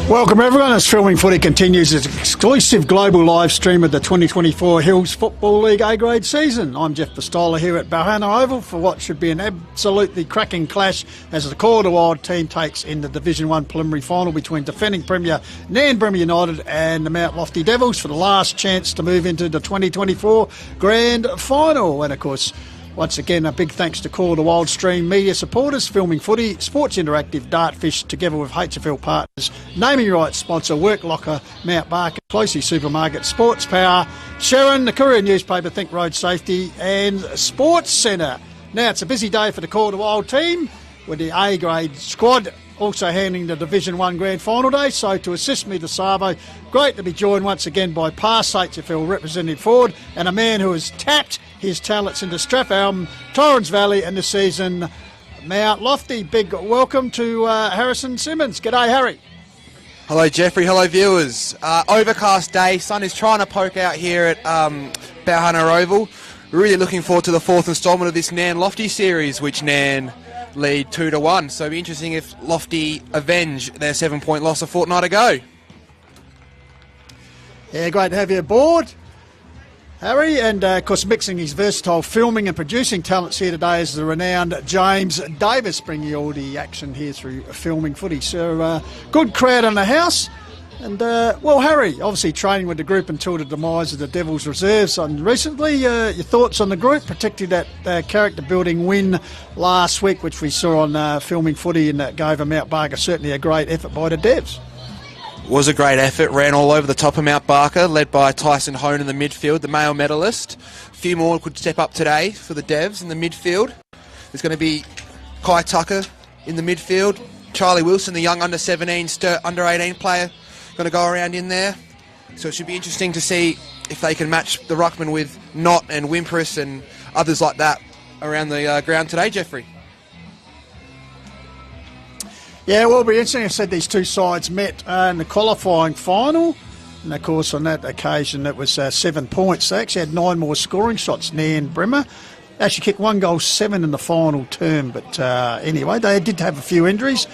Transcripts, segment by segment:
Welcome everyone, as Filming Footy continues its exclusive global live stream of the 2024 Hills Football League A-grade season. I'm Jeff Pistola here at Balhana Oval for what should be an absolutely cracking clash as the Core to Wild team takes in the Division 1 preliminary final between defending Premier Nairne United and the Mount Lofty Devils for the last chance to move into the 2024 Grand Final. And of course, once again, a big thanks to Core to Wild Stream media supporters, Filming Footy, Sports Interactive, Dartfish, together with HFL partners, naming rights sponsor, Work Locker, Mount Barker, Closey Supermarket, Sports Power, Sharon, the Courier newspaper, Think Road Safety, and Sports Centre. Now, it's a busy day for the Core to Wild team, with the A-grade squad also handling the Division 1 Grand Final day. So to assist me this Savo, great to be joined once again by past HFL representative forward and a man who has tapped his talents into Strathalbyn, Torrens Valley and this season Mount Lofty. Big welcome to Harrison Simmons. G'day, Harry. Hello, Jeffrey. Hello, viewers. Overcast day. Sun is trying to poke out here at Balhana Oval. Really looking forward to the fourth instalment of this Nairne Lofty series, which Nairne lead 2-1. So it'll be interesting if Lofty avenge their 7-point loss a fortnight ago. Yeah, great to have you aboard, Harry, and of course mixing his versatile filming and producing talents here today is the renowned James Davis, bringing you all the action here through Filming Footy. So good crowd in the house, and well, Harry, obviously training with the group until the demise of the Devils reserves. And recently, your thoughts on the group, particularly that character building win last week, which we saw on Filming Footy and that gave Mount Barker. Certainly a great effort by the Devs. Was a great effort, ran all over the top of Mount Barker, led by Tyson Hone in the midfield, the male medalist. A few more could step up today for the Devs in the midfield. There's going to be Kai Tucker in the midfield, Charlie Wilson, the young under-17, under-18 player, going to go around in there. So it should be interesting to see if they can match the ruckman with Knott and Wimpress and others like that around the ground today, Jeffrey. Yeah, well, it'll be interesting. I said these two sides met in the qualifying final. And, of course, on that occasion, it was 7 points. They actually had 9 more scoring shots, Nairne Bremer. Actually kicked 1 goal, 7 in the final term. But anyway, they did have a few injuries.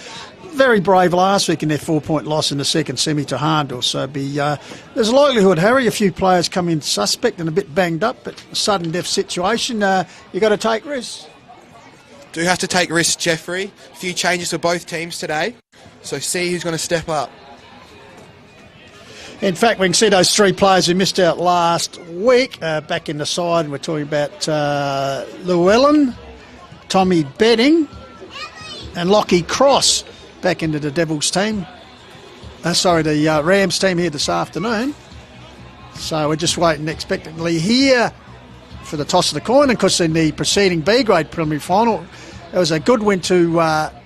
Very brave last week in their 4-point loss in the second semi to Harndle. So there's a likelihood, Harry, a few players come in suspect and a bit banged up. But a sudden death situation, you've got to take risks. Do have to take risks, Jeffrey. A few changes for both teams today, so see who's going to step up. In fact, we can see those 3 players who missed out last week back in the side. We're talking about Llewellyn, Tommy Bedding and Lockie Cross back into the Devils team. The Rams team here this afternoon. So we're just waiting expectantly here for the toss of the coin. And of course, in the preceding B-grade preliminary final, it was a good win to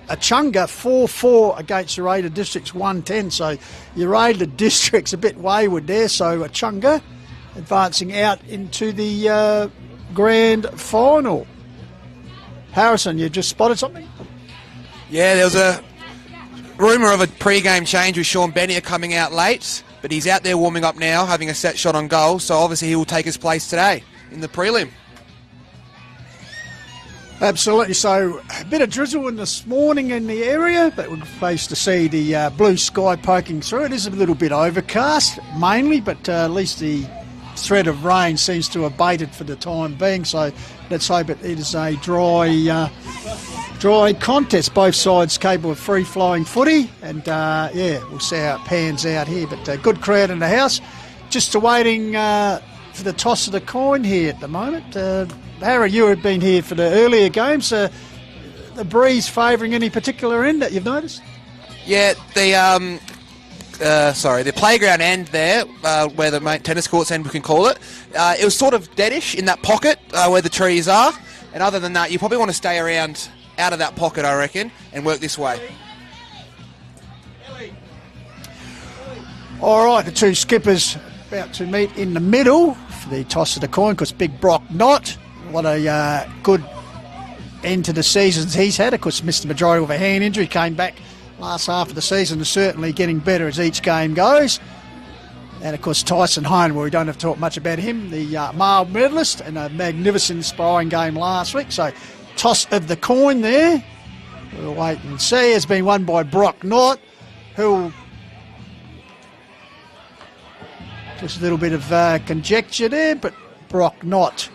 Achunga, 4-4 against your rated districts 110. So your rated district's a bit wayward there. So Achunga advancing out into the grand final. Harrison, you just spotted something? Yeah, there was a rumour of a pre-game change with Sean Bennier coming out late, but he's out there warming up now, having a set shot on goal. So obviously he will take his place today in the prelim. Absolutely. So a bit of drizzle this morning in the area, but we're pleased to see the blue sky poking through. It is a little bit overcast mainly, but at least the threat of rain seems to have abated for the time being. So let's hope it is a dry contest. Both sides capable of free-flowing footy, and we'll see how it pans out here. But good crowd in the house. Just awaiting for the toss of the coin here at the moment. Harry, you have been here for the earlier games. The breeze favouring any particular end that you've noticed? Yeah, the playground end there, where the main tennis courts end, we can call it. It was sort of deadish in that pocket where the trees are. And other than that, you probably want to stay around out of that pocket, I reckon, and work this way. All right, the two skippers about to meet in the middle for the toss of the coin, because big Brock Knott, what a good end to the seasons he's had. Of course, missed the majority with a hand injury, came back last half of the season, and certainly getting better as each game goes. And of course, Tyson Hone, well, we don't have to talk much about him, the male medalist, and a magnificent, inspiring game last week. So toss of the coin there. We'll wait and see. Has been won by Brock Knott, who Just a little bit of conjecture there, but Brock Knott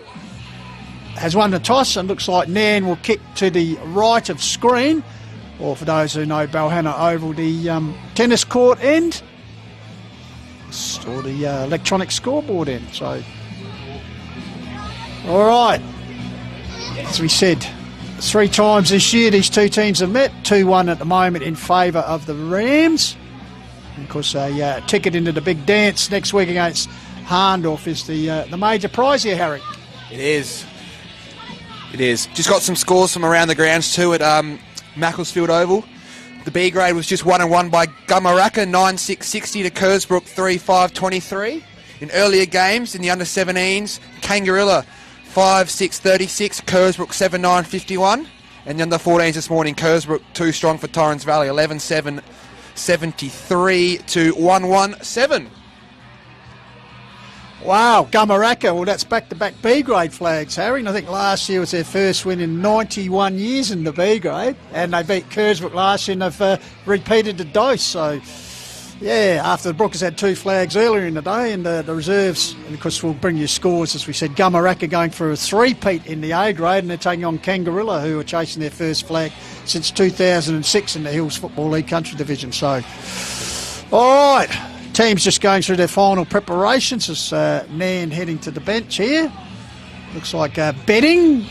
has won the toss and looks like Nairne will kick to the right of screen, or for those who know Balhanna Oval, the tennis court end, or the electronic scoreboard end. So, all right, as we said, 3 times this year these two teams have met, 2-1 at the moment in favour of the Rams. And of course, a ticket into the big dance next week against Harndorf is the major prize here, Harry. It is. It is. Just got some scores from around the grounds too at Macclesfield Oval. The B grade was just 1-1 by Gumaraka, 9-6-60 to Kersbrook, 3-5-23. In earlier games, in the under-17s, Kangarilla, 5-6-36, Kersbrook, 7-9-51. And the under-14s this morning, Kersbrook, too strong for Torrens Valley, 11-7-73 to 1-1-7. Wow, Gumaraka, well, that's back-to-back B-grade flags, Harry. And I think last year was their first win in 91 years in the B-grade. And they beat Kersbrook last year and they've repeated the dose. So, yeah, after the Brookers had 2 flags earlier in the day, and the reserves, and of course, we'll bring you scores, as we said. Gumaraka going for a 3-peat in the A-grade, and they're taking on Kangarilla, who are chasing their first flag since 2006 in the Hills Football League Country Division. So, all right. Teams just going through their final preparations as Nairne heading to the bench here. Looks like betting,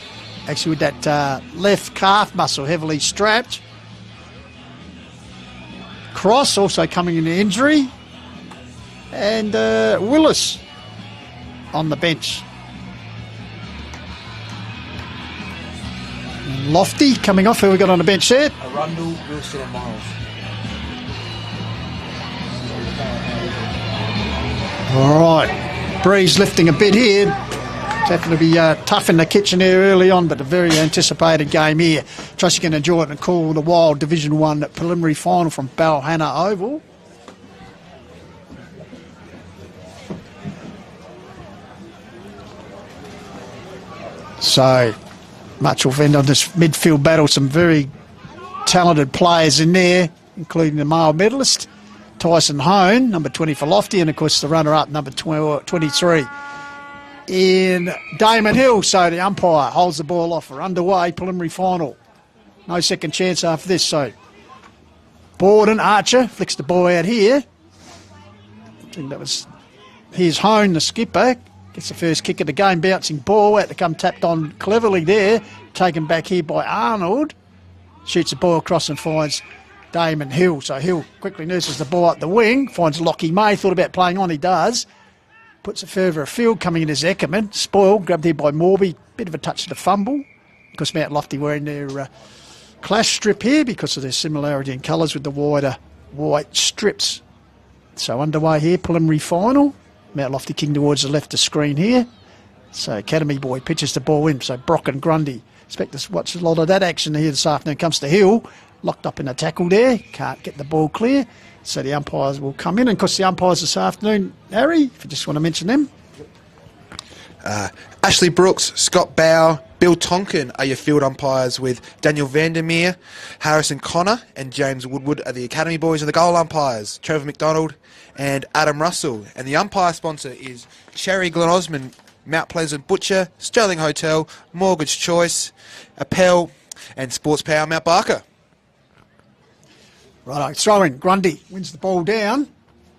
actually with that left calf muscle heavily strapped. Cross also coming into injury. And Willis on the bench. Lofty coming off. Who we got on the bench there? Arundel, Wilson and Miles. All right, breeze lifting a bit here. Definitely be tough in the kitchen here early on, but a very anticipated game here. Trust you can enjoy it and call the Wild Division 1 preliminary final from Balhanna Oval. So, much will end on this midfield battle. Some very talented players in there, including the male medalist, Tyson Hone, number 20 for Lofty, and of course the runner-up, number 23 in Damon Hill. So the umpire holds the ball off. We're underway, preliminary final. No second chance after this. So Borden, Archer, flicks the ball out here. I think that was, here's Hone, the skipper. Gets the first kick of the game, bouncing ball out to come tapped on cleverly there. Taken back here by Arnold. Shoots the ball across and finds Damon Hill. So Hill quickly nurses the ball up the wing, finds Lockie May, thought about playing on, he does. Puts it further afield, coming in as Eckerman. Spoiled, grabbed here by Morby, bit of a touch of the fumble. Because Mount Lofty wearing their clash strip here because of their similarity in colours with the wider white strips. So underway here, preliminary final. Mount Lofty king towards the left of screen here. So Academy boy pitches the ball in. So Brock and Grundy. Expect to watch a lot of that action here this afternoon. Comes to Hill. Locked up in a tackle there. Can't get the ball clear. So the umpires will come in. And of course the umpires this afternoon, Harry, if you just want to mention them. Ashley Brooks, Scott Bow, Bill Tonkin are your field umpires, with Daniel Vandermeer, Harrison Connor and James Woodward are the Academy boys, and the goal umpires, Trevor McDonald and Adam Russell. And the umpire sponsor is Cherry Glen Osmond, Mount Pleasant Butcher, Sterling Hotel, Mortgage Choice, Appel and Sports Power Mount Barker. Right, throw in. Grundy wins the ball down.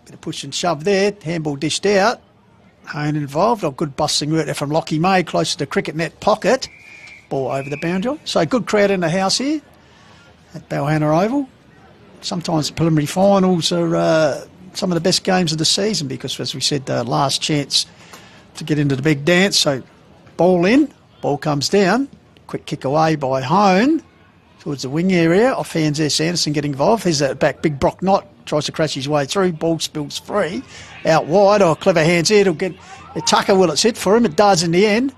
Bit of push and shove there. Handball dished out. Hone involved. Good busting work there from Lockie May, close to the cricket net pocket. Ball over the boundary. So good crowd in the house here at Balhanna Oval. Sometimes the preliminary finals are some of the best games of the season because, as we said, last chance to get into the big dance. So ball in. Ball comes down. Quick kick away by Hone towards the wing area. Off hands there, Sanderson getting involved. Here's that back, big Brock Knott. Tries to crash his way through. Ball spills free. Out wide. Oh, clever hands here. It'll get a tucker. Will it's hit for him? It does in the end.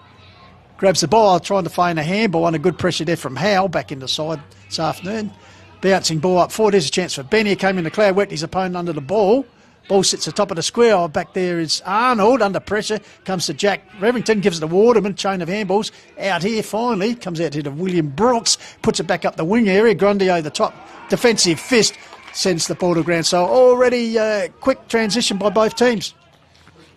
Grabs the ball. Trying to feign a handball. And a good pressure there from Howell back in the side this afternoon. Bouncing ball up forward. There's a chance for Benny. He came in the cloud. Whacked his opponent under the ball. Ball sits atop of the square. Oh, back there is Arnold under pressure. Comes to Jack Revington. Gives it to Waterman. Chain of handballs. Out here finally. Comes out here to William Brooks. Puts it back up the wing area. Grundy over the top. Defensive fist. Sends the ball to ground. So already quick transition by both teams.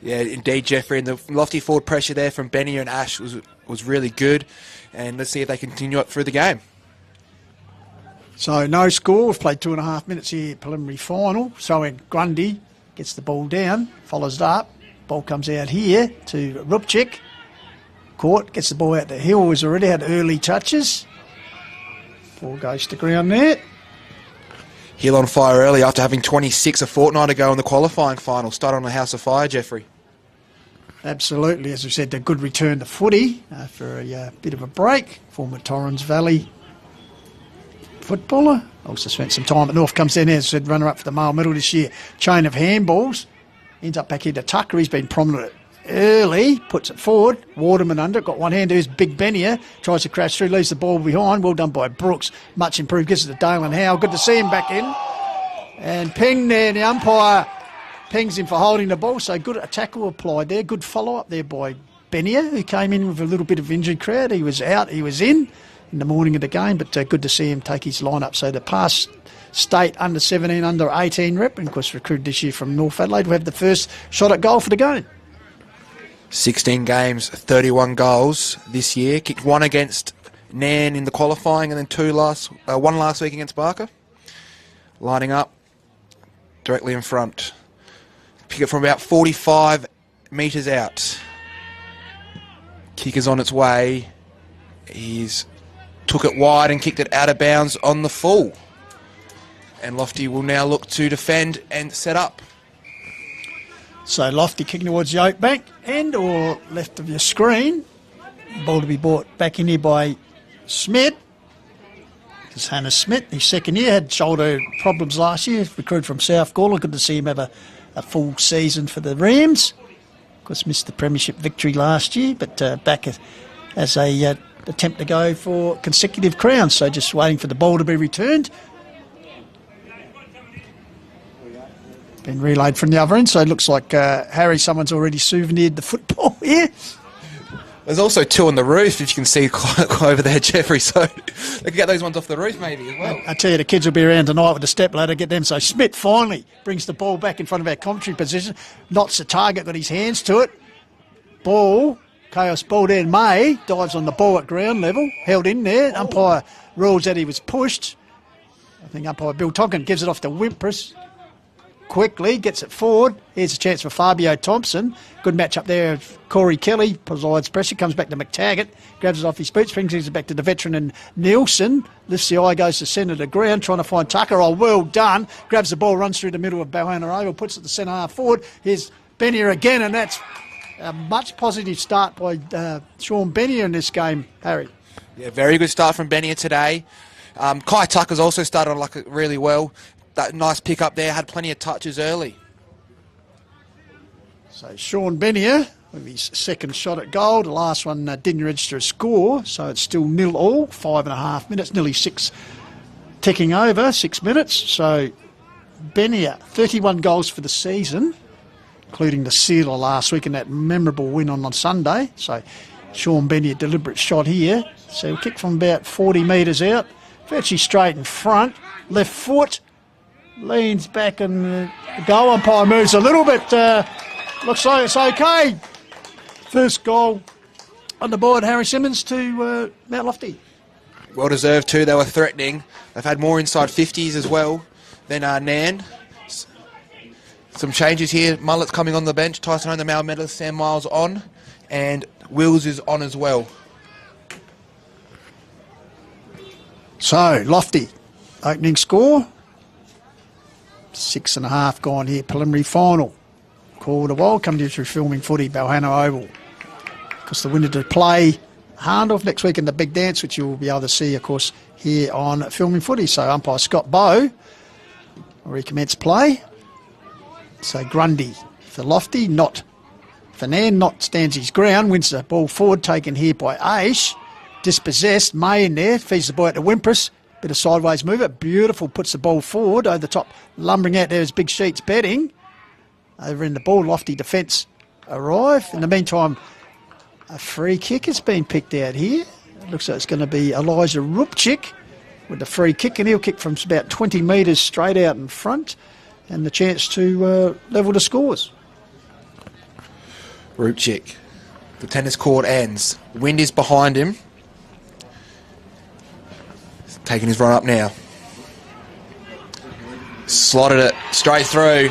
Yeah, indeed, Jeffrey. And the lofty forward pressure there from Benny and Ash was really good. And let's see if they continue it through the game. So no score. We've played 2.5 minutes here, preliminary final. So when Grundy gets the ball down, follows it up. Ball comes out here to Rupchik. Court gets the ball out to Hill, who's already had early touches. Ball goes to ground there. Hill on fire early after having 26 a fortnight ago in the qualifying final. Started on a house of fire, Jeffrey. Absolutely. As we said, a good return to footy after a bit of a break. Former Torrens Valley footballer. Also spent some time at North. Comes down there, as I said, runner-up for the male medal this year. Chain of handballs. Ends up back here to Tucker. He's been prominent early. Puts it forward. Waterman under. Got one hand. Here's Big Bennier. Tries to crash through. Leaves the ball behind. Well done by Brooks. Much improved. Gives it to Dale and Howe. Good to see him back in. And Peng there. The umpire pengs him for holding the ball. So good a tackle applied there. Good follow-up there by Bennier, who came in with a little bit of injury crowd. He was out. He was in the morning of the game, but good to see him take his line-up. So the past state under 17, under 18 rep, and of course recruited this year from North Adelaide, will have the first shot at goal for the game. 16 games, 31 goals this year. Kicked one against Nairne in the qualifying, and then one last week against Barker. Lining up directly in front. Pick it from about 45 metres out. Kick is on its way. He's took it wide and kicked it out of bounds on the full. And Lofty will now look to defend and set up. So Lofty kicking towards the oak bank end or left of your screen. Ball to be brought back in here by Smith. Because Hannah Smith, his second year, had shoulder problems last year. Recruited from South Gawler. Good to see him have a full season for the Rams. Of course, missed the premiership victory last year, but back as a attempt to go for consecutive crowns. So just waiting for the ball to be returned. Been relayed from the other end, so it looks like Harry, someone's already souvenired the football here. There's also two on the roof, if you can see over there, Jeffrey, so they can get those ones off the roof maybe as well. I tell you, the kids will be around tonight with the step ladder, get them. So Smith finally brings the ball back in front of our commentary position, knots the target, got his hands to it. Ball, Chaos ball down. May dives on the ball at ground level, held in there. Umpire rules that he was pushed. I think umpire Bill Tonkin gives it off to Wimpress. Quickly gets it forward. Here's a chance for Fabio Thompson. Good match up there. Corey Kelly provides pressure. Comes back to McTaggart. Grabs it off his boots. Brings it back to the veteran and Nielsen. Lifts the eye. Goes to centre of the ground. Trying to find Tucker. Oh, well done. Grabs the ball. Runs through the middle of Balhana Oval. Puts it to centre half forward. Here's Bennier again. And that's a much positive start by Sean Bennier in this game, Harry. Yeah, very good start from Bennier today. Kai Tucker's also started really well. That nice pick up there, had plenty of touches early. So Sean Bennier with his second shot at goal. The last one didn't register a score, so it's still 0-all, 5.5 minutes, nearly 6 ticking over, 6 minutes. So Bennier, 31 goals for the season, including the sealer last week and that memorable win on Sunday. So Sean Bennier, deliberate shot here. So kick from about 40 metres out, virtually straight in front, left foot. Leans back and the goal umpire moves a little bit. Looks like it's okay. First goal on the board, Harry Simmons to Mount Lofty. Well deserved too. They were threatening. They've had more inside 50s as well than Nairne. Some changes here. Mullet's coming on the bench. Tyson Hone, the male medalist. Sam Miles on. And Wills is on as well. So, Lofty, opening score. 6.5 gone here, preliminary final. Called a while, come to you through filming footy, Balhana Oval. Because the winner to play Harndorf next week in the big dance, which you will be able to see, of course, here on filming footy. So umpire Scott Bowe will recommence play. So Grundy for Lofty, not for Nairne, not stands his ground, wins the ball forward, taken here by Aish. Dispossessed, May in there, feeds the ball out to Wimpress. Bit of sideways movement, beautiful, puts the ball forward, over the top, lumbering out there is Big Sheets betting. Over in the ball, Lofty defence arrive. In the meantime, a free kick has been picked out here. It looks like it's going to be Elijah Rupchik with the free kick, and he'll kick from about 20 metres straight out in front, and the chance to level the scores. Rupchik. The tennis court ends. Wind is behind him. He's taking his run up now. Slotted it straight through.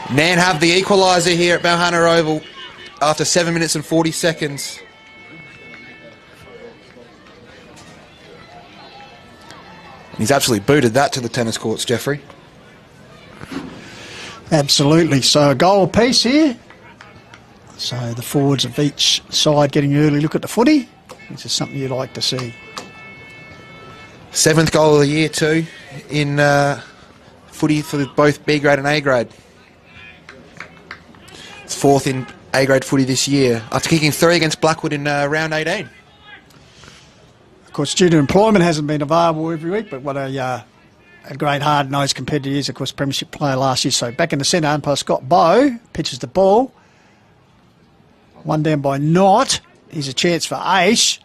Nairne have the equaliser here at Balhana Oval after 7 minutes and 40 seconds. He's absolutely booted that to the tennis courts, Jeffrey. Absolutely. So a goal apiece here. So the forwards of each side getting an early look at the footy. This is something you'd like to see. 7th goal of the year too in footy for both B grade and A grade. It's 4th in A grade footy this year after kicking 3 against Blackwood in round 18. Of course, due to employment, hasn't been available every week, but what a great hard-nosed competitor he is, of course, premiership player last year. So back in the centre, umpire Scott Bowe pitches the ball. One down by Knott. Here's a chance for Ace.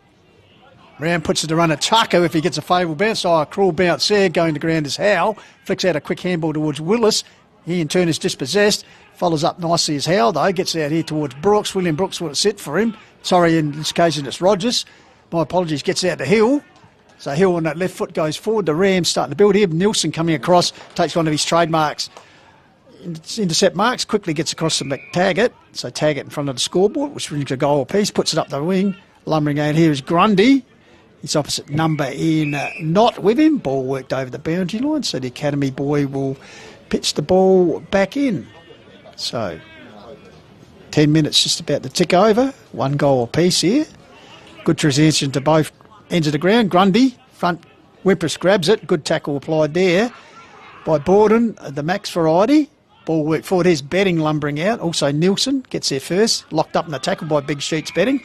Round puts it to run at Tucker if he gets a favourable bounce. Oh, a cruel bounce there. Going to ground is Howell. Flicks out a quick handball towards Willis. He in turn is dispossessed. Follows up nicely as Howell, though. Gets out here towards Brooks. William Brooks will sit for him. Sorry, in this occasion it's Rogers. My apologies. Gets out to Hill. So Hill on that left foot goes forward. The Rams starting to build here. Nielsen coming across. Takes one of his trademarks. Intercept marks. Quickly gets across to McTaggart. So Taggart in front of the scoreboard, which brings a goal apiece. Puts it up the wing. Lumbering out here is Grundy. His opposite number in Knott with him. Ball worked over the boundary line. So the Academy boy will pitch the ball back in. So 10 minutes just about to tick over. 1 goal apiece here. Good transition to both ends of the ground. Grundy, front, Wimpress grabs it. Good tackle applied there by Borden, the Max variety. Ball work forward. Here's Betting lumbering out. Also Nielsen gets there first. Locked up in the tackle by Big Sheets Betting.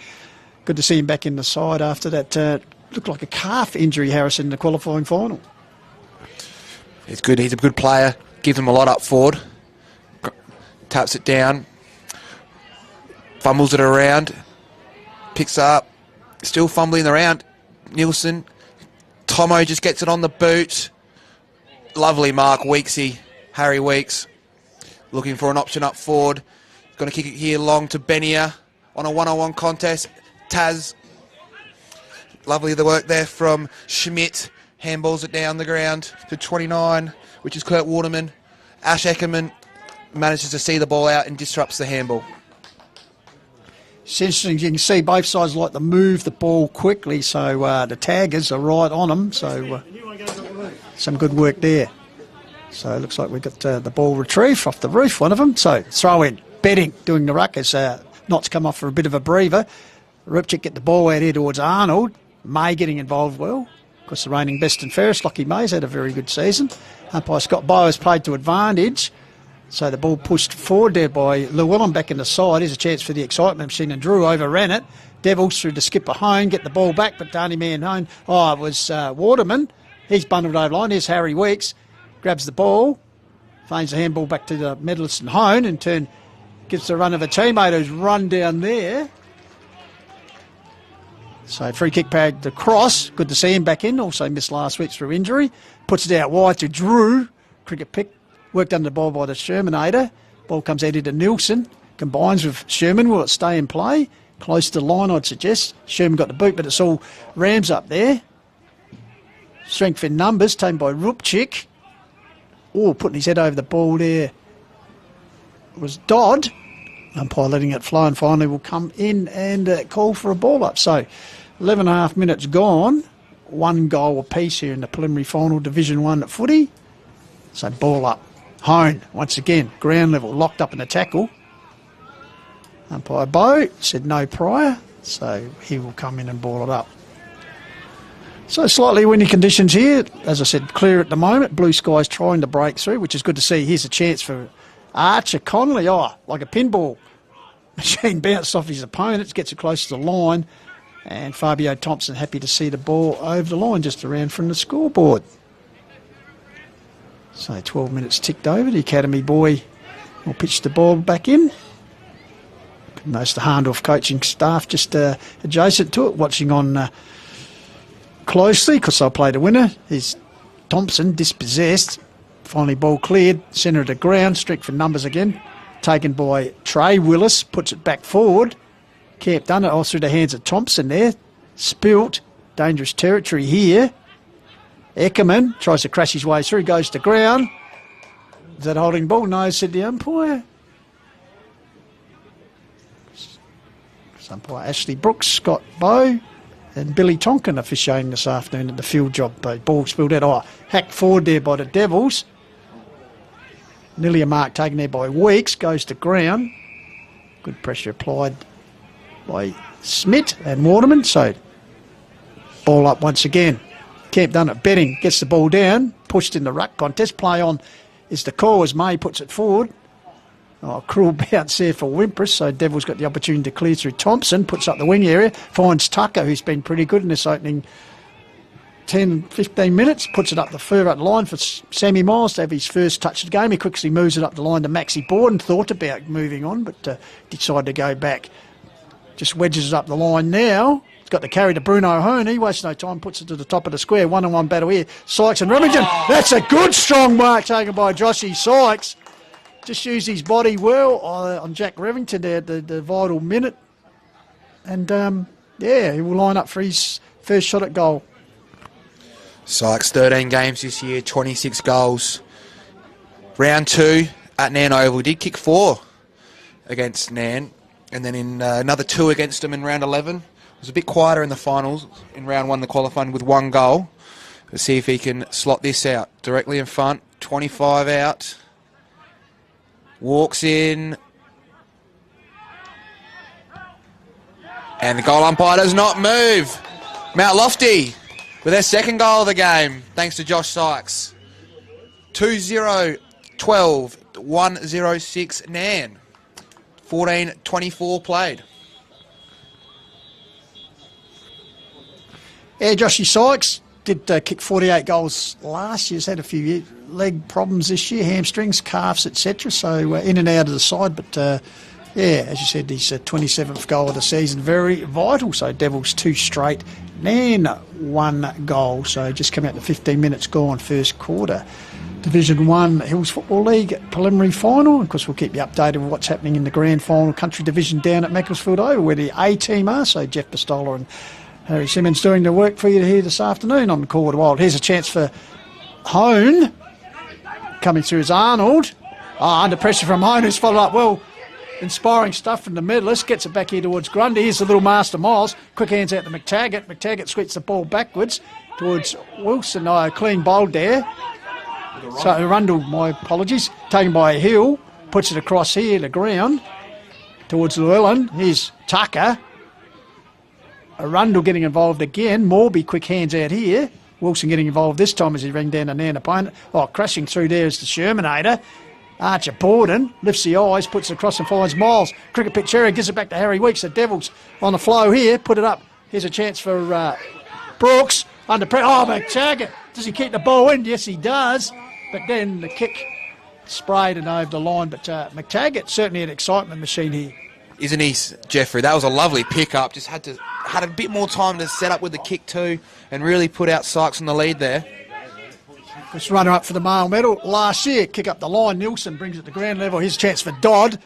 Good to see him back in the side after that. Looked like a calf injury, Harrison, in the qualifying final. It's good. He's a good player. Gives him a lot up forward. Taps it down. Fumbles it around. Picks up. Still fumbling around. Nielsen. Tomo just gets it on the boot. Lovely mark, Weeksy. Harry Weeks. Looking for an option up forward. He's going to kick it here long to Benia on a one-on-one contest. Taz. Lovely the work there from Schmidt. Handballs it down the ground to 29, which is Kurt Waterman. Ash Eckerman manages to see the ball out and disrupts the handball. It's interesting, you can see both sides like to move the ball quickly, so the taggers are right on them, so some good work there. So it looks like we've got the ball retrieved off the roof, one of them. So throw in, Betting doing the ruck as Knott's come off for a bit of a breather. Rupchik get the ball out here towards Arnold. May getting involved well. Of course, the reigning best and fairest, Lockie May's had a very good season. Umpire Scott Bowe has played to advantage. So the ball pushed forward there by Llewellyn back in the side. Here's a chance for the excitement machine, and Drew overran it. Devils through to skipper Hone, get the ball back, but Darney man Hone. Oh, it was Waterman. He's bundled over line. Here's Harry Weeks. Grabs the ball. Feigns the handball back to the medalist and Hone. In turn, gives the run of a teammate who's run down there. So free kick paid the cross. Good to see him back in. Also missed last week through injury. Puts it out wide to Drew. Cricket pick. Worked under the ball by the Shermanator. Ball comes out into Nielsen. Combines with Sherman. Will it stay in play? Close to the line, I'd suggest. Sherman got the boot, but it's all Rams up there. Strength in numbers, taken by Rupchik. Oh, putting his head over the ball there was Dodd. Umpire letting it flow, and finally will come in and call for a ball up. So 11.5 minutes gone. 1 goal apiece here in the preliminary final, Division 1 footy. So ball up. Hone, once again, ground level, locked up in the tackle. Umpire Bowe said no prior, so he will come in and ball it up. So slightly windy conditions here. As I said, clear at the moment. Blue skies trying to break through, which is good to see. Here's a chance for Archer Connolly. Oh, like a pinball machine bounced off his opponent, gets it close to the line. And Fabio Thompson happy to see the ball over the line just around from the scoreboard. So 12 minutes ticked over. The Academy boy will pitch the ball back in. Notice the Harndorf coaching staff just adjacent to it, watching on closely because they'll play the winner. Here's Thompson, dispossessed. Finally ball cleared, centre of the ground, strict for numbers again. taken by Trey Willis, puts it back forward. Camp done it all through the hands of Thompson there. Spilt, dangerous territory here. Eckerman tries to crash his way through, goes to ground. Is that holding ball? No, said the umpire. Umpire Ashley Brooks, Scott Bowe, and Billy Tonkin officiating this afternoon at the field job. The ball spilled out. Oh, hacked forward there by the Devils. Nearly a mark taken there by Weeks, goes to ground. Good pressure applied by Smith and Waterman. So, ball up once again. Camp done it. Betting gets the ball down, pushed in the ruck contest. Play on is the call as May puts it forward. Oh, cruel bounce there for Wimpress, so Devils got the opportunity to clear through Thompson, puts up the wing area, finds Tucker, who's been pretty good in this opening 10, 15 minutes, puts it up the further up the line for Sammy Miles to have his first touch of the game. He quickly moves it up the line to Maxi Borden, thought about moving on, but decided to go back. Just wedges it up the line now. He's got the carry to Bruno Hone. He wastes no time, puts it to the top of the square. One-on-one battle here. Sykes and Remington. That's a good strong mark taken by Joshy Sykes. Just used his body well on Jack Revington there at the vital minute. And, he will line up for his first shot at goal. Sykes, 13 games this year, 26 goals. Round 2 at Nairne Oval. Did kick 4 against Nairne. And then in another 2 against them in round 11. It was a bit quieter in the finals. In round 1, the qualifying with 1 goal. Let's see if he can slot this out. Directly in front, 25 out. Walks in. And the goal umpire does not move. Mount Lofty with their second goal of the game, thanks to Josh Sykes. 2-0, 12, 106 Nairne. 14-24 played. Yeah, Joshy Sykes did kick 48 goals last year. He's had a few leg problems this year, hamstrings, calves, etc. So in and out of the side. But, as you said, his 27th goal of the season, very vital. So Devils 2 straight, Nairne 1 goal. So just come out to 15 minutes gone, first quarter. Division 1 Hills Football League preliminary final. Of course, we'll keep you updated with what's happening in the grand final country division down at Macclesfield Oval, where the A team are. So Jeff Pistola and Harry Simmons doing the work for you here this afternoon on the Call of the Wild. Here's a chance for Hone. Coming through is Arnold. Under pressure from Hone, who's followed up well. Inspiring stuff from the medalist. Gets it back here towards Grundy. Here's the little Master Miles. Quick hands out to McTaggart. McTaggart sweeps the ball backwards towards Wilson. Clean bowled there. So Arundel, my apologies. Taken by Hill. Puts it across here to ground towards Llewellyn. Here's Tucker. Arundel getting involved again. Morby quick hands out here. Wilson getting involved this time as he rang down a Nairne opponent. Crashing through there is the Shermanator. Archer Borden lifts the eyes, puts it across and finds Miles. Cricket pitch area, gives it back to Harry Weeks. The Devils on the flow here. Put it up. Here's a chance for Brooks. Under pressure. McTaggart. Does he keep the ball in? Yes, he does. But then the kick sprayed and over the line. But McTaggart certainly an excitement machine here. Isn't he, Jeffrey? That was a lovely pick-up. Just had a bit more time to set up with the kick too and really put out Sykes on the lead there. This runner-up for the male medal last year. Kick up the line. Nielsen brings it to ground level. Here's a chance for Dodd.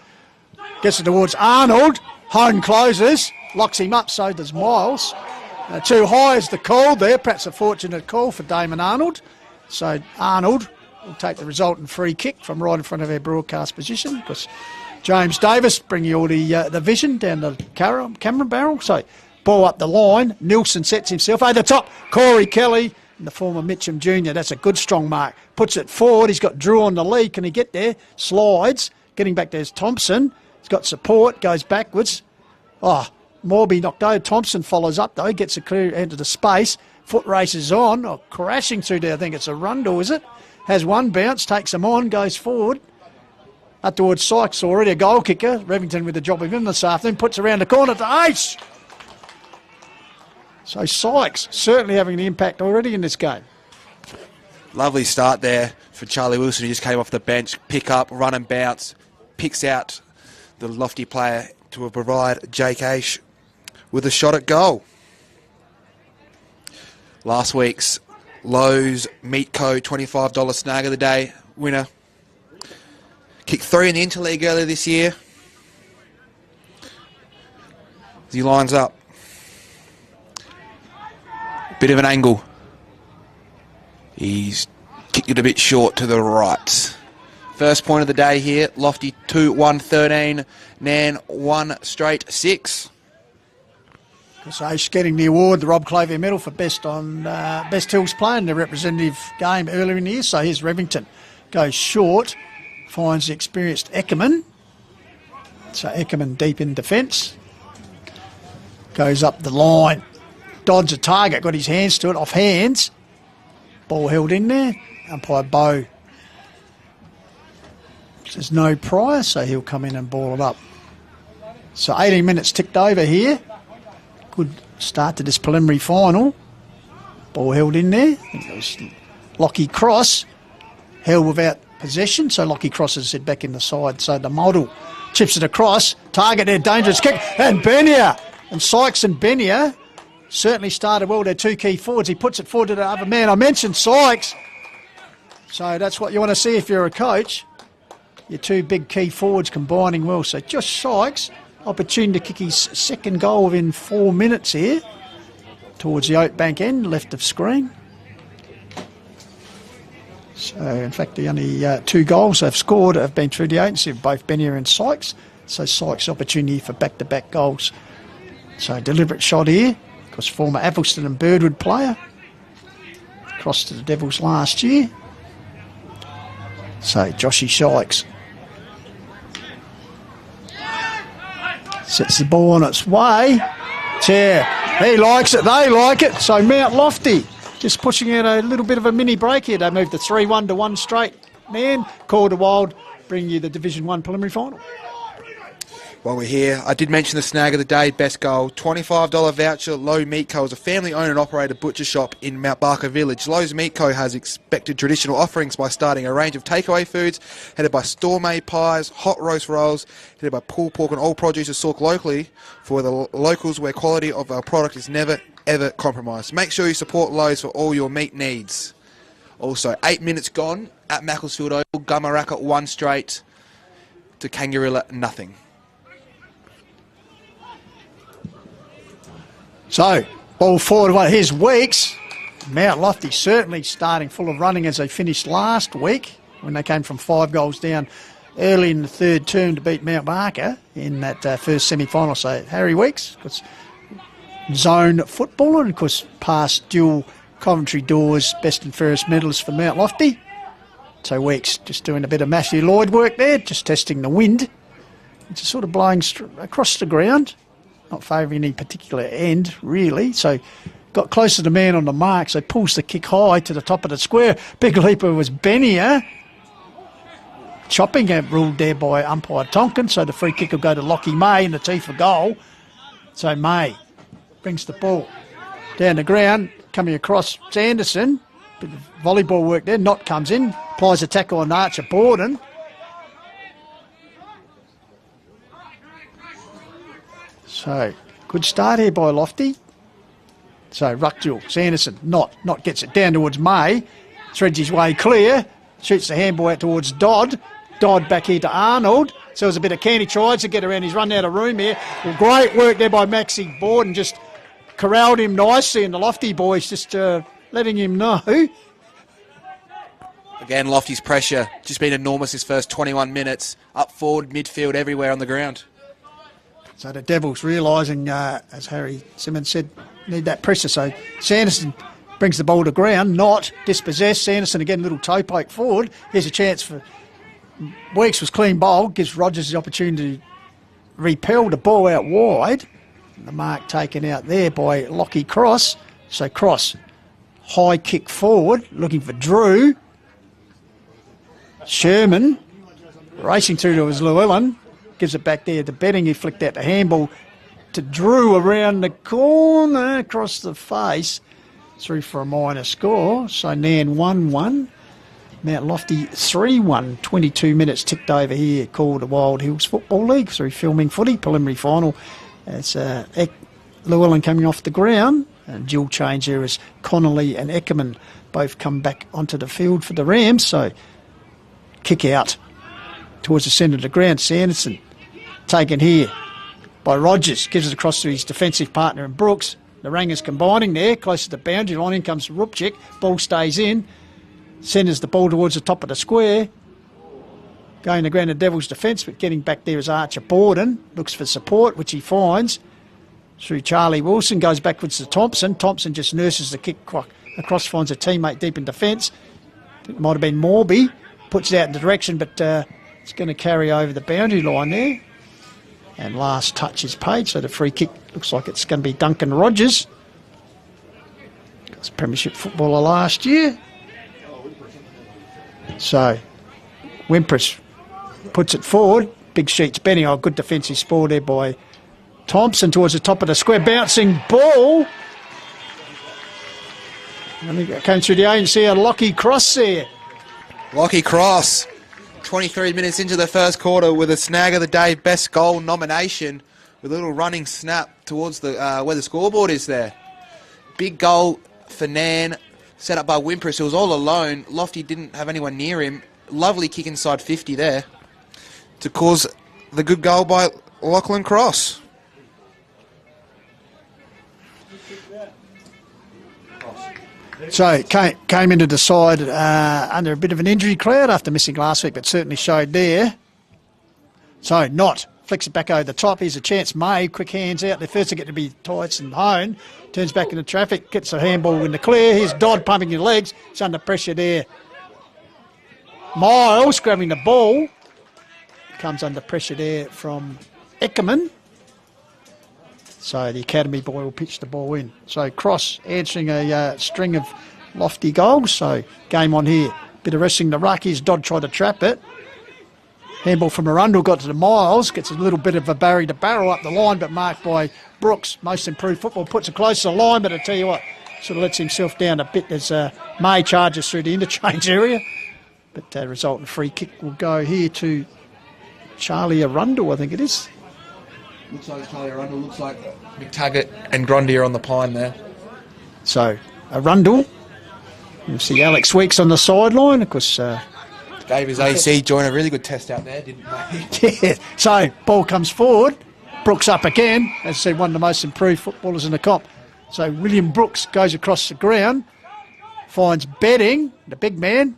Gets it towards Arnold. Hone closes. Locks him up. So does Miles. Too high is the call there. Perhaps a fortunate call for Damon Arnold. So Arnold will take the resultant free kick from right in front of our broadcast position. Because James Davis bringing all the vision down the camera barrel. So ball up the line. Nielsen sets himself over the top. Corey Kelly, the former Mitcham Jr. That's a good strong mark. Puts it forward. He's got Drew on the lead. Can he get there? Slides. Getting back there's Thompson. He's got support. Goes backwards. Morby knocked over. Thompson follows up though. Gets a clear into the space. Foot races on. Crashing through there. I think it's a Rundle, is it? Has one bounce. Takes him on. Goes forward. Up towards Sykes, already a goal kicker. Revington with the job of him this afternoon. Puts around the corner to ace. So Sykes certainly having the impact already in this game. Lovely start there for Charlie Wilson, who just came off the bench. Pick up, run and bounce. Picks out the lofty player to provide Jake Aish with a shot at goal. Last week's Lowe's Meat Co. $25 snag of the day winner Kicked 3 in the Interleague earlier this year. As he lines up. Bit of an angle. He's kicked it a bit short to the right. First point of the day here. Lofty 2-1-13. Nairne 1 straight 6. So he's getting the award, the Rob Clavier Medal for best Hills player in the representative game earlier in the year. So here's Revington. Goes short. Finds the experienced Eckerman. So Eckerman deep in defence. Goes up the line. Dodds a target. Got his hands to it. Off hands. Ball held in there. Umpire Bow says no prior, so he'll come in and ball it up. So 18 minutes ticked over here. Good start to this preliminary final. Ball held in there. I think it was Lockie Cross. Held without possession, so Lockie Cross is set back in the side. So the model chips it across. Target there, dangerous kick. And Benier. And Sykes and Benier certainly started well. They're two key forwards. He puts it forward to the other man. I mentioned Sykes. So that's what you want to see if you're a coach. Your two big key forwards combining well. So Josh Sykes, opportunity to kick his second goal within 4 minutes here. Towards the Oakbank end, left of screen. So, in fact, the only 2 goals they've scored have been through the agency of both Benier and Sykes. So Sykes' opportunity for back-to-back goals. So, deliberate shot here. Of course, former Avelston and Birdwood player. Crossed to the Devils last year. So, Joshy Sykes sets the ball on its way. He likes it, they like it. So, Mount Lofty just pushing out a little bit of a mini break here. They moved to 3-1 to 1 straight. Man, Call to Wild, bring you the Division 1 preliminary final. While we're here, I did mention the snag of the day, best goal. $25 voucher. Lowe Meat Co. is a family-owned and operated butcher shop in Mount Barker Village. Lowe's Meat Co. has expected traditional offerings by starting a range of takeaway foods, headed by store-made pies, hot roast rolls, headed by pulled pork and all produce is sourced locally for the locals where quality of our product is never, ever compromised. Make sure you support Lowe's for all your meat needs. Also, 8 minutes gone at Macclesfield Oval. Gumaraka 1 straight to Kangarilla nothing. So, ball forward one. Here's Weeks. Mount Lofty certainly starting full of running as they finished last week when they came from 5 goals down early in the third term to beat Mount Barker in that first semi-final. So, Harry Weeks, of course, zone footballer, and of course, past dual Coventry Doors best and fairest medalist for Mount Lofty. So, Weeks just doing a bit of Matthew Lloyd work there, just testing the wind. It's sort of blowing across the ground. Not favouring any particular end, really. So got close to the man on the mark, so pulls the kick high to the top of the square. Big leaper was Benier. Chopping it ruled there by umpire Tonkin, so the free kick will go to Lockie May in the tee for goal. So May brings the ball down the ground, coming across Sanderson. Bit of volleyball work there. Knott comes in, applies a tackle on Archer Borden. So, good start here by Lofty. So, Ruckdual, Sanderson, Knott gets it down towards May, threads his way clear, shoots the handball out towards Dodd. Dodd back here to Arnold. So, there's a bit of candy, tries to get around. He's run out of room here. Well, great work there by Maxie Borden, just corralled him nicely, and the Lofty boys just letting him know. Again, Lofty's pressure just been enormous his first 21 minutes. Up forward, midfield, everywhere on the ground. So the Devils realising, as Harry Simmons said, need that pressure. So Sanderson brings the ball to ground, not dispossessed. Sanderson again, a little toe poke forward. Here's a chance for Weeks was clean bowl, gives Rogers the opportunity to repel the ball out wide. The mark taken out there by Lockie Cross. So Cross, high kick forward, looking for Drew. Sherman racing through to his Llewellyn. Gives it back there to Betting. He flicked out the handball to Drew around the corner, across the face. Through for a minor score. So Nairne 1-1. Mount Lofty 3-1. 22 minutes ticked over here. Called the Wild Hills Football League through filming footy. Preliminary final. As Llewellyn coming off the ground. And dual change there as Connolly and Eckerman both come back onto the field for the Rams. So kick out towards the centre of the ground. Sanderson taken here by Rogers. Gives it across to his defensive partner in Brooks. The Rangers combining there, close to the boundary line. In comes Rupchik. Ball stays in. Centres the ball towards the top of the square. Going to ground the Devils' defence, but getting back there is Archer Borden. Looks for support, which he finds. Through Charlie Wilson, goes backwards to Thompson. Thompson just nurses the kick across, finds a teammate deep in defence. It might have been Morby. Puts it out in the direction, but it's going to carry over the boundary line there. And last touch is paid, so the free kick looks like it's going to be Duncan Rogers. He was premiership footballer last year. So Wimpress puts it forward. Big sheets Benny. Oh, good defensive spoil there by Thompson towards the top of the square. Bouncing ball. And it came through the agency. A Lockie Cross there. Lockie Cross, 23 minutes into the first quarter with a snag of the day, best goal nomination with a little running snap towards the where the scoreboard is there. Big goal for Nairne, set up by Wimpress, who was all alone. Lofty didn't have anyone near him. Lovely kick inside 50 there to cause the good goal by Lachlan Cross. So came into the side under a bit of an injury cloud after missing last week, but certainly showed there. So Knott flicks it back over the top. Here's a chance. May, quick hands out. They're first to get to be Tights and Hone. Turns back into traffic, gets a handball in the clear. Here's Dodd pumping his legs. He's under pressure there. Miles grabbing the ball. Comes under pressure there from Eckerman. So the Academy boy will pitch the ball in. So Cross answering a string of lofty goals. So game on here. Bit of wrestling the ruck. Here's Dodd tried to trap it. Handball from Arundel got to the Miles. Gets a little bit of a barrier to barrel up the line, but marked by Brooks. Most improved football. Puts it close to the line, but I tell you what, sort of lets himself down a bit as May charges through the interchange area. But resultant free kick will go here to Charlie Arundel, I think it is. Looks like Charlie Arundel. Looks like McTaggart and Grundy are on the pine there. So Arundel. You see Alex Weeks on the sideline. Of course, gave his AC joint a really good test out there, didn't he? Yeah. So ball comes forward. Brooks up again. As I said, one of the most improved footballers in the comp. So William Brooks goes across the ground, finds Bedding, the big man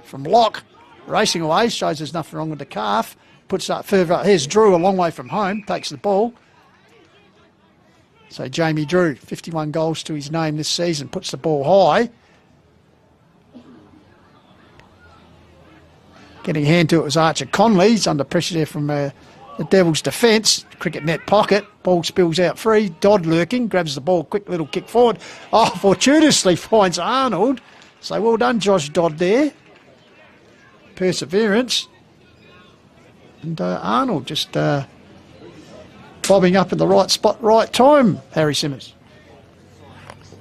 from Lock, racing away. Shows there's nothing wrong with the calf. Puts that further up. Here's Drew, a long way from home. Takes the ball. So Jamie Drew, 51 goals to his name this season. Puts the ball high. Getting a hand to it was Archer Conley. He's under pressure there from the Devils' defence. Cricket net pocket. Ball spills out free. Dodd lurking. Grabs the ball. Quick little kick forward. Oh, fortuitously finds Arnold. So well done, Josh Dodd there. Perseverance. And Arnold just bobbing up in the right spot, right time, Harry Simmons.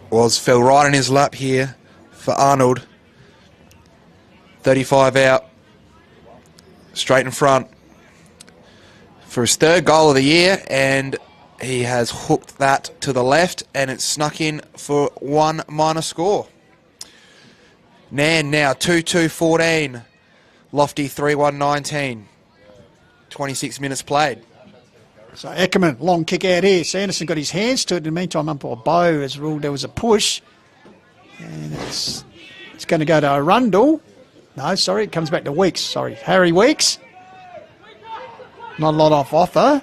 Fell right in his lap here for Arnold. 35 out. Straight in front for his third goal of the year, and he has hooked that to the left, and it's snuck in for one minor score. Nairne now 2-2-14. Lofty 3-1-19. 26 minutes played. So Eckerman, long kick out here. Sanderson got his hands to it. In the meantime, umpire Bow has ruled there was a push. And it's going to go to Arundel. No, sorry, it comes back to Weeks. Sorry, Harry Weeks. Not a lot off offer.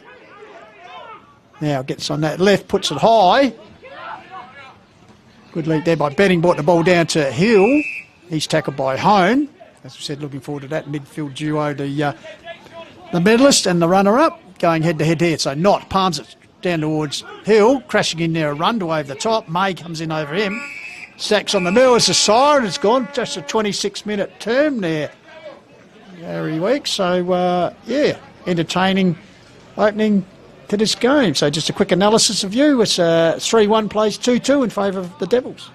Now gets on that left, puts it high. Good lead there by Betting. Brought the ball down to Hill. He's tackled by Hone. As we said, looking forward to that midfield duo, the medalist and the runner-up, going head-to-head here. So Knott palms it down towards Hill, crashing in there, a run over the top. May comes in over him. Sacks on the middle as the siren has gone. Just a 26-minute term there, Harry Weeks. So, yeah, entertaining opening to this game. So just a quick analysis of you. It's 3-1 plays 2-2 in favour of the Devils.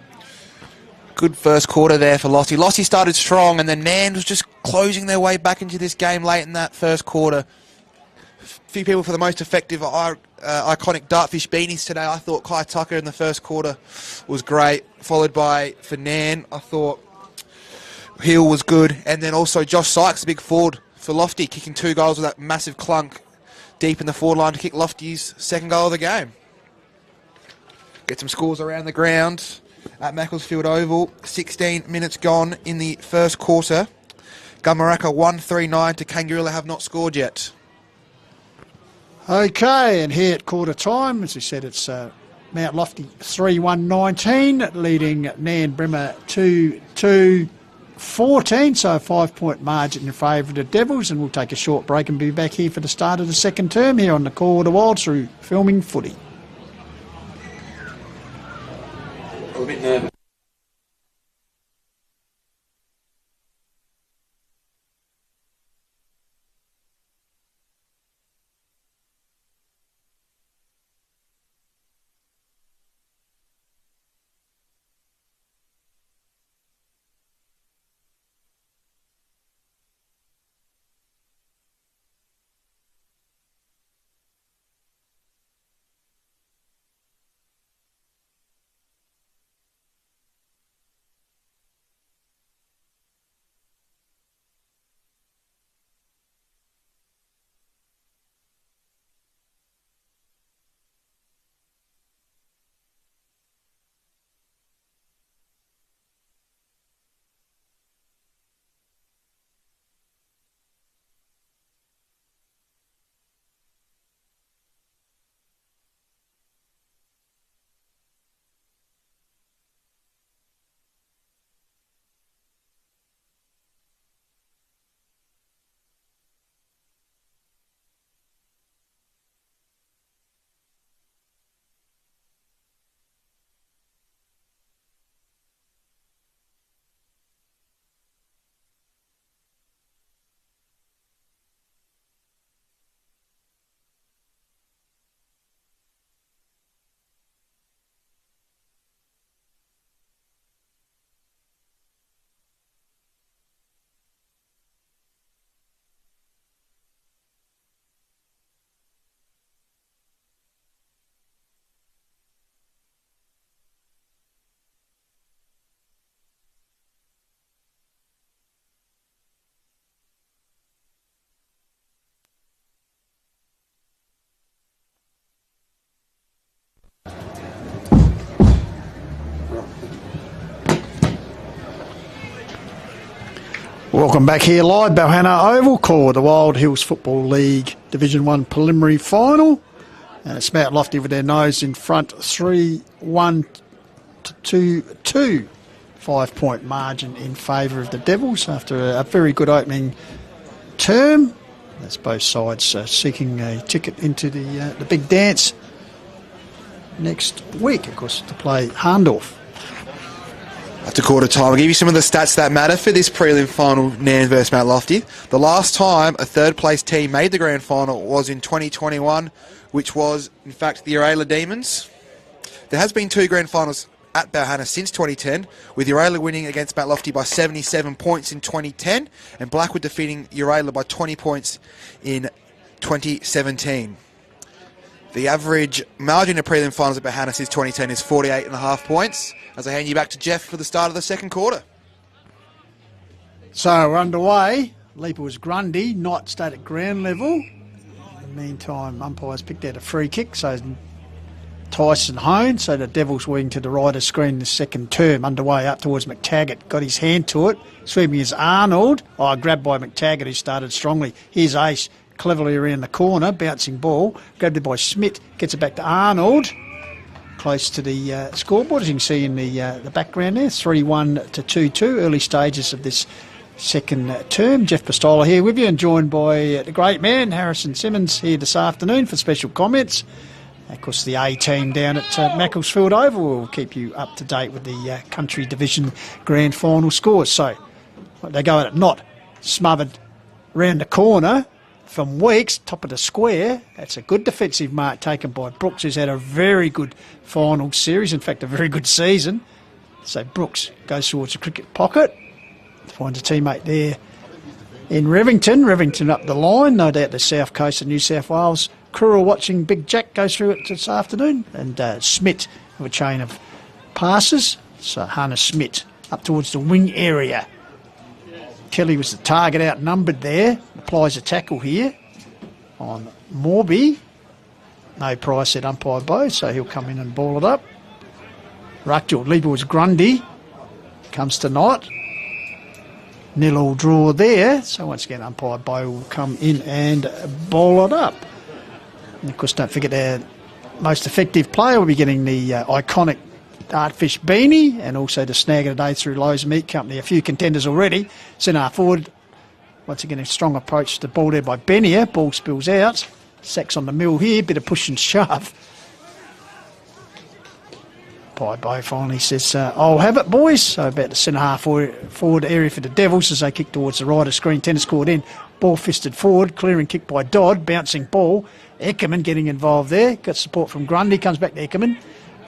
Good first quarter there for Lossie. Lossie started strong, and then Nairne was just closing their way back into this game late in that first quarter. A few people for the most effective iconic Dartfish beanies today. I thought Kai Tucker in the first quarter was great, followed by, for Nairne, I thought Hill was good, and then also Josh Sykes, a big forward for Lofty, kicking 2 goals with that massive clunk deep in the forward line to kick Lofty's second goal of the game. Get some scores around the ground at Macclesfield Oval. 16 minutes gone in the first quarter. Gumaraka 1-3-9 to Kangaroo have not scored yet. Okay, and here at quarter time, as we said, it's Mount Lofty 3-1-19, leading Nairne Brimmer 2-2-14, so a 5-point margin in favour of the Devils, and we'll take a short break and be back here for the start of the second term here on the Call of the Wild through Filming Footy. A bit nervous. Welcome back here live, Balhana Oval, Call of the Wild Hills Football League Division 1 preliminary final. And it's Mount Lofty with their nose in front, 3-1 to 2. 5-point margin in favour of the Devils after a very good opening term. That's both sides seeking a ticket into the big dance next week, of course, to play Harndorf. After quarter time, I'll give you some of the stats that matter for this prelim final, Nairne versus Mount Lofty. The last time a third place team made the grand final was in 2021, which was, in fact, the Euraila Demons. There has been 2 grand finals at Balhana since 2010, with Euraila winning against Mount Lofty by 77 points in 2010, and Blackwood defeating Euraila by 20 points in 2017. The average margin of prelim finals at Balhana since 2010 is 48.5 points. As I hand you back to Jeff for the start of the second quarter. So we're underway. Leaper was Grundy, not stayed at ground level. In the meantime, umpires picked out a free kick, so Tyson Hone, so the Devils wing to the right of screen the second term, underway up towards McTaggart, got his hand to it, sweeping is Arnold, grabbed by McTaggart who started strongly. Here's Ace, cleverly around the corner, bouncing ball, grabbed it by Schmidt, gets it back to Arnold, close to the scoreboard, as you can see in the background there, 3-1 to 2-2, early stages of this second term. Jeff Pistola here with you and joined by the great man, Harrison Simmons, here this afternoon for special comments. Of course, the A-team down at Macclesfield Oval will keep you up to date with the Country Division Grand Final scores. So they go at it, not smothered round the corner from Weeks, top of the square. That's a good defensive mark taken by Brooks, who's had a very good final series, in fact, a very good season. So Brooks goes towards the cricket pocket, finds a teammate there in Revington up the line, no doubt the south coast of New South Wales. Kura watching Big Jack go through it this afternoon, and Schmidt with a chain of passes. So Hannah Schmidt up towards the wing area. Kelly was the target outnumbered there. applies a tackle here on Morby. No price at umpire Bo, so he'll come in and ball it up. Ruckjord, Leibow's Grundy comes to Knight. 0-0 draw there, so once again umpire Bo will come in and ball it up. And of course, don't forget their most effective player will be getting the iconic Dartfish beanie, and also the snag of the day through Lowe's Meat Company. A few contenders already. Centre half forward, once again a strong approach to the ball there by Benier. Ball spills out. Sacks on the mill here, bit of push and shove. Bo finally says, I'll have it, boys. So about the centre half forward area for the Devils as they kick towards the right of screen. Tennis court in. Ball fisted forward. Clearing kick by Dodd. Bouncing ball. Eckerman getting involved there. Got support from Grundy. Comes back to Eckerman.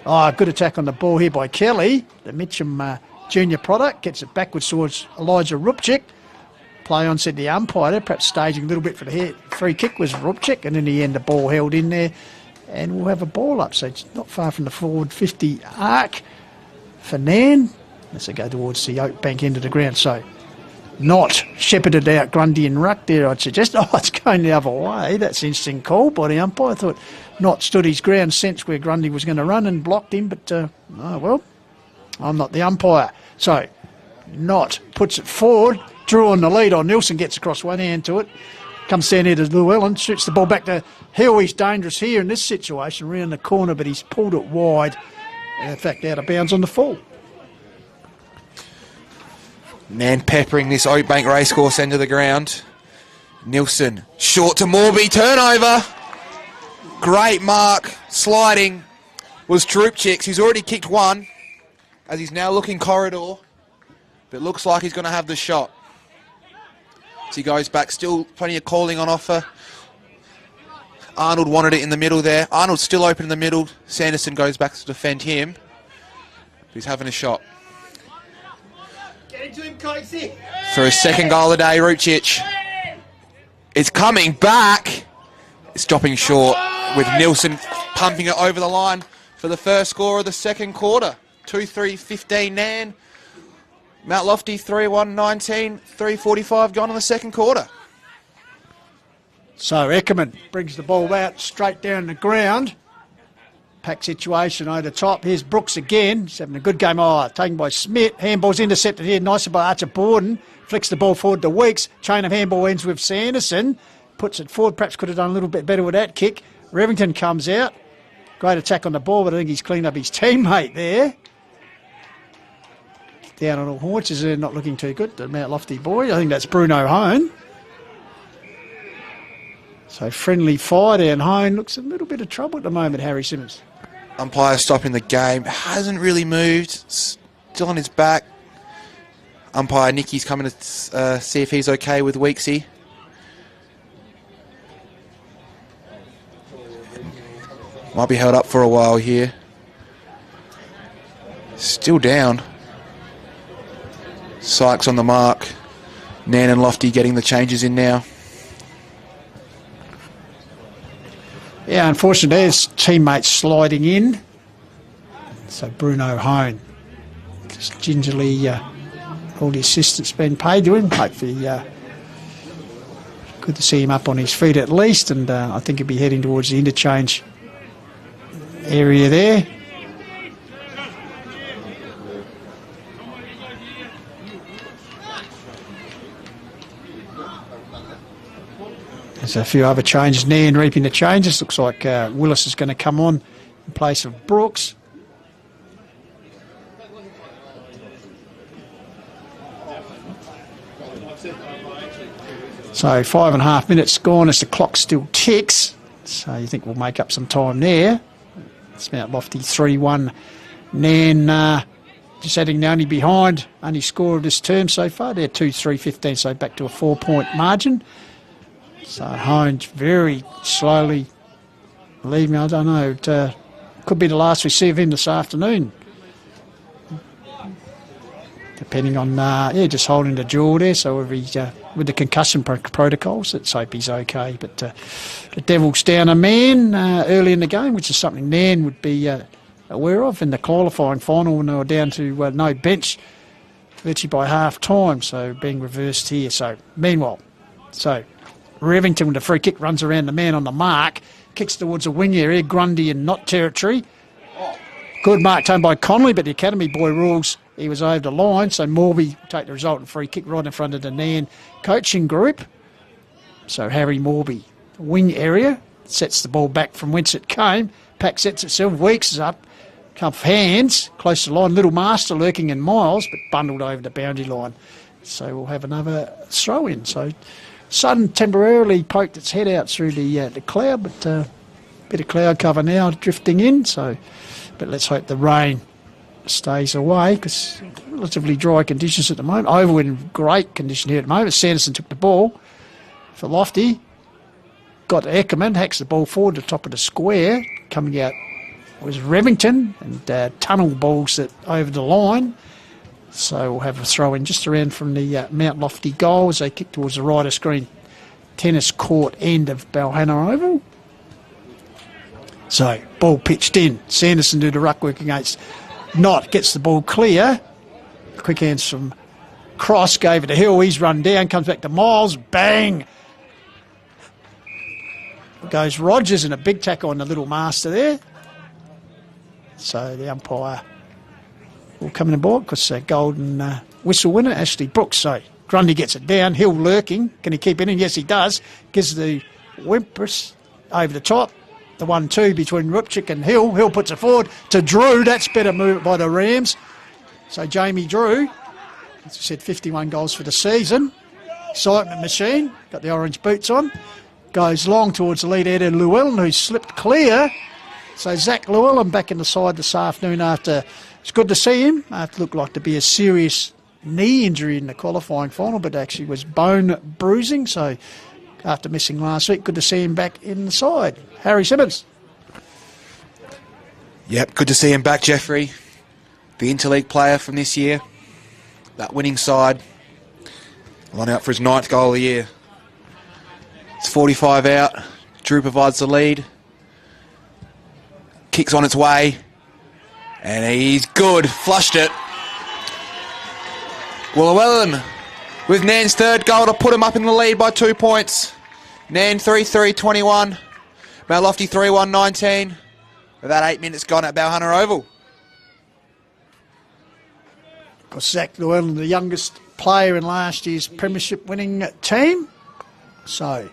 Oh, good attack on the ball here by Kelly. The Mitcham junior product. Gets it backwards towards Elijah Rupchik. Play on, said the umpire there. Perhaps staging a little bit for the head. Free kick was Rupchik. And in the end, the ball held in there. And we'll have a ball up, so it's not far from the forward 50 arc for Nairne as they go towards the Oak Bank end of the ground. So not shepherded out Grundy and Ruck there, I'd suggest. Oh, it's going the other way. That's an interesting call by the umpire. I thought not stood his ground, sensed where Grundy was going to run and blocked him, but, oh, well, I'm not the umpire. So not puts it forward, drew on the lead on Nielsen, gets across one hand to it. Comes down here to Llewellyn, shoots the ball back to Hill. He's dangerous here in this situation, around the corner, but he's pulled it wide. In fact, out of bounds on the full. Man peppering this Oakbank racecourse end of the ground. Nielsen, short to Morby, turnover. Great mark, sliding, was Troopchicks. He's already kicked one, as he's now looking corridor, but looks like he's going to have the shot. As he goes back, still plenty of calling on offer. Arnold wanted it in the middle there. Arnold's still open in the middle. Sanderson goes back to defend him. He's having a shot. Get into him, Coxie. For his second goal of the day, Rucic. It's coming back. It's dropping short with Nielsen pumping it over the line for the first score of the second quarter. 2-3-15 Nairne. Mount Lofty 3-1-19, 3:45 gone in the second quarter. So Eckerman brings the ball out straight down the ground. Pack situation over the top. Here's Brooks again. He's having a good game. Oh, taken by Smith. Handball's intercepted here. Nicer by Archer Borden. Flicks the ball forward to Weeks. Chain of handball ends with Sanderson. Puts it forward. Perhaps could have done a little bit better with that kick. Revington comes out. Great attack on the ball, but I think he's cleaned up his teammate there. Down on all haunches there, not looking too good. The Mount Lofty boy. I think that's Bruno Hone. So friendly fire down Hone. Looks a little bit of trouble at the moment, Harry Simmons. Umpire stopping the game. Hasn't really moved. Still on his back. Umpire Nicky's coming to see if he's okay with Weeksy. Might be held up for a while here. Still down. Sykes on the mark. Nairne and Lofty getting the changes in now. Yeah, unfortunately, there's teammates sliding in. So Bruno Hone, just gingerly, all the assistance being paid to him. Hopefully, good to see him up on his feet at least, and I think he'll be heading towards the interchange area there. There's a few other changes. Nairne reaping the changes. Looks like Willis is going to come on in place of Brooks. So 5.5 minutes gone as the clock still ticks. So you think we'll make up some time there. It's Mount Lofty 3-1. Nairne just heading only behind, only score of this term so far. They're 2-3-15, so back to a 4-point margin. So Hone's very slowly, believe me, I don't know, it could be the last we see of him this afternoon. Depending on, just holding the jaw there, so if he's, with the concussion protocols, let's hope he's okay. But the Devils down a man early in the game, which is something Nairne would be aware of in the qualifying final when they were down to no bench, virtually by half time, so being reversed here. So meanwhile, Revington with a free kick, runs around the man on the mark, kicks towards the wing area, Grundy in not territory. Good mark taken by Connolly, but the Academy boy rules he was over the line, so Morby will take the resultant free kick right in front of the Nairne coaching group. So Harry Morby, wing area, sets the ball back from whence it came. Pack sets itself, Weeks is up, cuff hands, close to the line. Little Master lurking in Miles, but bundled over the boundary line. So we'll have another throw in. So Sun temporarily poked its head out through the cloud, but a bit of cloud cover now drifting in. So, but let's hope the rain stays away, because relatively dry conditions at the moment. Oval in great condition here at the moment. Sanderson took the ball for Lofty. Got to Eckerman, hacks the ball forward to the top of the square. Coming out was Revington, and tunnel balls it over the line. So we'll have a throw in just around from the Mount Lofty goal as they kick towards the right of screen tennis court end of Balhana Oval. So ball pitched in. Sanderson do the ruck work against Knott, gets the ball clear. Quick hands from Cross, gave it to Hill. He's run down, comes back to Miles. Bang! Goes Rogers, and a big tackle on the Little Master there. So the umpire will come in aboard, because golden whistle winner, Ashley Brooks. So Grundy gets it down. Hill lurking. Can he keep it in? Yes, he does. Gives the Wimpress over the top. The 1-2 between Rupchik and Hill. Hill puts it forward to Drew. That's better move by the Rams. So Jamie Drew, as I said, 51 goals for the season. Excitement machine. Got the orange boots on. Goes long towards the lead editor Llewellyn, who's slipped clear. So Zach Llewellyn back in the side this afternoon after, it's good to see him, after looked like to be a serious knee injury in the qualifying final, but actually was bone bruising. So after missing last week, good to see him back in the side. Harry Simmons. Yep, good to see him back, Jeffrey. The interleague player from this year. That winning side. Line out for his 9th goal of the year. It's 45 out. Drew provides the lead. Kicks on its way. And he's good. Flushed it. Llewellyn with Nairne's 3rd goal to put him up in the lead by 2 points. Nairne 3-3-21. Mount Lofty 3-1-19. With that 8 minutes gone at Balhana Oval. Of course, Zach Llewellyn, the youngest player in last year's premiership winning team. So,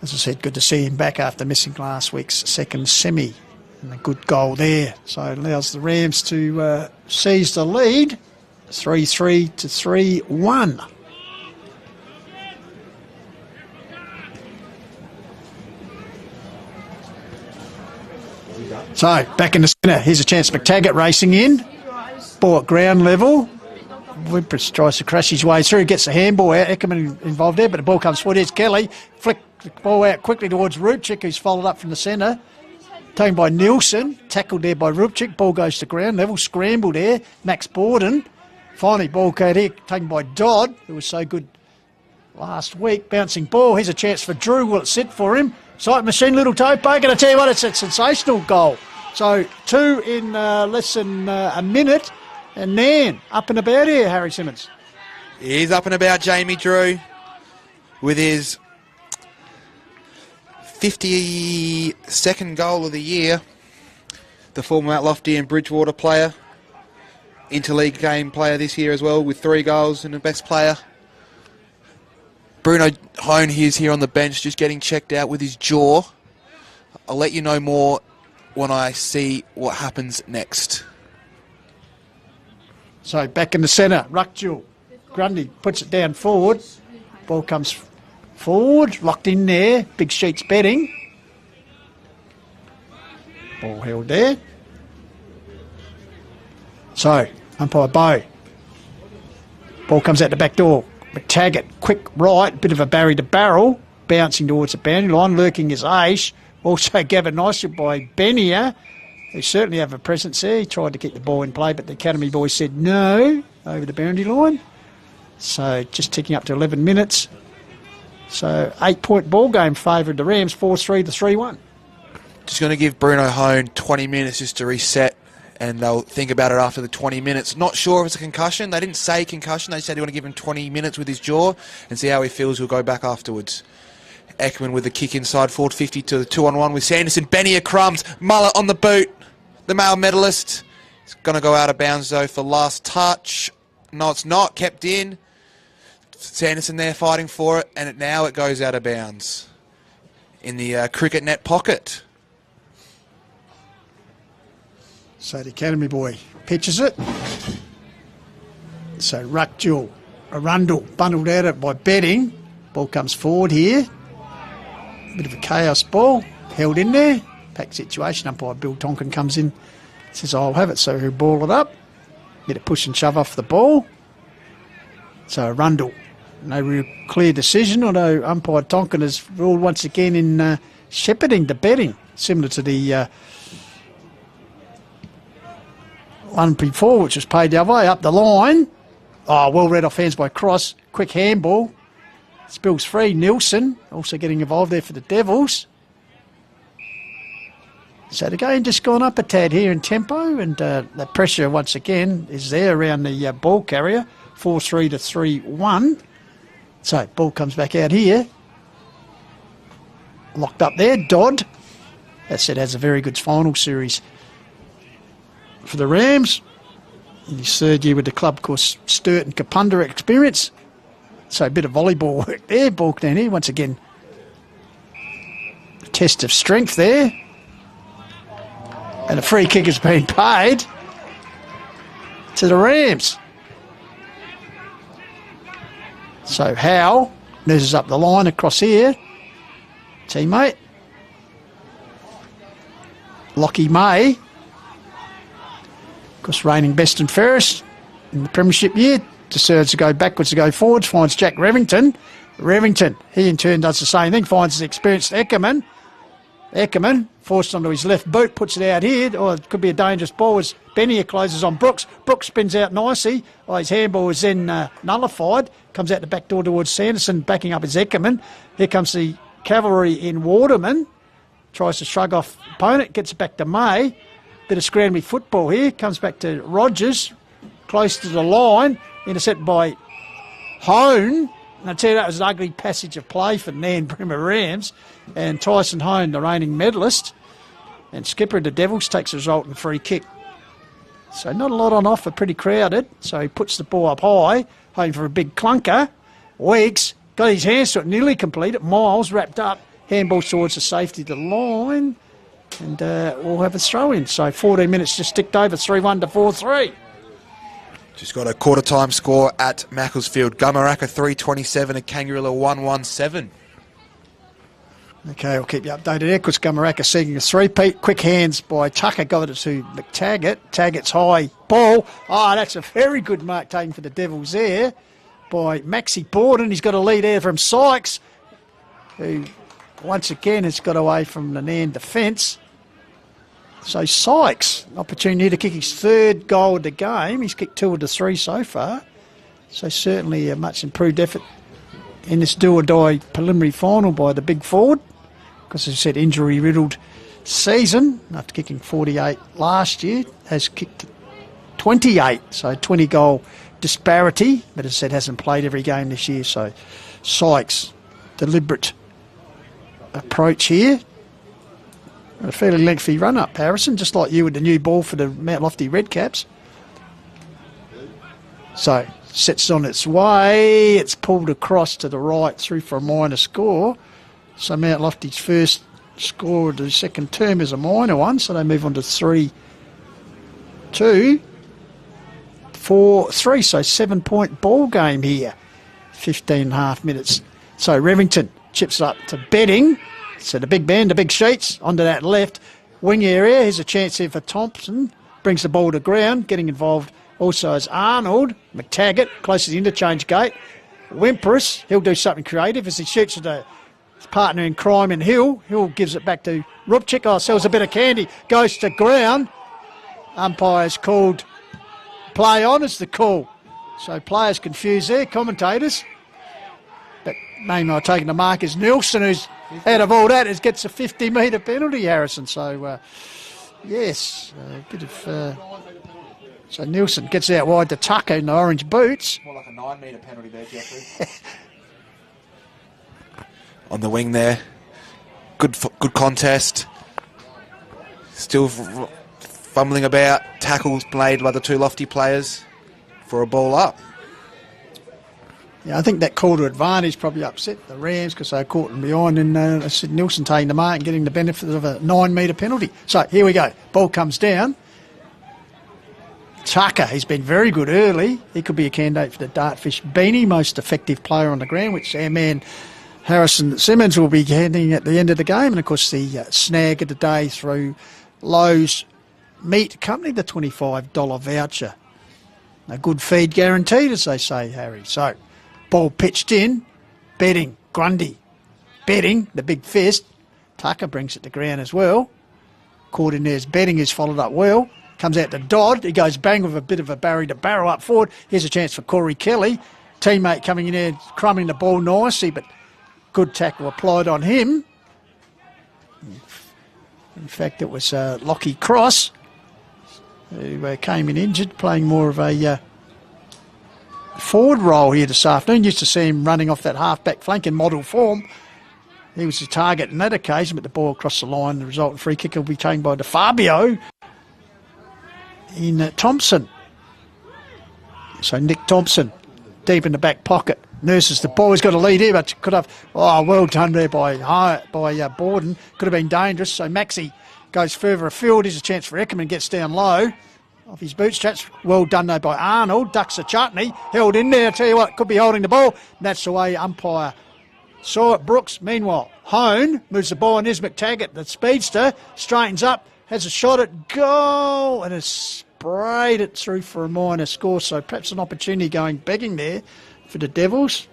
as I said, good to see him back after missing last week's second semi. And a good goal there. So it allows the Rams to seize the lead. 3-3 to 3-1. So, back in the centre. Here's a chance for McTaggart racing in. Ball at ground level. Wimpress tries to crash his way through, gets the handball out. Eckerman involved there, but the ball comes forward. Here's Kelly. Flick the ball out quickly towards Rupchik, who's followed up from the centre. Taken by Nielsen. Tackled there by Rupchik. Ball goes to ground level. Scrambled there. Max Borden. Finally, ball caught here. Taken by Dodd, who was so good last week. Bouncing ball. Here's a chance for Drew. Will it sit for him? Sight machine, little toe poke. And I tell you what, it's a sensational goal. So 2 in less than a minute. And Nairne up and about here, Harry Simmons. He's up and about, Jamie Drew, with his 52nd goal of the year. The former Mount Lofty and Bridgewater player. Interleague game player this year as well, with 3 goals and the best player. Bruno Hone, he's here on the bench just getting checked out with his jaw. I'll let you know more when I see what happens next. So back in the centre, ruck duel. Grundy puts it down forward. Ball comes forward, locked in there. Big Sheets betting. Ball held there. So, umpire Bow. Ball comes out the back door. McTaggart, quick right, bit of a Barry to barrel. Bouncing towards the boundary line, lurking is Aish. Also gathered nicely by Benier, who certainly have a presence there. He tried to keep the ball in play, but the Academy boys said no over the boundary line. So just ticking up to 11 minutes. So 8-point ball game favoured the Rams, 4-3 to 3-1. Just going to give Bruno Hone 20 minutes just to reset and they'll think about it after the 20 minutes. Not sure if it's a concussion. They didn't say concussion. They said they want to give him 20 minutes with his jaw and see how he feels. He'll go back afterwards. Ekman with the kick inside forward 50 to the 2-on-1 with Sanderson. Benny crumbs. Mullet on the boot. The male medalist. It's going to go out of bounds though for last touch. No, it's not. Kept in. Sanderson there fighting for it, and now it goes out of bounds in the cricket net pocket. So the Academy boy pitches it. So Ruckjewel, Arundel bundled out it by Betting. Ball comes forward here. Bit of a chaos ball. Held in there. Pack situation. Umpire Bill Tonkin comes in. Says, I'll have it. So he'll ball it up. Get a push and shove off the ball. So Arundel. No real clear decision, although umpire Tonkin has ruled once again in shepherding the betting, similar to the one before, which was paid the other way, up the line. Oh, well read off hands by Cross. Quick handball. Spills free. Nielsen also getting involved there for the Devils. So the game just gone up a tad here in tempo, and the pressure once again is there around the ball carrier. 4-3 to 3-1. So, ball comes back out here. Locked up there, Dodd. That said, has a very good final series for the Rams. In his third year with the club, of course, Sturt and Kapunda experience. So, a bit of volleyball work there. Ball down here, once again. A test of strength there. And a free kick has been paid to the Rams. So Howe nurses up the line across here. Teammate. Lockie May. Of course, reigning best and fairest in the premiership year. Decides to go backwards to go forwards. Finds Jack Revington. Revington, he in turn does the same thing. Finds the experienced Eckerman. Eckerman forced onto his left boot. Puts it out here. Oh, it could be a dangerous ball as Benny closes on Brooks. Brooks spins out nicely. Oh, his handball is then nullified. Comes out the back door towards Sanderson, backing up his Eckerman. Here comes the cavalry in Waterman. Tries to shrug off opponent. Gets it back to May. Bit of scrambling football here. Comes back to Rogers. Close to the line. Intercepted by Hone. And I tell you, that was an ugly passage of play for Nairne Bremer Rams. And Tyson Hone, the reigning medalist. And skipper of the Devils takes a resultant free kick. So not a lot on offer, pretty crowded. So he puts the ball up high, hoping for a big clunker. Weeks got his hands to it, nearly completed. Miles wrapped up, handball towards the safety of the line. And we'll have a throw in. So 14 minutes just ticked over, 3-1 to 4-3. Just got a quarter time score at Macclesfield. Gumaraka 327 and Kangaroo 117. Okay, I'll keep you updated there because Gumaraka seeking a three-peat. Quick hands by Tucker, got it to McTaggart. Taggart's high ball. Oh, that's a very good mark taken for the Devils there by Maxi Borden. He's got a lead there from Sykes, who once again has got away from the Nairne defence. So Sykes, opportunity to kick his third goal of the game. He's kicked 2 of the 3 so far. So certainly a much improved effort in this do-or-die preliminary final by the big forward. Because as I said, injury-riddled season. After kicking 48 last year, has kicked 28. So 20-goal disparity. But as I said, hasn't played every game this year. So Sykes, deliberate approach here. A fairly lengthy run-up, Harrison, just like you with the new ball for the Mount Lofty Redcaps. So, sets on its way. It's pulled across to the right through for a minor score. So, Mount Lofty's first score of the second term is a minor one. So, they move on to 3-2. 4-3. So, 7-point ball game here. 15.5 minutes. So, Revington chips up to Betting. So the big man, the big sheets, onto that left wing area. Here's a chance here for Thompson. Brings the ball to ground. Getting involved also is Arnold. McTaggart, close to the interchange gate. Wimpress, he'll do something creative as he shoots at his partner in crime in Hill. Hill gives it back to Rupchik. Oh, sells a bit of candy. Goes to ground. Umpire's called play on is the call. So players confused there, commentators. But name I taking the mark is Nielsen, who's out of all that, gets a 50-metre penalty, Harrison. So Yes, a bit of... so Nielsen gets out wide to Tucker in the orange boots. More like a 9 metre penalty there, Jeffrey. On the wing there. Good contest. Still fumbling about. Tackles played by the two lofty players for a ball up. Yeah, I think that call to advantage probably upset the Rams because they were caught in behind, and I said Nielsen taking the mark and getting the benefit of a 9 metre penalty. So here we go. Ball comes down. Tucker, he's been very good early. He could be a candidate for the Dartfish Beanie, most effective player on the ground, which our man Harrison Simmons will be handing at the end of the game. And of course the snag of the day through Lowe's Meat Company, the $25 voucher. A good feed guaranteed, as they say, Harry. So, ball pitched in, betting, Grundy, betting, the big fist. Tucker brings it to ground as well. Caught in there's betting is followed up well. Comes out to Dodd. He goes bang with a bit of a barrier to barrel up forward. Here's a chance for Corey Kelly. Teammate coming in there, crumbing the ball nicely, but good tackle applied on him. In fact, it was Lockie Cross who came in injured, playing more of a forward role here this afternoon. Used to see him running off that half-back flank in model form. He was the target on that occasion, but the ball across the line, the resultant free kick will be taken by DeFabio in Thompson. So Nick Thompson, deep in the back pocket, nurses the ball. He's got a lead here, but could have, well done there by Borden. Could have been dangerous. So Maxey goes further afield. Here's a chance for Eckerman, gets down low off his bootstraps. Well done though by Arnold. Ducks the chutney, held in there. I tell you what, could be holding the ball. That's the way umpire saw it. Brooks, meanwhile, Hone moves the ball on. Here's McTaggart, the speedster, straightens up, has a shot at goal, and has sprayed it through for a minor score. So perhaps an opportunity going begging there for the Devils.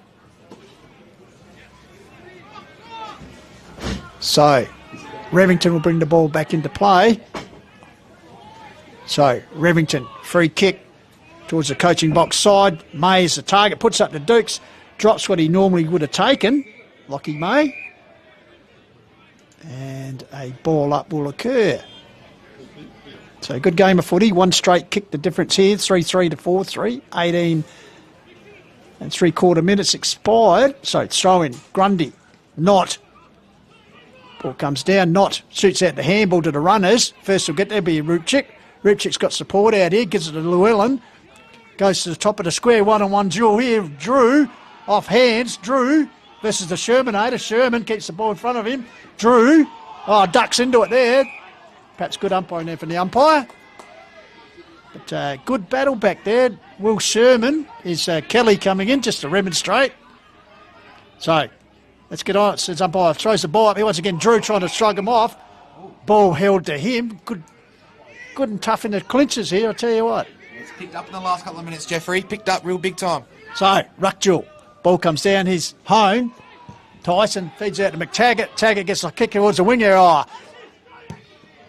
So Revington will bring the ball back into play. So Revington, free kick towards the coaching box side. May is the target, puts up the Dukes, drops what he normally would have taken, Lockie May. And a ball up will occur. So good game of footy. One straight kick, the difference here, 3-3 to 4-3. 18 and 3/4 minutes expired. So throw in, Grundy, Knott. Ball comes down, Knott shoots out the handball to the runners. First will get there, be Rupchik. Rupchik's got support out here, gives it to Llewellyn. Goes to the top of the square, one-on-one duel here. Drew, off hands, Drew versus the Shermanator. Sherman keeps the ball in front of him. Drew, ducks into it there. Perhaps good umpiring there from the umpire. But good battle back there. Will Sherman is Kelly coming in just to remonstrate. So let's get on it. Says umpire throws the ball up here once again. Drew trying to shrug him off. Ball held to him. Good and tough in the clinches here, I tell you what. It's picked up in the last couple of minutes, Jeffrey. Picked up real big time. So ruck duel. Ball comes down. He's home. Tyson feeds out to McTaggart. Taggart gets a kick towards the wing area.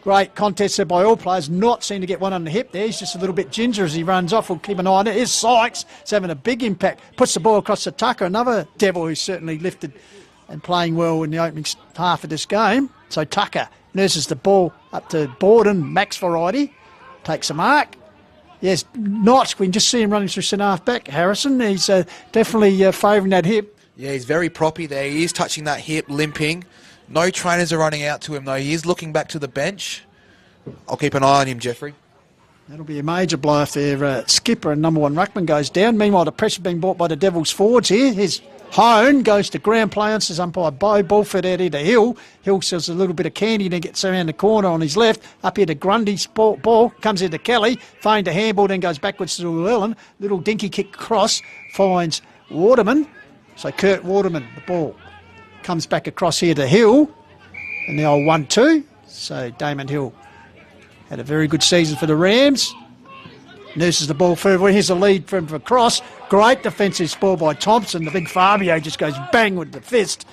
Great contest there by all players. Not seem to get one on the hip there. He's just a little bit ginger as he runs off. We'll keep an eye on it. Here's Sykes. He's having a big impact. Puts the ball across to Tucker. Another Devil who's certainly lifted and playing well in the opening half of this game. So Tucker nurses the ball up to Borden. Max variety. Takes a mark. Yes, Knott. We can just see him running through centre half back. Harrison. He's definitely favouring that hip. Yeah, he's very proppy there. He is touching that hip, limping. No trainers are running out to him, though. He is looking back to the bench. I'll keep an eye on him, Jeffrey. That'll be a major blow if their skipper and number one ruckman goes down. Meanwhile, the pressure being brought by the Devils forwards here. His Hone goes to ground play on, says umpire Bo. Ball fed out here to Hill. Hill sells a little bit of candy and then gets around the corner on his left. Up here to Grundy's ball comes into Kelly. Feigned a handball, then goes backwards to Llewellyn. Little dinky kick across, finds Waterman. So Kurt Waterman, the ball comes back across here to Hill. And the old 1-2. So Damon Hill had a very good season for the Rams. Nurses the ball further. Here's a lead from across. Great defensive spoil by Thompson. The big Fabio just goes bang with the fist.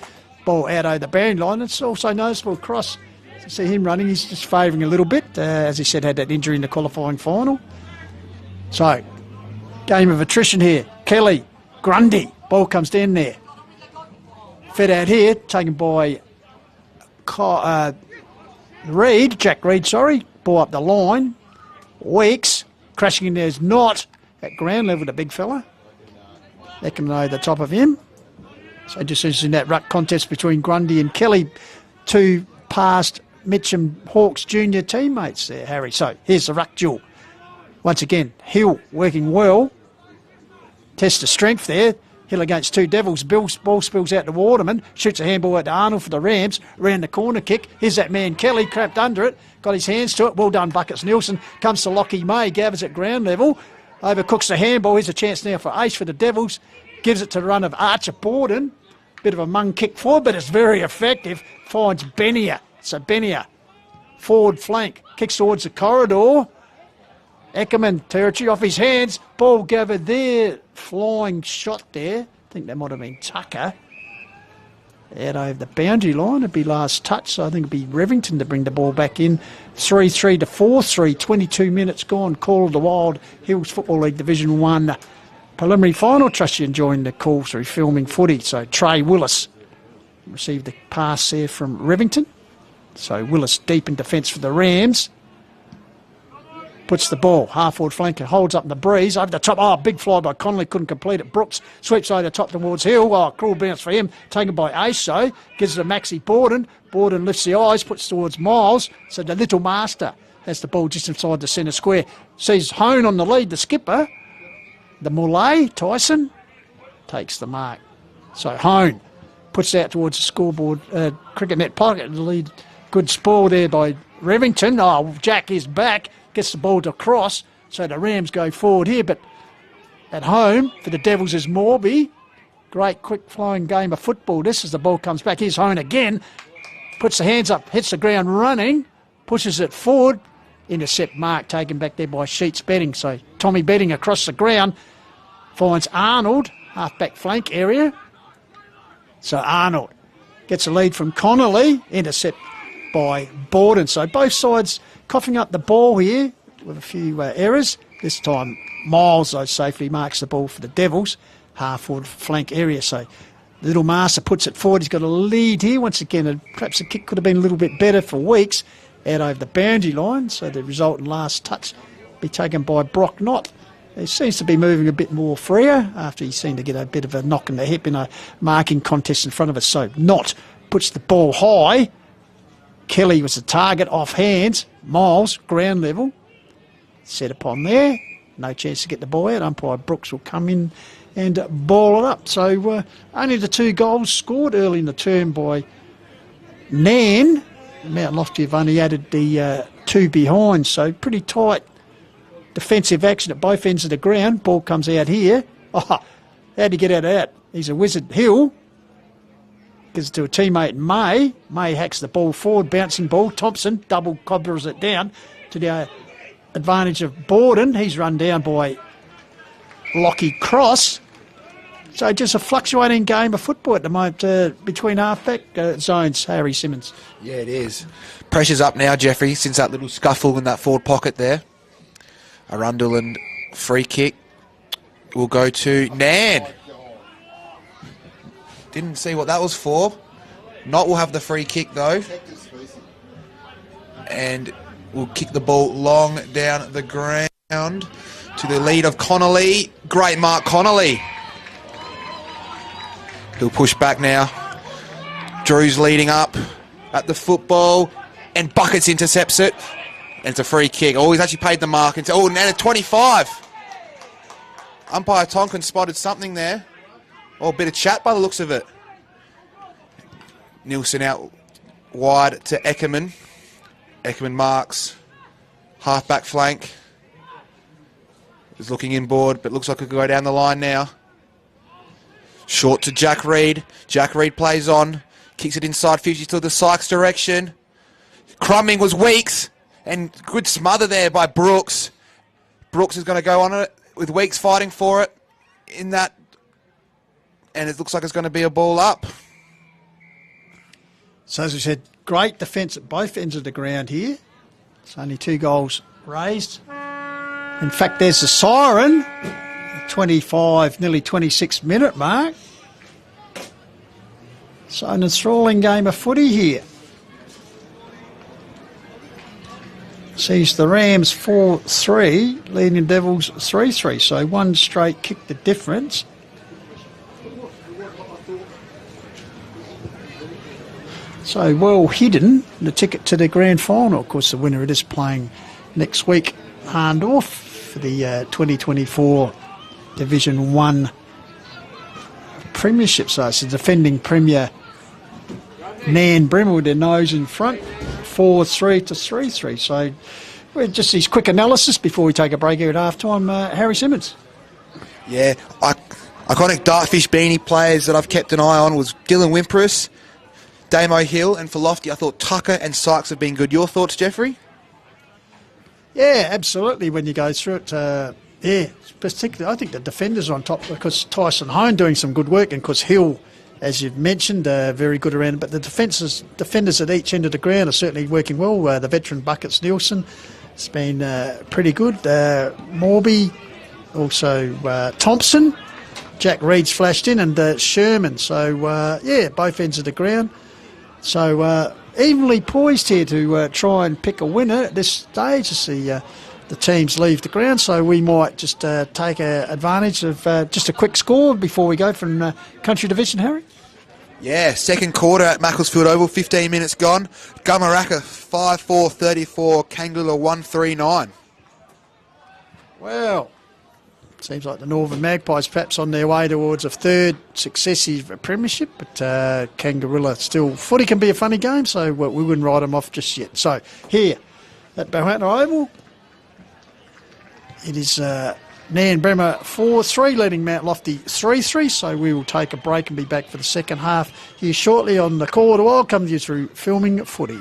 Ball out over the boundary line. It's also noticeable across. You see him running. He's just favouring a little bit. As he said, had that injury in the qualifying final. So, game of attrition here. Kelly, Grundy. Ball comes down there. Fed out here. Taken by Reed. Jack Reed, sorry. ball up the line. Weeks crashing in there is not at ground level, the big fella. They can know the top of him. So just as in that ruck contest between Grundy and Kelly, two past Mitcham Hawks junior teammates there, Harry. So here's the ruck duel. Once again, Hill working well. Test of strength there. Hill against two Devils. Ball spills out to Waterman. Shoots a handball out to Arnold for the Rams. Around the corner kick. Here's that man Kelly. Crapped under it. Got his hands to it. Well done, Buckets Nielsen. Comes to Lockie May. Gathers at ground level. Overcooks the handball. Here's a chance now for ace for the Devils. Gives it to the run of Archer Borden. Bit of a mung kick forward, but it's very effective. Finds Benier. So Benier, forward flank. Kicks towards the corridor. Eckerman, territory off his hands. Ball gathered there. Flying shot there. I think that might have been Tucker. Out over the boundary line. It'd be last touch. So I think it'd be Revington to bring the ball back in. 3-3 to 4-3. 22 minutes gone. Call of the Wild Hills Football League Division 1 preliminary final. Trust you enjoying the call through filming footy. So Trey Willis received the pass there from Revington. So Willis deep in defence for the Rams. Puts the ball, half-forward flanker, holds up in the breeze, over the top. Oh, big fly by Connolly, couldn't complete it. Brooks sweeps over the top towards Hill. Oh, cruel bounce for him, taken by Ace, so gives it to Maxi Borden. Borden lifts the eyes, puts towards Miles. So the little master has the ball just inside the centre square. Sees Hone on the lead, the skipper. The Moulay, Tyson, takes the mark. So Hone puts out towards the scoreboard, cricket net pocket, the lead. Good spoil there by Revington. Oh, Jack is back. Gets the ball to cross, so the Rams go forward here, but at home for the Devils is Morby. Great quick flowing game of football. This as the ball comes back. Here's Hone again. Puts the hands up, hits the ground running, pushes it forward. Intercept mark taken back there by Sheets Betting. So Tommy Betting across the ground finds Arnold, half-back flank area. So Arnold gets a lead from Connolly. Intercept by Borden. So both sides coughing up the ball here with a few errors. This time Miles, though, safely marks the ball for the Devils. Half-forward flank area. So Little Master puts it forward. He's got a lead here. Once again, perhaps the kick could have been a little bit better for Weeks. Out over the boundary line. So the result in last touch be taken by Brock Knott. He seems to be moving a bit more freer after he seemed to get a bit of a knock in the hip in a marking contest in front of us. So Knott puts the ball high. Kelly was the target, off hands. Miles, ground level. Set upon there. No chance to get the ball out. Umpire Brooks will come in and ball it up. So only the 2 goals scored early in the term by Nairne. Mount Lofty have only added the 2 behind. So pretty tight defensive action at both ends of the ground. Ball comes out here. Oh, how'd he get out of that? He's a wizard. Hill gives it to a teammate, May. May hacks the ball forward, bouncing ball. Thompson double cobblers it down to the advantage of Borden. He's run down by Lockie Cross. So just a fluctuating game of football at the moment between half-back zones, Harry Simmons. Yeah, it is. Pressure's up now, Jeffrey, since that little scuffle in that forward pocket there. Arundel and free kick will go to Nairne. Didn't see what that was for. Knott will have the free kick though. And will kick the ball long down the ground to the lead of Connolly. Great mark, Connolly. He'll push back now. Drew's leading up at the football. And Buckets intercepts it. And it's a free kick. Oh, he's actually paid the mark. Oh, and at 25. Umpire Tonkin spotted something there. Oh, a bit of chat by the looks of it. Nielsen out wide to Eckerman. Eckerman marks. Half-back flank. Is looking inboard, but looks like it could go down the line now. Short to Jack Reed. Jack Reed plays on. Kicks it inside 50 to the Sykes direction. Crumbing was Weeks. And good smother there by Brooks. Brooks is going to go on it with Weeks fighting for it in that. And it looks like it's going to be a ball up. So as we said, great defence at both ends of the ground here. It's only 2 goals raised. In fact, there's the siren. 25, nearly 26 minute mark. So an enthralling game of footy here. sees the Rams 4-3, leading Devils 3-3. So one straight kick the difference. So well hidden, the ticket to the grand final. Of course, the winner it is playing next week, Hahndorf, for the 2024 Division 1 Premiership. So it's the defending Premier Nairne Bremer with their nose in front, 4-3 to 3-3. So we're just his quick analysis before we take a break here at halftime. Harry Simmons. Yeah, iconic Dartfish beanie players that I've kept an eye on was Dylan Wimpress, Damo Hill, and for Lofty, I thought Tucker and Sykes have been good. Your thoughts, Jeffrey? Yeah, absolutely. When you go through it, yeah, particularly I think the defenders are on top because Tyson Hone doing some good work, and because Hill, as you've mentioned, very good around. But the defenders at each end of the ground are certainly working well. The veteran Buckets Nielsen has been pretty good. Morby, also Thompson, Jack Reed's flashed in, and Sherman. So yeah, both ends of the ground. So evenly poised here to try and pick a winner at this stage as the teams leave the ground. So we might just take advantage of just a quick score before we go from Country Division, Harry. Yeah, second quarter at Macclesfield Oval, 15 minutes gone. Gumaraka 5-4-34, Kangula 1-3-9. Well, seems like the Northern Magpies perhaps on their way towards a third successive premiership, but Kangarilla still, footy can be a funny game, so we wouldn't write them off just yet. So here at Balhanna Oval, it is Nairne Bremer 4-3, leading Mount Lofty 3-3, so we will take a break and be back for the second half here shortly on the call. I'll come to you through Filming Footy.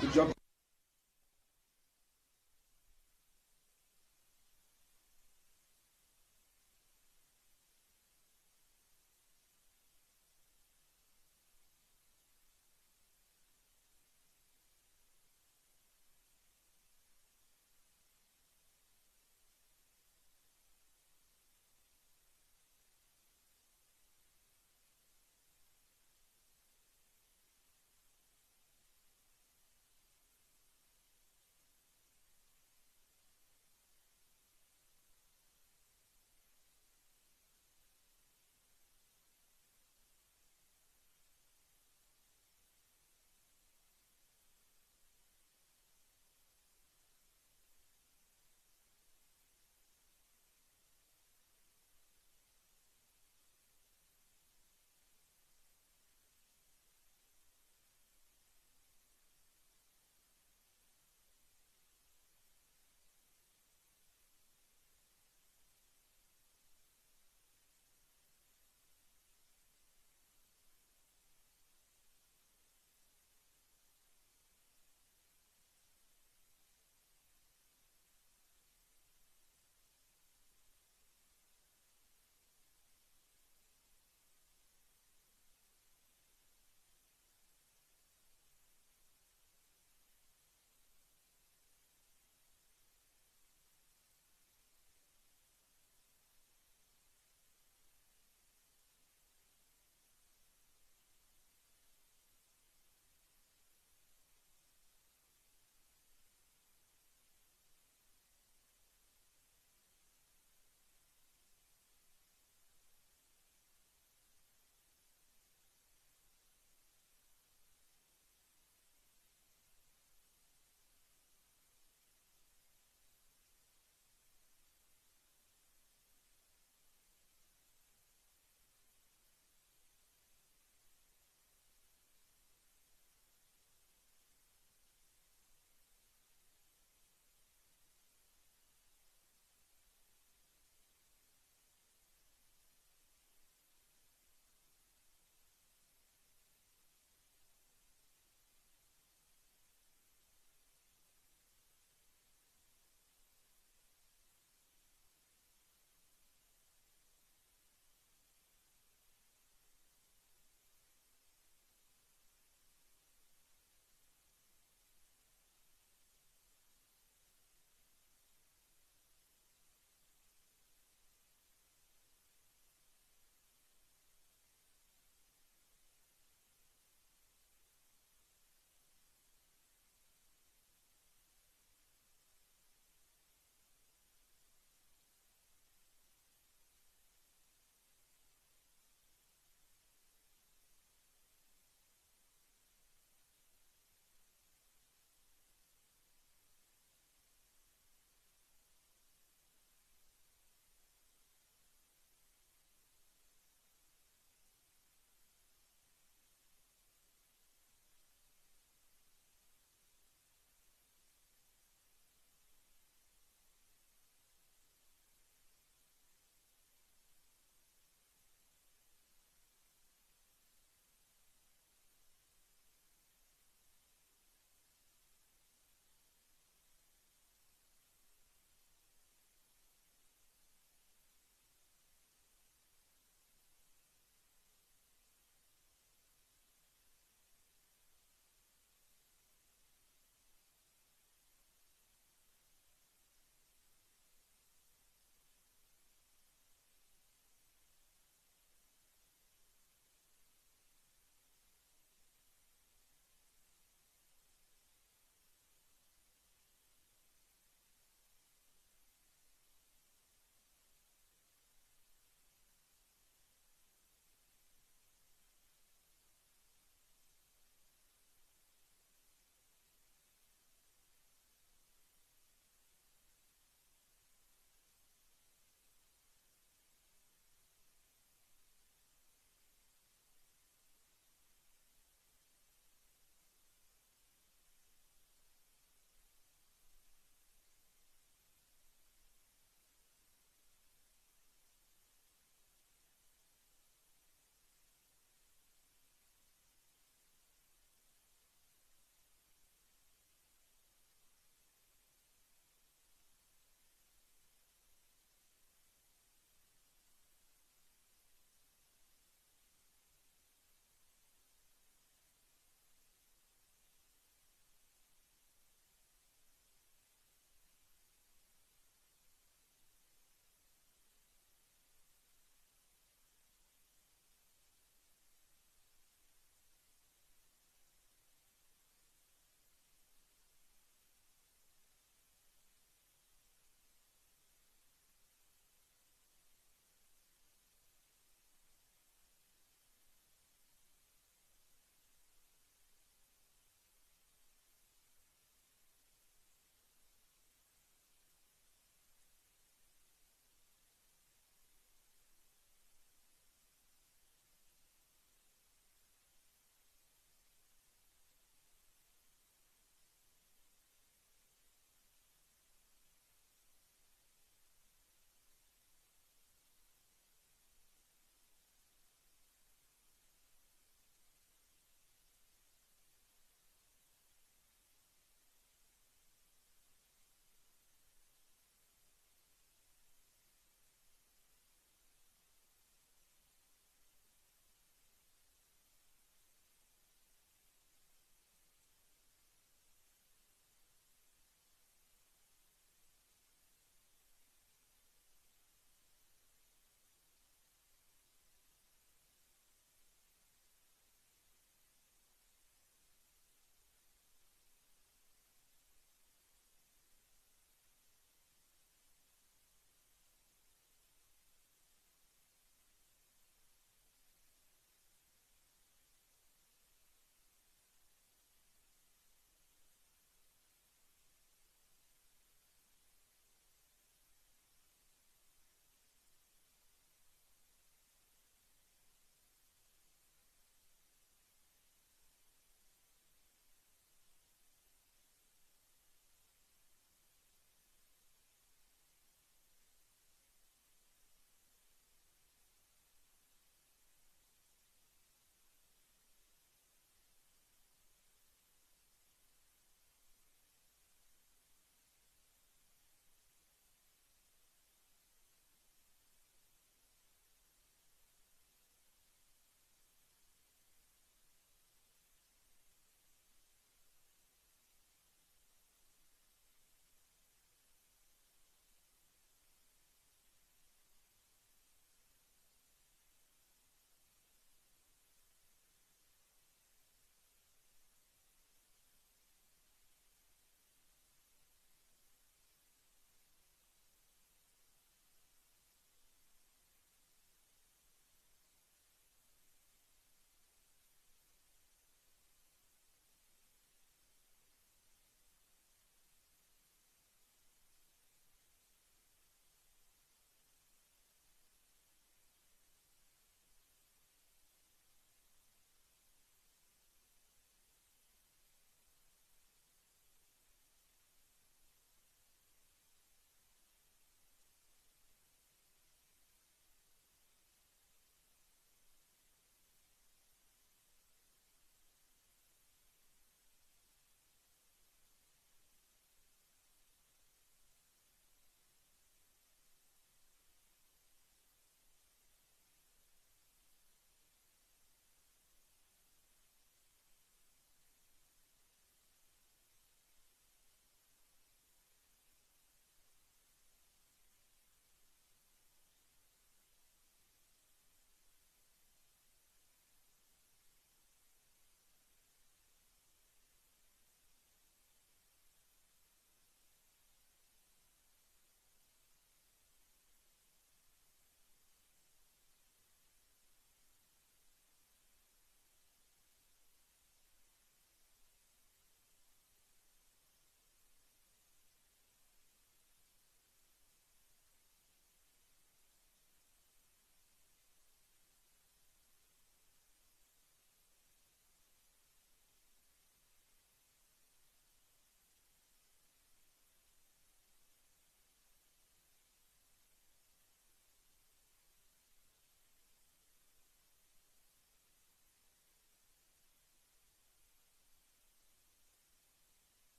Good job.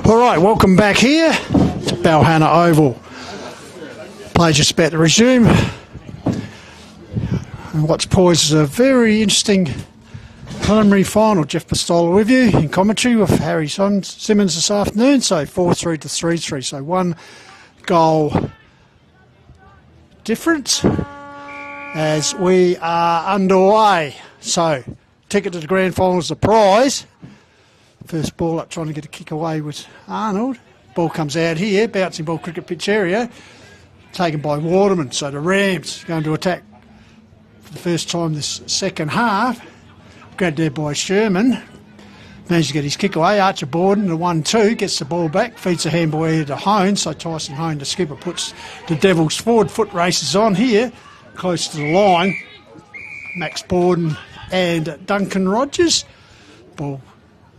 All right, welcome back here to Balhana Oval. Play just about to resume. And what's poised is a very interesting preliminary final. Jeff Pistola with you in commentary with Harry Simmons this afternoon. So 4-3 to 3-3. So 1 goal difference as we are underway. So ticket to the grand final is the prize. First ball up, trying to get a kick away with Arnold. Ball comes out here, bouncing ball, cricket pitch area, taken by Waterman. So the Rams going to attack for the first time this second half. Grabbed there by Sherman. Managed to get his kick away. Archer Borden, the 1-2, gets the ball back, feeds the handball here to Hone. So Tyson Hone, the skipper, puts the Devils forward. Foot races on here, close to the line. Max Borden and Duncan Rogers. Ball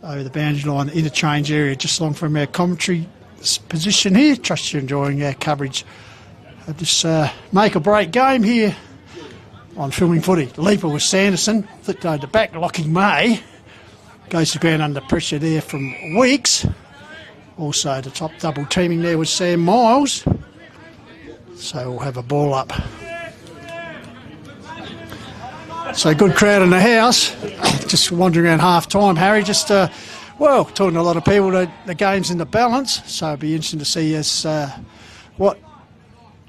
over the boundary line, interchange area, just along from our commentary position here. Trust you're enjoying our coverage of this make or break game here on Filming Footy. Leaper with Sanderson, flicked over the back, Lockie May. Goes to ground under pressure there from Weeks. Also the top double teaming there with Sam Miles. So we'll have a ball up. So good crowd in the house. Just wandering around half time, Harry. Just, talking to a lot of people, the game's in the balance. So it'll be interesting to see what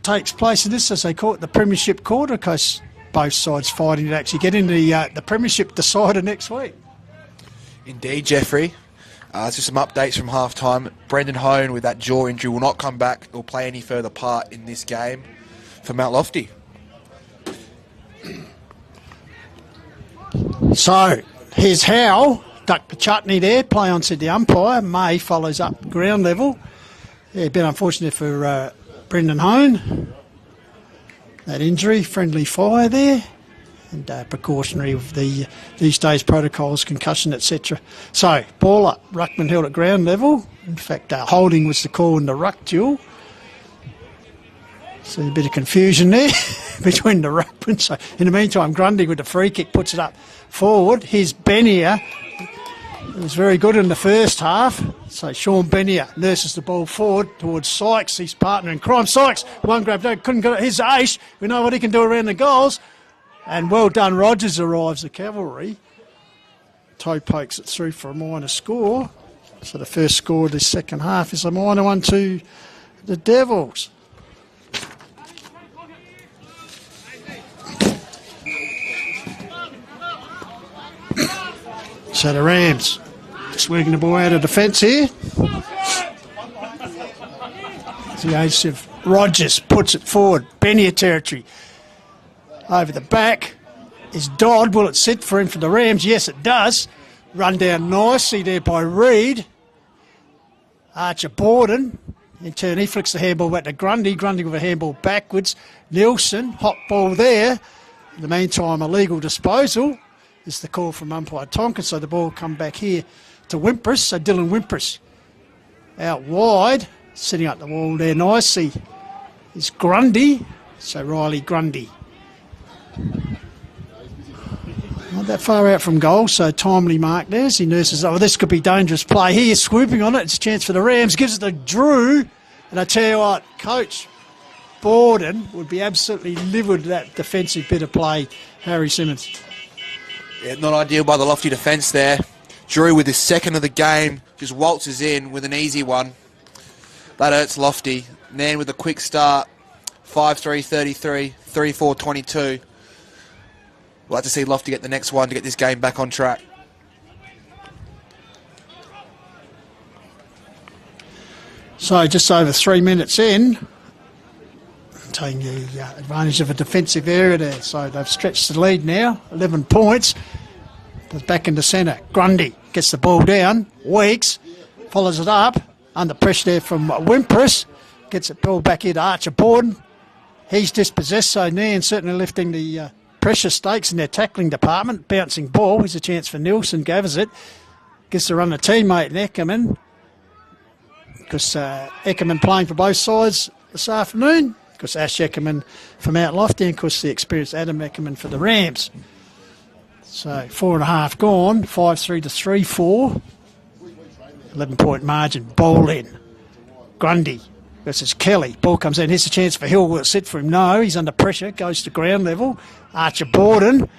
takes place in this, as they call it, the Premiership quarter, because both sides fighting to actually get in the Premiership decider next week. Indeed, Jeffrey. Just some updates from half-time. Brendan Hone, with that jaw injury, will not come back or play any further part in this game for Mount Lofty. So, here's Howe. Duck the chutney there. Play on, said the umpire. May follows up ground level. Yeah, a bit unfortunate for Brendan Hone. That injury. Friendly fire there. And precautionary of these days protocols, concussion, etc. So, ball up. Ruckman held at ground level. In fact, holding was the call in the ruck duel. So a bit of confusion there between the ruckman. So in the meantime, Grundy with the free kick puts it up forward. Here's Benier. It was very good in the first half. So Sean Benier nurses the ball forward towards Sykes, his partner in crime. Sykes, one grab, couldn't get it. Here's Ace. We know what he can do around the goals. And well done, Rogers arrives, the cavalry. Toe pokes it through for a minor score. So the first score of this second half is a minor one to the Devils. So the Rams just working the ball out of defence here. The ace of Rogers puts it forward. Benier territory. Over the back is Dodd. Will it sit for him for the Rams? Yes, it does. Run down nicely there by Reid. Archer Borden. In turn, he flicks the handball back to Grundy. Grundy with a handball backwards. Nielsen, hot ball there. In the meantime, a legal disposal is the call from umpire Tonkin. So the ball will come back here to Wimpress. So Dylan Wimpress out wide. Setting up the wall there nicely is Grundy. So Riley Grundy. Not that far out from goal, so timely mark there as he nurses. Oh, this could be dangerous play here. Swooping on it. It's a chance for the Rams. Gives it to Drew. And I tell you what, Coach Borden would be absolutely livid with that defensive bit of play, Harry Simmons. Yeah, not ideal by the Lofty defence there. Drew with his second of the game just waltzes in with an easy one. That hurts Lofty. Nairne with a quick start. 5-3-33, 3-4-22. We'll have to see Lofty get the next one to get this game back on track. So just over 3 minutes in, taking the advantage of a defensive area there. So they've stretched the lead now, 11 points. But back into centre. Grundy gets the ball down. Weeks follows it up. Under pressure there from Wimpress. Gets it ball back here to Archer Borden. He's dispossessed, so Nairne certainly lifting the pressure stakes in their tackling department. Bouncing ball. Here's a chance for Nielsen. Gathers it. Gets to run a teammate in Eckerman. Because Eckerman playing for both sides this afternoon. Because Ash Eckerman from Mount Lofty, and of course the experienced Adam Eckerman for the Rams. So 4.5 gone, 5-3 to 3-4. 11-point margin. Ball in. Grundy versus Kelly. Ball comes in. Here's a chance for Hill. Will it sit for him? No. He's under pressure. Goes to ground level. Archer Borden.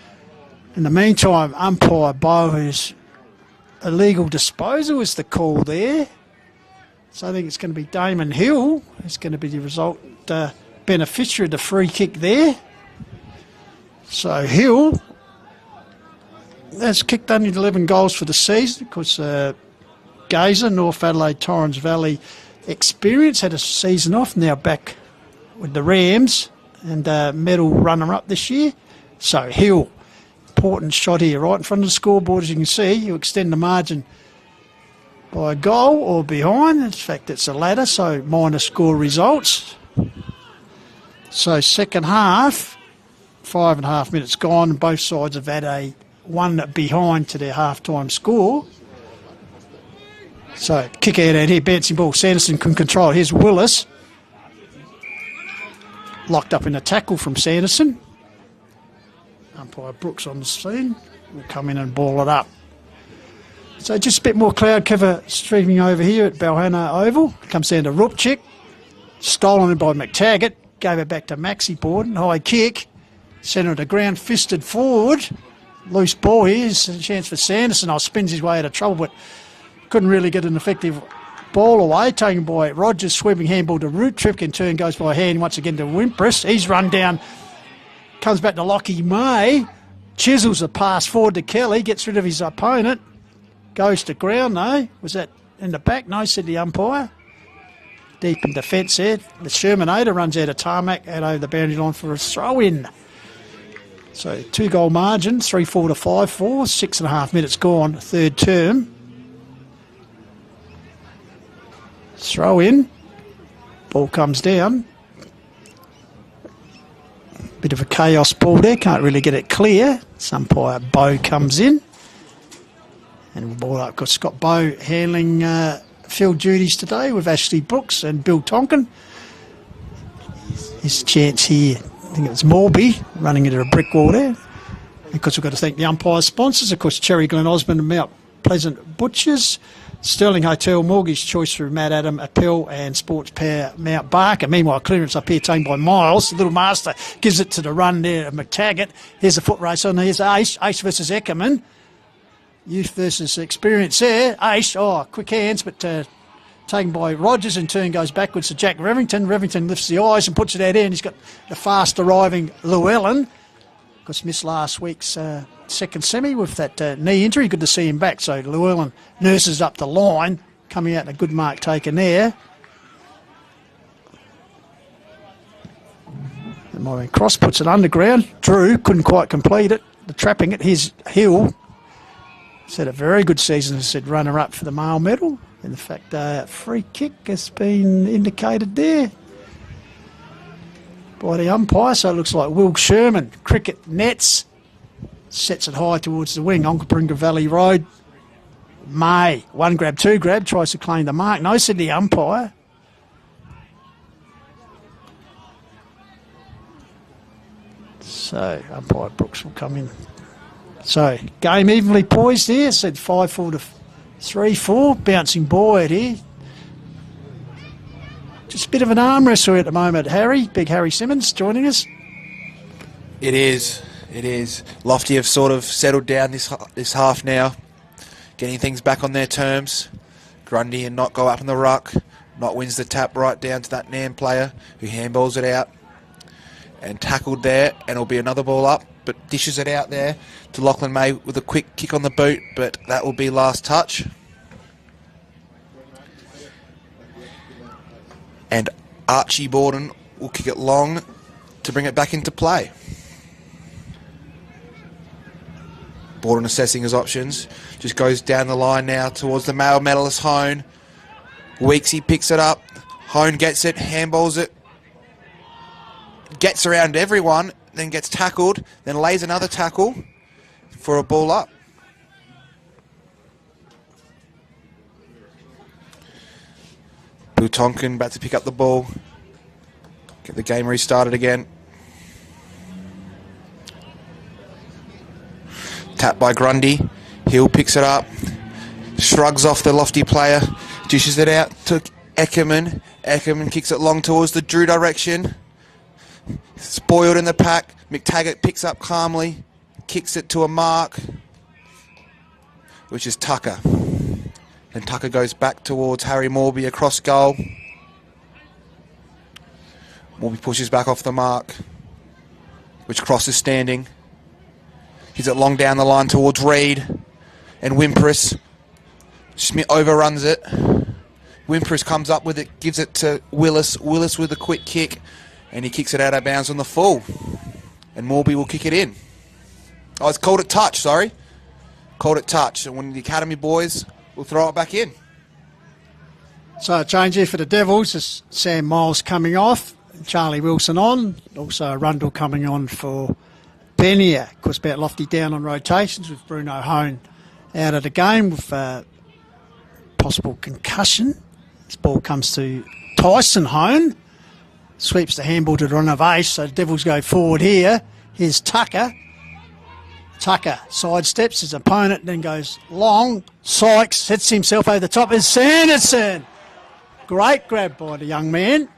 In the meantime, umpire Bo, who's illegal disposal is the call there. So I think it's going to be Damon Hill who's going to be the result beneficiary of the free kick there. So Hill has kicked only 11 goals for the season because Gazer, North Adelaide, Torrens Valley experience, had a season off, now back with the Rams and medal runner-up this year. So Hill, important shot here, right in front of the scoreboard, as you can see. You extend the margin by a goal or behind. In fact, it's a ladder, so minor score results. So second half, 5.5 minutes gone, and both sides have had a one behind to their half-time score. So kick out here, bouncing ball. Sanderson can control it. Here's Willis. Locked up in a tackle from Sanderson. Umpire Brooks on the scene. Will come in and ball it up. So just a bit more cloud cover streaming over here at Balhana Oval. Comes down to Rupchik. Stolen by McTaggart. Gave it back to Maxi Borden. High kick. Centre to ground. Fisted forward. Loose ball here. Here's a chance for Sanderson. Spins his way out of trouble, but couldn't really get an effective ball away. Taken by Rogers. Sweeping handball to Rupchik. In turn goes by hand once again to Wimpress. He's run down. Comes back to Lockie May. Chisels a pass forward to Kelly. Gets rid of his opponent. Goes to ground though. Was that in the back? No, said the umpire. Deep in defence there. The Shermanator runs out of tarmac out over the boundary line for a throw-in. So 2-goal margin, 3-4 to 5-4. 6.5 minutes gone, third term. Throw-in. Ball comes down. Bit of a chaos ball there. Can't really get it clear. Umpire Bo comes in. And ball up. Got Scott Bow handling field duties today with Ashley Brooks and Bill Tonkin. His chance here, I think it was Morby running into a brick wall there. Of course, we've got to thank the umpire sponsors. Of course, Cherry Glen Osmond and Mount Pleasant Butchers. Sterling Hotel, Mortgage Choice through Matt Adam, Appel and Sports Power Mount Barker. Meanwhile, clearance up here taken by Miles. The little master gives it to the run there of McTaggart. Here's a foot race on. Here's Ace. Ace versus Eckerman. Youth versus experience there. Ace, quick hands, but taken by Rogers. In turn goes backwards to Jack Revington. Revington lifts the eyes and puts it out there, and he's got the fast arriving Llewellyn. Of course, missed last week's second semi with that knee injury. Good to see him back. So Llewellyn nurses up the line, coming out in a good mark taken there. And Maureen Cross puts it underground. Drew couldn't quite complete it. The trapping it. Here's Hill. He's had a very good season, as I said, runner-up for the male medal. In fact, free kick has been indicated there by the umpire. So it looks like Will Sherman, cricket nets, sets it high towards the wing. Onkaparinga Valley Road. May, 1 grab, 2 grab, tries to claim the mark. No, said the umpire. So umpire Brooks will come in. So, game evenly poised here. Said 5-4 to 3-4. Bouncing ball out here. Just a bit of an arm wrestle at the moment, Harry. Big Harry Simmons joining us. It is. Lofty have sort of settled down this half now. Getting things back on their terms. Grundy and Not go up in the ruck. Not wins the tap right down to that Nairne player who handballs it out. And tackled there, and it'll be another ball up, but dishes it out there to Lachlan May with a quick kick on the boot, but that will be last touch. And Archie Borden will kick it long to bring it back into play. Borden assessing his options, just goes down the line now towards the male medalist Hone. Weeksy picks it up, Hone gets it, handballs it, gets around everyone, then gets tackled, then lays another tackle for a ball up. Bill Tonkin about to pick up the ball, get the game restarted again. Tap by Grundy, Hill picks it up, Shrugs off the Lofty player. Dishes it out to Eckerman. Eckerman kicks it long towards the Drew direction. Spoiled in the pack. McTaggart picks up calmly. Kicks it to a mark, which is Tucker. And Tucker goes back towards Harry Morby across goal. Morby pushes back off the mark, which crosses standing. He's it long down the line towards Reed and Wimpress. Schmidt overruns it. Wimpress comes up with it, gives it to Willis. Willis with a quick kick, and he kicks it out of bounds on the full. And Morby will kick it in. Oh, it's called it touch, sorry. Called it touch. And when the Academy boys will throw it back in. So a change here for the Devils is Sam Miles coming off, Charlie Wilson on, also Rundle coming on for Benia. Of course, about Lofty down on rotations with Bruno Hone out of the game with possible concussion. This ball comes to Tyson Hone, sweeps the handball to the run of Ace, so the Devils go forward here. Here's Tucker. Tucker sidesteps his opponent, then goes long. Sykes sets himself over the top. Is Sanderson. Great grab by the young man.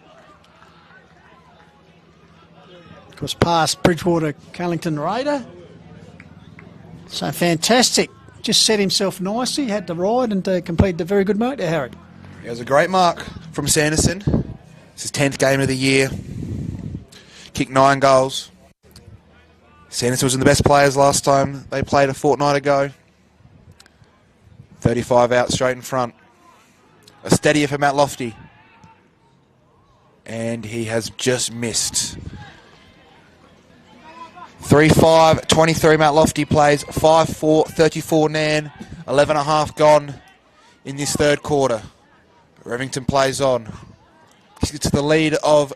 Of course, past Bridgewater Cullington Raider. So fantastic. Just set himself nicely, had the ride and completed a very good mark there, Harry. It was a great mark from Sanderson. It's his 10th game of the year. Kicked 9 goals. Sanderson was one of the best players last time they played a fortnight ago. 35 out straight in front. A steadier for Matt Lofty. And he has just missed. 3-5, 23 Matt Lofty plays. 5-4, 34 Nairne. 11.5 gone in this third quarter. Revington plays on. Gets to the lead of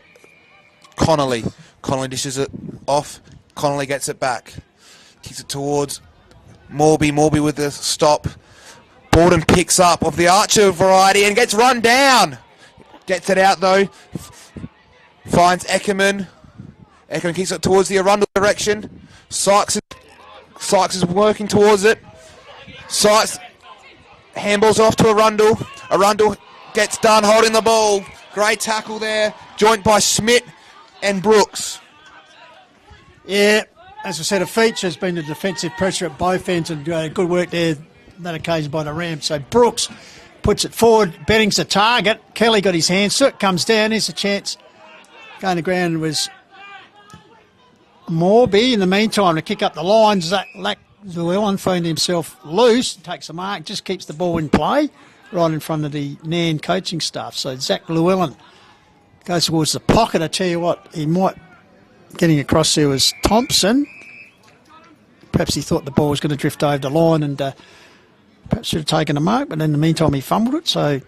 Connolly. Connolly dishes it off. Connolly gets it back. Kicks it towards Morby. Morby with the stop. Borden picks up of the Archer variety and gets run down. Gets it out though. Finds Eckerman. Eckerman kicks it towards the Arundel direction. Sykes is working towards it. Sykes handballs off to Arundel. Arundel gets done holding the ball. Great tackle there. Joint by Schmidt and Brooks. Yeah, as I said, a feature has been the defensive pressure at both ends and good work there on that occasion by the Rams. So Brooks puts it forward, Betting's the target. Kelly got his hands to it, comes down, here's a chance. Going to ground was Morby. In the meantime, to kick up the line, Zach Llewellyn found himself loose, takes a mark, just keeps the ball in play right in front of the Nairne coaching staff. So Zach Llewellyn goes towards the pocket. I tell you what, he might, getting across there was Thompson. Perhaps he thought the ball was going to drift over the line and perhaps should have taken a mark, but in the meantime he fumbled it, so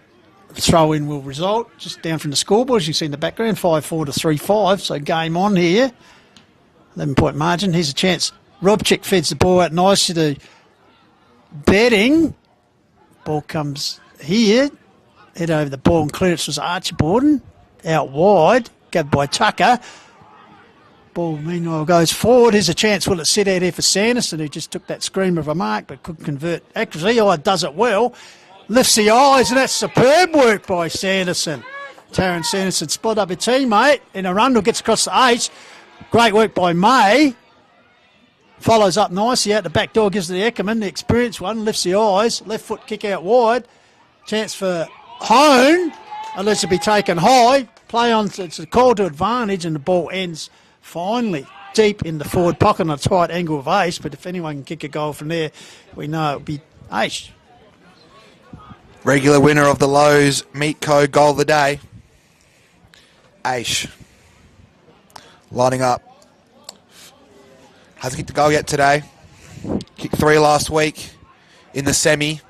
throw-in will result. Just down from the scoreboard, as you see in the background, 5-4 to 3-5, so game on here. 11-point margin. Here's a chance. Robchick feeds the ball out nicely to Betting. Ball comes here. Head over the ball and clearance was Archibald. Out wide. Gathered by Tucker. Ball meanwhile goes forward. Here's a chance. Will it sit out here for Sanderson, who just took that scream of a mark but couldn't convert accuracy. Oh, does it well. Lifts the eyes, and that's superb work by Sanderson. Taron Sanderson spot up a teammate. And Arundel gets across the H. Great work by May. Follows up nicely out the back door, gives it to Eckerman, the experienced one, lifts the eyes, left foot kick out wide. Chance for Hone, unless it be taken high. Play on, it's a call to advantage, and the ball ends finally deep in the forward pocket on a tight angle of Ace, but if anyone can kick a goal from there, we know it'll be Ace. Regular winner of the Lowe's Meat Co. Goal of the Day, Ace. Lining up. Hasn't kicked a goal yet today. Kicked 3 last week in the semi.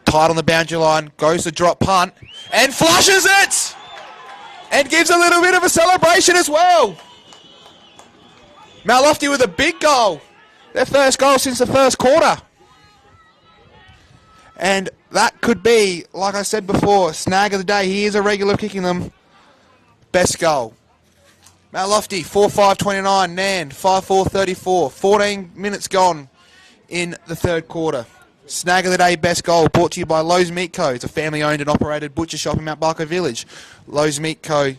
Tight on the boundary line. Goes to drop punt. And flushes it! And gives a little bit of a celebration as well. Matt Lofty with a big goal. Their first goal since the first quarter. And that could be, like I said before, snag of the day. He is a regular kicking them. Best goal. Matt Lofty, 4-5-29, Nairne, 5-4-34, 14 minutes gone in the third quarter. Snag of the day best goal brought to you by Lowe's Meat Co. It's a family-owned and operated butcher shop in Mount Barker Village. Lowe's Meat Co.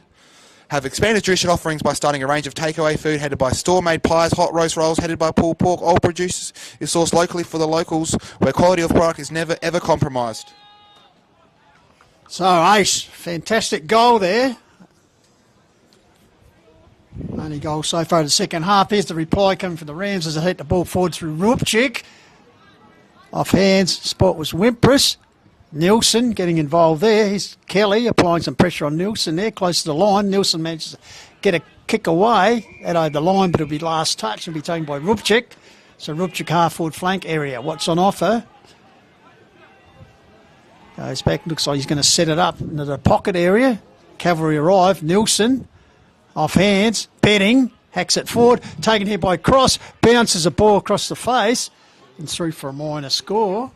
have expanded nutrition offerings by starting a range of takeaway food headed by store-made pies, hot roast rolls headed by pulled pork. All producers is sourced locally for the locals, where quality of product is never ever compromised. So Ace, fantastic goal there. Only goal so far in the second half. Here's the reply coming from the Rams as they hit the ball forward through Rupchik. Off hands, spot was Wimpress. Nielsen getting involved there. Here's Kelly applying some pressure on Nielsen there, close to the line. Nielsen manages to get a kick away at over the line, but it'll be last touch. It'll be taken by Rupchik. So Rupchik half-forward flank area. What's on offer? Goes back, looks like he's going to set it up into the pocket area. Cavalry arrive. Nielsen off hands, Betting, hacks it forward, taken here by Cross, bounces a ball across the face, and through for a minor score.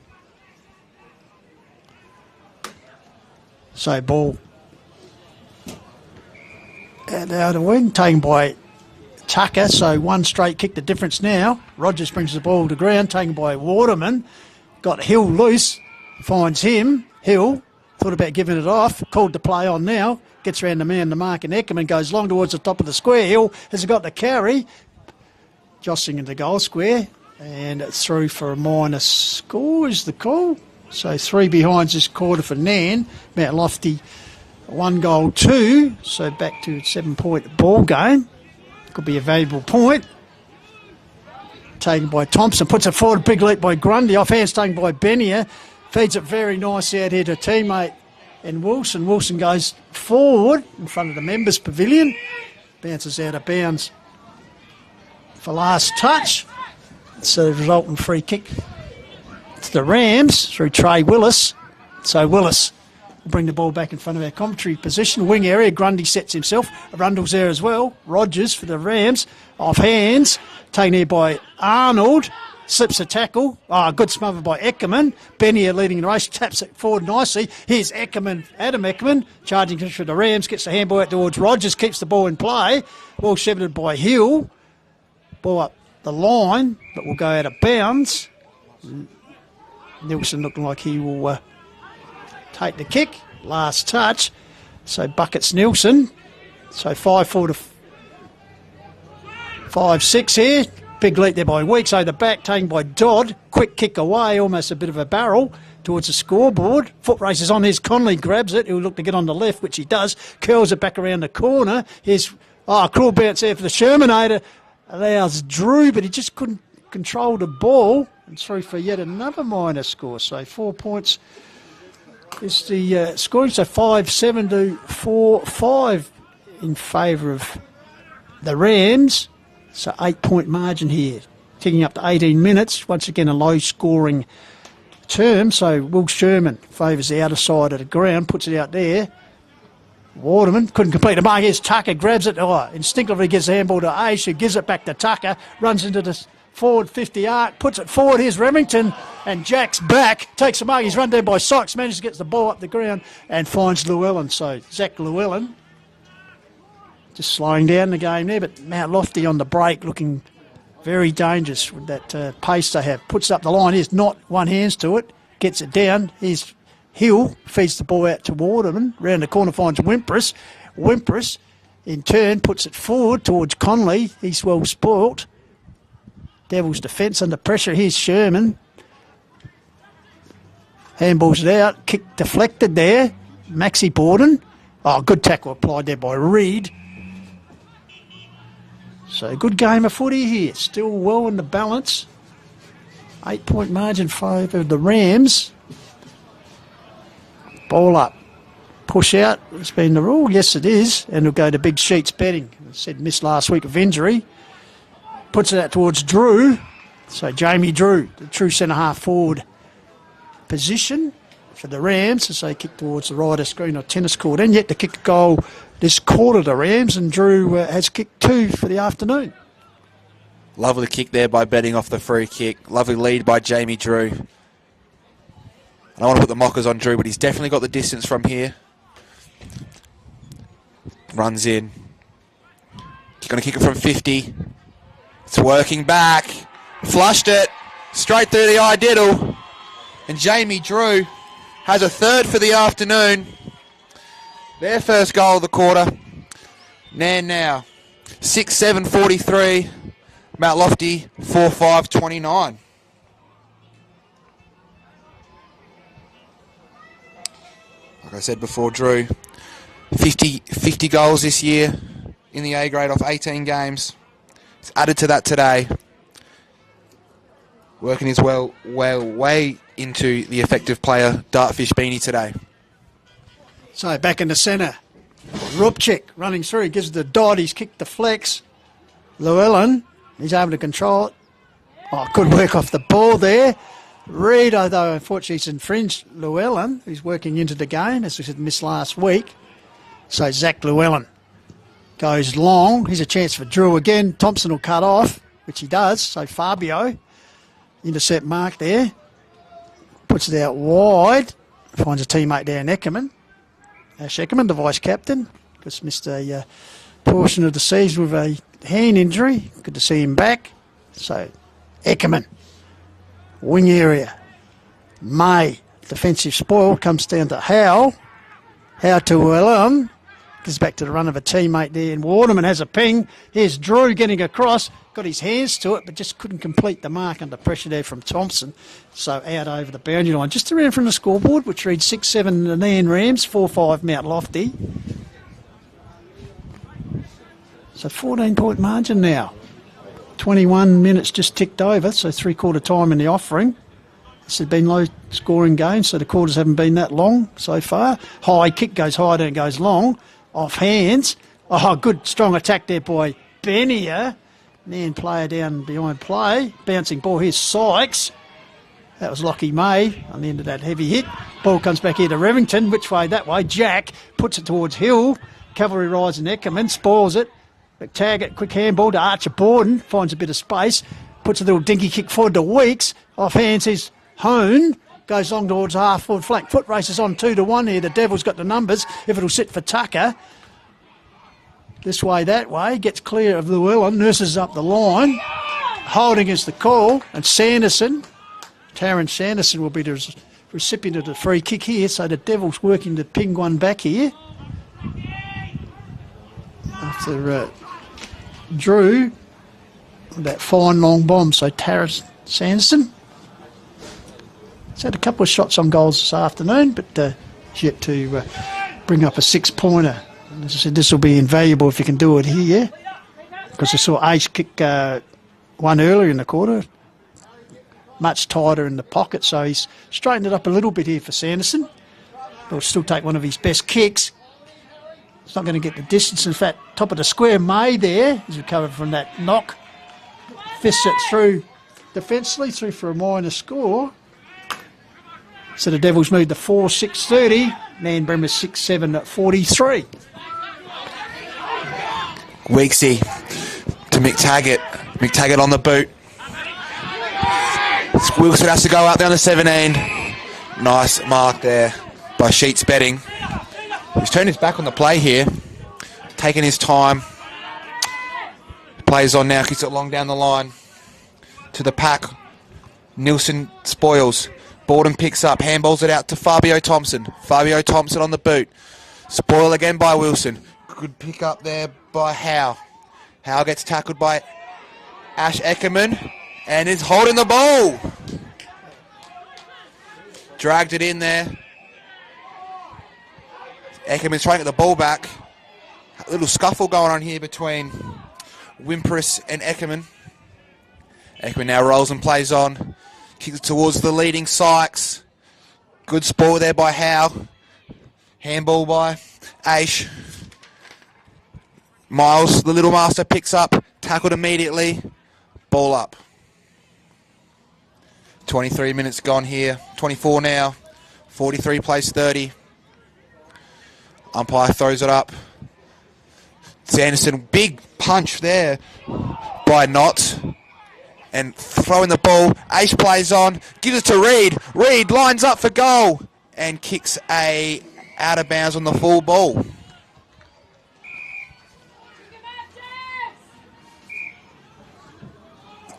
So ball out of the wing, taken by Tucker, so one straight kick the difference now. Rogers brings the ball to ground, taken by Waterman. Got Hill loose, finds him. Hill thought about giving it off, called the play on now. Gets around the man, the mark, and Eckerman goes long towards the top of the square. Hill has got the carry. Jostling into goal square. And it's through for a minor score is the call. So 3 behinds this quarter for Nairne. Mount Lofty 1 goal 2. So back to 7-point ball game. Could be a valuable point. Taken by Thompson. Puts it forward. Big leap by Grundy. Off hands taken by Benier. Feeds it very nicely out here to teammate and Wilson. Wilson goes forward in front of the members' pavilion. Bounces out of bounds for last touch. It's a resultant free kick to the Rams through Trey Willis. So Willis will bring the ball back in front of our commentary position. Wing area, Grundy sets himself. Rundle's there as well. Rogers for the Rams. Off hands. Taken here by Arnold. Slips a tackle. Good smother by Eckerman. Benier leading the race. Taps it forward nicely. Here's Eckerman, Adam Eckerman, charging for the Rams. Gets the handball out towards Rogers. Keeps the ball in play. Ball shepherded by Hill. Ball up the line, but will go out of bounds. Nielsen looking like he will take the kick. Last touch. So buckets Nielsen. So 5-4 to 5-6 here. Big leap there by Weeks. Over the back, taken by Dodd. Quick kick away, almost a bit of a barrel towards the scoreboard. Foot races on. Here's Conley, grabs it. He'll look to get on the left, which he does. Curls it back around the corner. Here's cruel bounce there for the Shermanator. Allows Drew, but he just couldn't control the ball. And through for yet another minor score. So 4 points is the scoring. So 5-7 to 4-5 in favour of the Rams. So 8-point margin here. Ticking up to 18 minutes. Once again, a low-scoring term. So Will Sherman favours the outer side of the ground. Puts it out there. Waterman couldn't complete the mark. Here's Tucker, grabs it. Instinctively gives the handball to Ace, who gives it back to Tucker. Runs into the forward 50 arc, puts it forward. Here's Remington, and Jack's back. Takes the mark. He's run down by Sykes. Manages to get the ball up the ground and finds Llewellyn. So Zach Llewellyn just slowing down the game there, but Mount Lofty on the break looking very dangerous with that pace they have. Puts it up the line. Here's Not, one hands to it. Gets it down. Here's Hill, feeds the ball out to Waterman. Round the corner finds Wimpress. Wimpress, in turn, puts it forward towards Conley. He's well spoilt. Devils defence under pressure. Here's Sherman. Handballs it out. Kick deflected there. Maxi Borden. Good tackle applied there by Reed. So good game of footy here. Still well in the balance. 8-point margin favour of the Rams. Ball up. Push out. It's been the rule. Yes, it is. And it'll go to Big Sheets betting. I said missed last week of injury. Puts it out towards Drew. So Jamie Drew, the true centre-half forward position for the Rams as they kick towards the right of screen or tennis court. And yet to kick a goal this quarter, the Rams, and Drew has kicked 2 for the afternoon. Lovely kick there by Betting off the free kick. Lovely lead by Jamie Drew. I don't want to put the mockers on Drew, but he's definitely got the distance from here. Runs in. He's going to kick it from 50. It's working back. Flushed it. Straight through the eye diddle. And Jamie Drew has a third for the afternoon. Their first goal of the quarter. Nairne now 6-7-43. Mount Lofty 4-5-29. Like I said before, Drew, 50 goals this year in the A grade off 18 games. He's added to that today. Working his way into the effective player Dartfish beanie today. So back in the centre. Rupchik running through, gives the dot, he's kicked the flex. Llewellyn, he's able to control it. Oh, good work off the ball there. Reid, although unfortunately he's infringed Llewellyn, who's working into the game, as we said, missed last week. So Zach Llewellyn goes long. Here's a chance for Drew again. Thompson will cut off, which he does. So Fabio, intercept mark there. Puts it out wide. Finds a teammate there in Eckerman. Ash Eckerman, the vice-captain. Just missed a portion of the season with a hand injury. Good to see him back. So Eckerman, wing area. May, defensive spoil, comes down to Howe. Howe to Willem. Gets back to the run of a teammate there, and Waterman has a ping. Here's Drew getting across. Got his hands to it, but just couldn't complete the mark under pressure there from Thompson. So out over the boundary line. Just around from the scoreboard, which reads 6-7 the Nairne Rams, 4-5 Mount Lofty. So 14-point margin now. 21 minutes just ticked over, so three-quarter time in the offering. This has been low-scoring games, so the quarters haven't been that long so far. High kick goes high, then it goes long. Off hands. Oh, good strong attack there by Benier. Nairne player down behind play. Bouncing ball. Here's Sykes. That was Lockie May on the end of that heavy hit. Ball comes back here to Remington. Which way? That way. Jack puts it towards Hill. Cavalry rides in Eckerman. Spoils it. Taggart, quick handball to Archer Borden. Finds a bit of space. Puts a little dinky kick forward to Weeks. Off hands is Hone. Goes long towards half forward flank. Foot races on 2-1 here. The Devils got the numbers. If it'll sit for Tucker. This way, that way. Gets clear of Llewellyn. Nurses up the line. Holding is the call. And Sanderson. Taryn Sanderson will be the recipient of the free kick here. So the Devils working to ping one back here. After Drew. That fine long bomb. So Taryn Sanderson. He's had a couple of shots on goals this afternoon, but he's yet to bring up a six-pointer. And as I said, this will be invaluable if he can do it here, because I saw Ace kick one earlier in the quarter, much tighter in the pocket, so he's straightened it up a little bit here for Sanderson. He'll still take one of his best kicks. It's not going to get the distance. In fact, top of the square, May there. He's recovered from that knock. Fists it through defensively, through for a minor score. So the Devils need the 4-6-30. Nairne Bremer 6-7-43. Weeksy to McTaggart. McTaggart on the boot. Wilson has to go out there on the 17. Nice mark there by Sheets Betting. He's turned his back on the play here. Taking his time. Plays on now. Kicks it long down the line. To the pack. Nielsen spoils. Borden picks up, handballs it out to Fabio Thompson. Fabio Thompson on the boot. Spoil again by Wilson. Good pick up there by Howe. Howe gets tackled by Ash Eckerman and is holding the ball. Dragged it in there. Eckerman's trying to get the ball back. A little scuffle going on here between Wimpress and Eckerman. Eckerman now rolls and plays on. Kicks it towards the leading Sykes. Good sport there by Howe. Handball by Aish. Miles, the little master, picks up. Tackled immediately. Ball up. 23 minutes gone here. 24 now. 43 plays 30. Umpire throws it up. Sanderson, big punch there by Knott. And throwing the ball, Ace plays on, gives it to Reid. Reid lines up for goal and kicks a out of bounds on the full ball.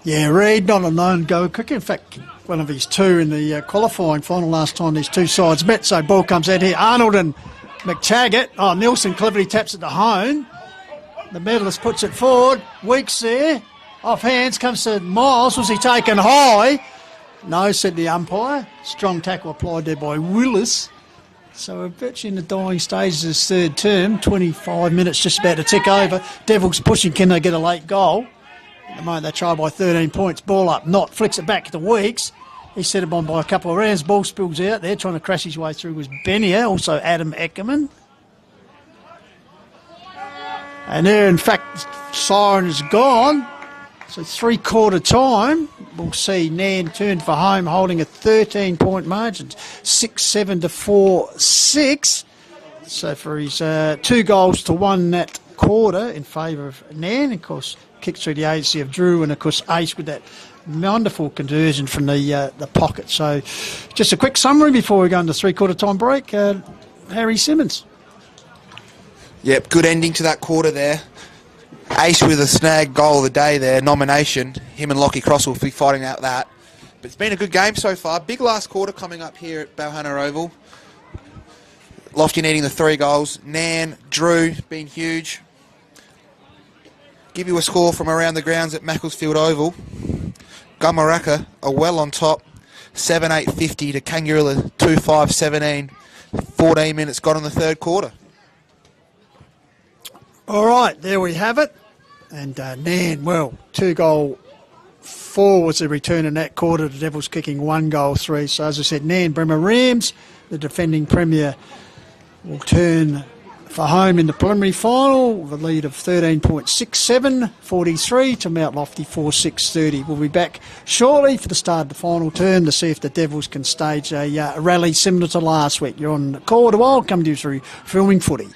Yeah, Reid, not a known go kicker. In fact, one of his two in the qualifying final last time these two sides met. So ball comes out here. Arnold and McTaggart. Oh, Nielsen cleverly taps it to Hone. The medalist puts it forward. Weeks there. Off hands comes to Miles. Was he taken high? No, said the umpire. Strong tackle applied there by Willis. So we're virtually in the dying stages of this third term. 25 minutes just about to tick over. Devils pushing. Can they get a late goal? At the moment they trail by 13 points. Ball up. Knott flicks it back to Weeks. He set him on by a couple of rounds. Ball spills out there. Trying to crash his way through was Benier. Also Adam Eckerman. And there, in fact, siren is gone. So 3/4 time, we'll see Nairne turn for home, holding a 13-point margin, 6-7 to 4-6. So for his 2 goals to 1 that quarter in favour of Nairne, of course, kicked through the agency of Drew, and of course Ace with that wonderful conversion from the pocket. So just a quick summary before we go into 3/4 time break. Harry Simmons. Yep, good ending to that quarter there. Ace with a snag goal of the day there, nomination. Him and Lockie Cross will be fighting out that. But it's been a good game so far. Big last quarter coming up here at Balhana Oval. Lofty needing the 3 goals. Nairne, Drew being huge. Give you a score from around the grounds at Macclesfield Oval. Gumaraka are well on top. 7-8-50 to Kangaroo 2-5-17. 14 minutes got on the third quarter. All right, there we have it. And Nairne, well, 2-goal 4 was the return in that quarter. The Devils kicking 1-goal 3. So as I said, Nairne Bremer Rams, the defending premier, will turn for home in the preliminary final with a lead of 13.67, 43 to Mount Lofty 4-6-30. We'll be back shortly for the start of the final term to see if the Devils can stage a rally similar to last week. You're on the Call of the Wild, coming to you through Filming Footy.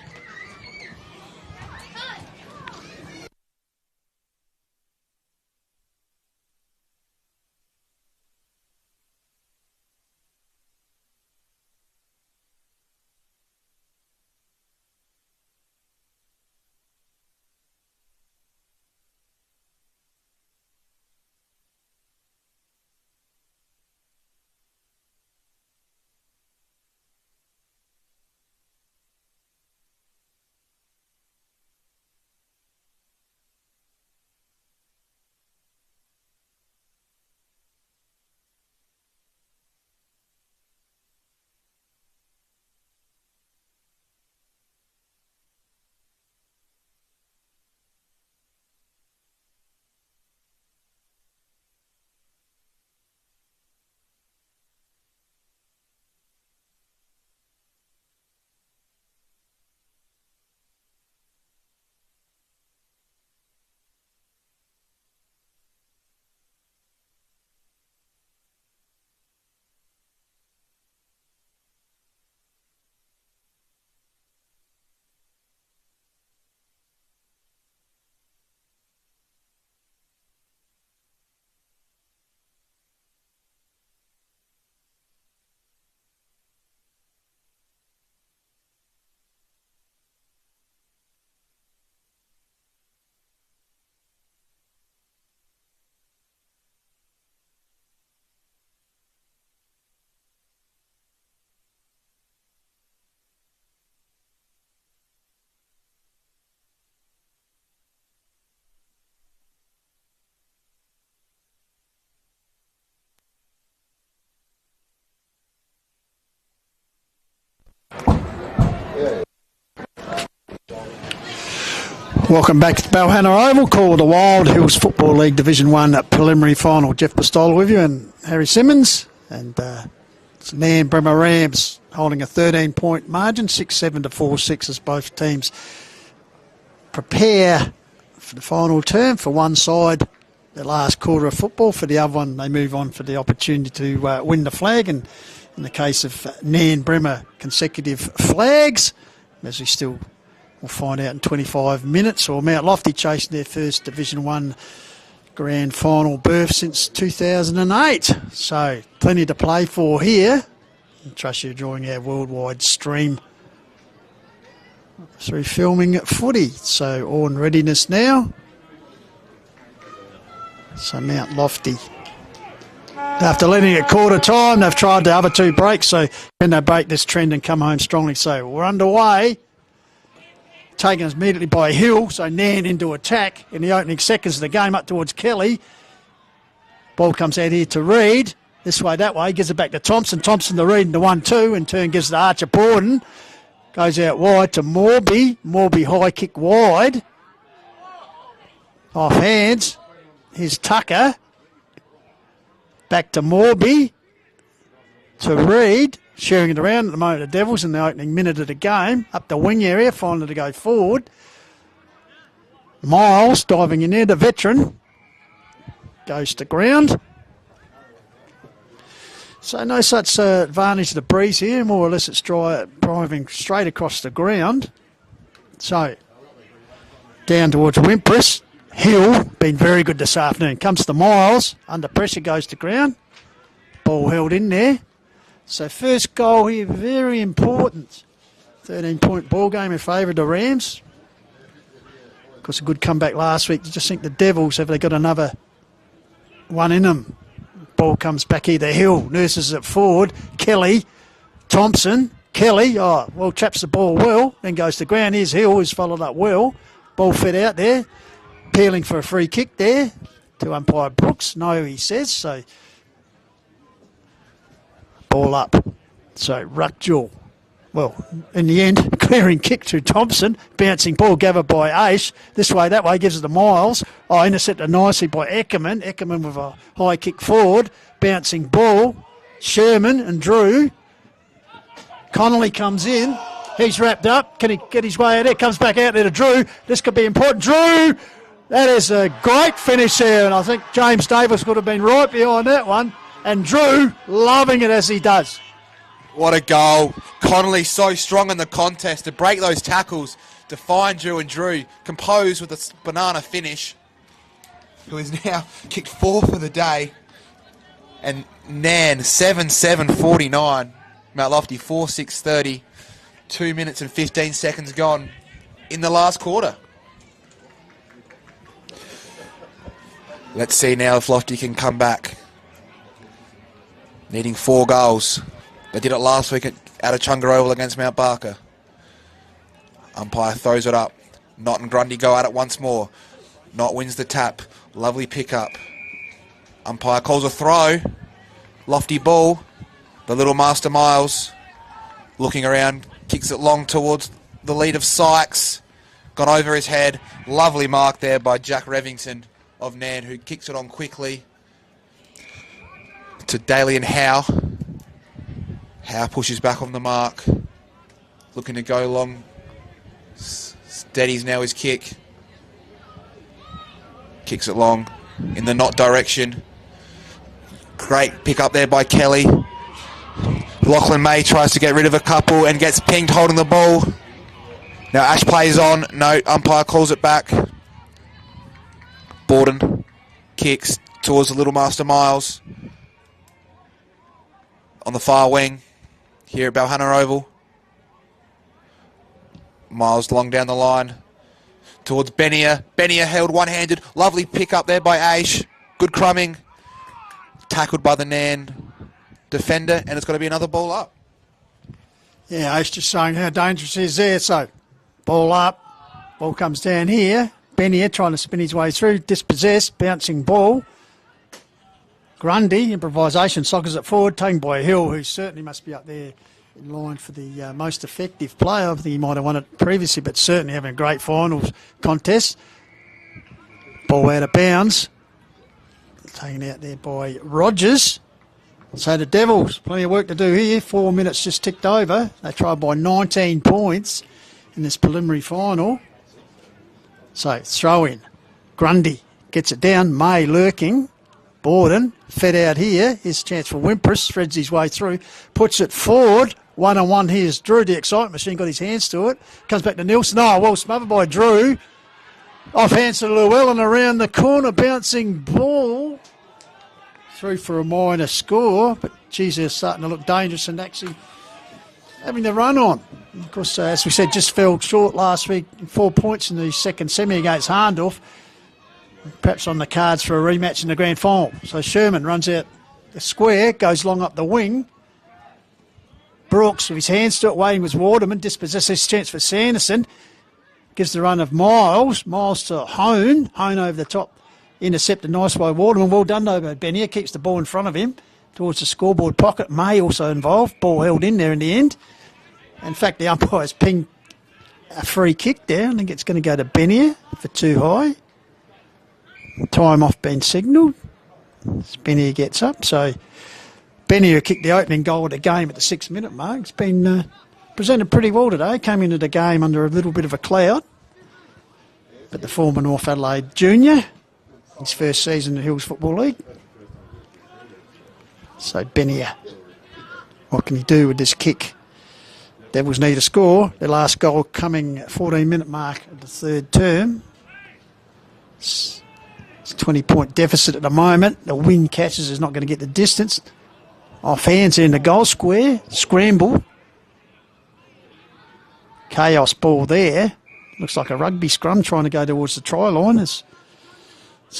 Welcome back to the Balhana Oval. Call of the Wild Hills Football League Division 1 preliminary final. Jeff Pistola with you and Harry Simmons. And it's Nairne Bremer Rams holding a 13-point margin, 6-7 to 4-6 as both teams prepare for the final term. For one side, the last quarter of football. For the other one, they move on for the opportunity to win the flag. And in the case of Nairne Bremer, consecutive flags, as we still... We'll find out in 25 minutes. Or Mount Lofty chasing their first Division 1 grand final berth since 2008. So plenty to play for here. I trust you're enjoying our worldwide stream through Filming Footy. So all in readiness now. So Mount Lofty After letting it quarter time, they've tried the other two breaks, so can they break this trend and come home strongly? So we're underway. Taken us immediately by Hill, so Nairne into attack in the opening seconds of the game up towards Kelly. Ball comes out here to Reid. This way, that way, gives it back to Thompson. Thompson to Reid into 1-2, in turn gives it to Archer Borden. Goes out wide to Morby. Morby high kick wide. Off hands. Here's Tucker. Back to Morby. To Reid. Sharing it around at the moment. The Devils in the opening minute of the game. Up the wing area. Finally to go forward. Miles diving in there. The veteran. Goes to ground. So no such advantage to the breeze here. More or less it's driving straight across the ground. So down towards Wimpress. Hill, been very good this afternoon. Comes to Miles. Under pressure, goes to ground. Ball held in there. So first goal here, very important. 13-point ball game in favour of the Rams. Of course, a good comeback last week. You just think the Devils, have they got another one in them? Ball comes back here to Hill. Nurses it forward. Kelly. Thompson. Kelly. Oh, well, traps the ball well. Then goes to ground. Here's Hill, who's followed up well. Ball fed out there. Peeling for a free kick there to umpire Brooks. No, he says. So ball up. So Ruckjewell. Well, in the end, clearing kick to Thompson. Bouncing ball gathered by Aish. This way, that way, gives it to Miles. Oh, intercepted nicely by Eckerman. Eckerman with a high kick forward. Bouncing ball. Sherman and Drew. Connolly comes in. He's wrapped up. Can he get his way out there? Comes back out there to Drew. This could be important. Drew! That is a great finish there, and I think James Davis would have been right behind that one. And Drew loving it as he does. What a goal. Connolly so strong in the contest to break those tackles, to find Drew, and Drew composed with a banana finish, who is now kicked 4 for the day. And Nairne 7-7-49. Mount Lofty 4-6-30. 2 minutes and 15 seconds gone in the last quarter. Let's see now if Lofty can come back. Needing 4 goals. They did it last week at Chunga Oval against Mount Barker. Umpire throws it up. Knott and Grundy go at it once more. Knott wins the tap. Lovely pickup. Umpire calls a throw. Lofty ball. The little Master Miles looking around. Kicks it long towards the lead of Sykes. Gone over his head. Lovely mark there by Jack Revington of Nairne, who kicks it on quickly to Daly and Howe. Howe pushes back on the mark. Looking to go long. Steadies now his kick. Kicks it long in the Knott direction. Great pick up there by Kelly. Lachlan May tries to get rid of a couple and gets pinged holding the ball. Now Ash plays on. No, umpire calls it back. Borden kicks towards the Little Master Miles. On the far wing here at Balhana Oval. Miles long down the line towards Benier. Benier held one-handed. Lovely pick up there by Aish. Good crumbing. Tackled by the Nairne defender, and it's going to be another ball up. Yeah, Aish just showing how dangerous he is there. So ball up. Ball comes down here. Benier trying to spin his way through. Dispossessed. Bouncing ball. Grundy, improvisation, sockers it forward, taken by Hill, who certainly must be up there in line for the most effective player. I think he might have won it previously, but certainly having a great finals contest. Ball out of bounds. Taken out there by Rogers. So the Devils, plenty of work to do here. 4 minutes just ticked over. They tried by 19 points in this preliminary final. So throw in. Grundy gets it down. May lurking. Borden fed out here. Here's a chance for Wimpress. Threads his way through. Puts it forward. 1-on-1. Here's Drew. The excitement machine got his hands to it. Comes back to Nielsen. Oh, well smothered by Drew. Off hands to Llewellyn around the corner. Bouncing ball. Through for a minor score. But, geez, they're starting to look dangerous and actually having the run on. Of course, as we said, just fell short last week. 4 points in the second semi against Harndorf. Perhaps on the cards for a rematch in the grand final. So Sherman runs out the square, goes long up the wing. Brooks, with his hands still waiting, was Waterman, dispossesses his chance for Sanderson. Gives the run of Miles. Miles to Hone. Hone over the top. Intercepted nice by Waterman. Well done though by Bennier. Keeps the ball in front of him towards the scoreboard pocket. May also involved. Ball held in there in the end. In fact, the umpire's pinged a free kick there. I think it's going to go to Bennier for too high. Time off being signalled. Bennier gets up. So Bennier kicked the opening goal of the game at the 6-minute mark. It's been presented pretty well today. Came into the game under a little bit of a cloud. But the former North Adelaide junior, his first season in the Hills Football League. So Bennier, what can he do with this kick? Devils need a score. Their last goal coming at 14-minute mark of the third term. It's a 20-point deficit at the moment. The wind catches is not going to get the distance. Off hands in the goal square. Scramble. Chaos ball there. Looks like a rugby scrum trying to go towards the try line. It's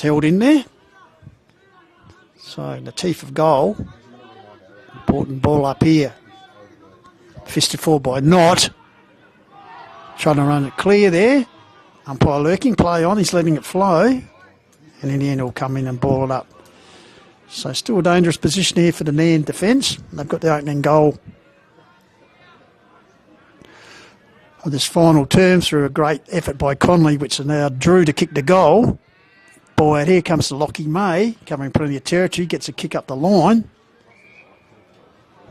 held in there. So the teeth of goal. Important ball up here. Fisted forward by Knott. Trying to run it clear there. Umpire lurking. Play on. He's letting it flow. And in the end he'll come in and ball it up. So still a dangerous position here for the Nairne defence. They've got the opening goal of this final term through a great effort by Conley, which now Drew to kick the goal. Ball out here comes to Lockie May, covering plenty of territory, gets a kick up the line.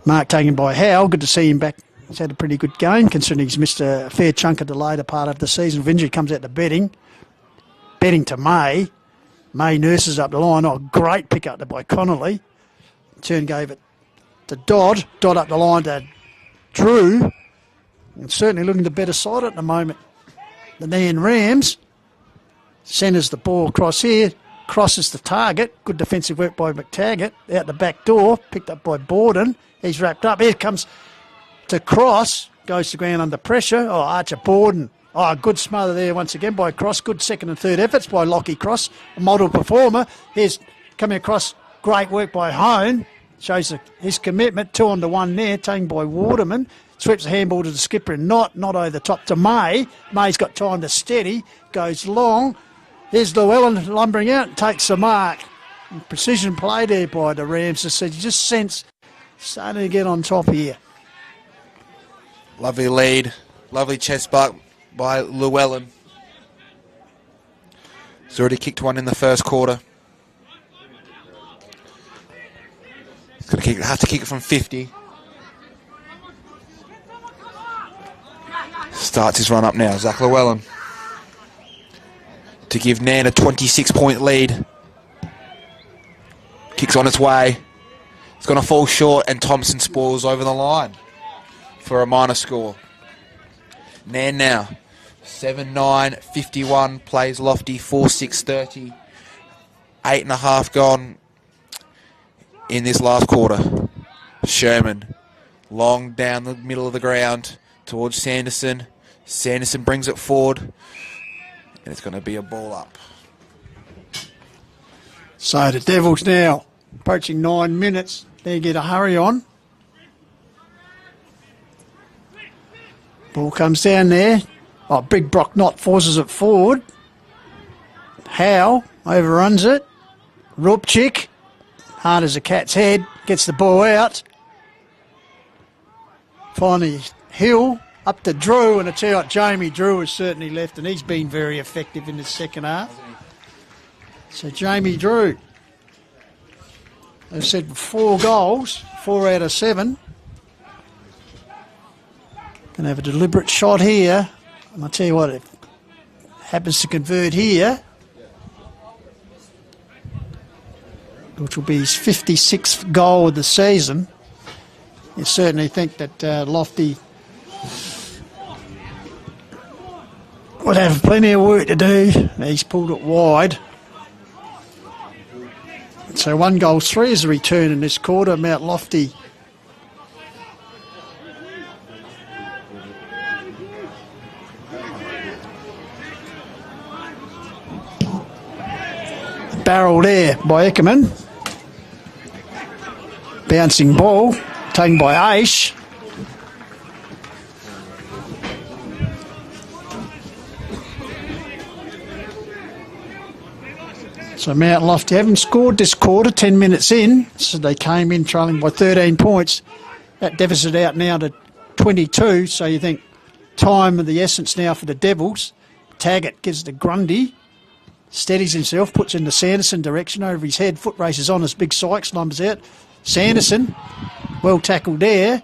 Mark taken by Howe. Good to see him back. He's had a pretty good game, considering he's missed a fair chunk of the later part of the season. With injury comes out to Betting. Betting to May. May nurses up the line. Oh, great pick up there by Connolly. Turn gave it to Dodd. Dodd up the line to Drew. And certainly looking the better side at the moment. The Nairne Rams centres the ball across here. Crosses the target. Good defensive work by McTaggart. Out the back door. Picked up by Borden. He's wrapped up. Here comes to Cross. Goes to ground under pressure. Oh, Archer Borden. Oh, good smother there once again by Cross. Good second and third efforts by Lockie Cross, a model performer. Here's coming across. Great work by Hone. Shows his commitment. 2-on-1 there, taken by Waterman. Sweeps the handball to the skipper and not over the top to May. May's got time to steady. Goes long. Here's Llewellyn lumbering out. Takes the mark. And precision play there by the Rams. As I said, you just sense starting to get on top here. Lovely lead. Lovely chest buck by Llewellyn. He's already kicked one in the first quarter. He's going to have to kick it from 50. Starts his run up now, Zach Llewellyn. To give Nairne a 26-point lead. Kicks on its way. It's going to fall short and Thompson spoils over the line for a minor score. Nairne now. 7-9, 51, plays Lofty, 4-6, 30. 8.5 gone in this last quarter. Sherman, long down the middle of the ground towards Sanderson. Sanderson brings it forward, and it's going to be a ball up. So the Devils now approaching 9 minutes. They get a hurry on. Ball comes down there. Oh, Big Brock Knott forces it forward. Howe overruns it. Rupchik, hard as a cat's head, gets the ball out. Finally, Hill up to Drew, and I tell you what, Jamie Drew has certainly left, and he's been very effective in the second half. So Jamie Drew, as I said, 4 goals, 4 out of 7. Going to have a deliberate shot here. And I'll tell you what, if it happens to convert here, which will be his 56th goal of the season, you certainly think that Lofty would have plenty of work to do. He's pulled it wide. So 1 goal, 3 is a return in this quarter. Mount Lofty barrel there by Eckerman. Bouncing ball, taken by Aish. So Mount Lofty haven't scored this quarter, 10 minutes in. So they came in trailing by 13 points. That deficit out now to 22. So you think time of the essence now for the Devils. Taggart gives it to Grundy. Steadies himself, puts in the Sanderson direction over his head. Foot races on as Big Sykes numbers out. Sanderson, well tackled there.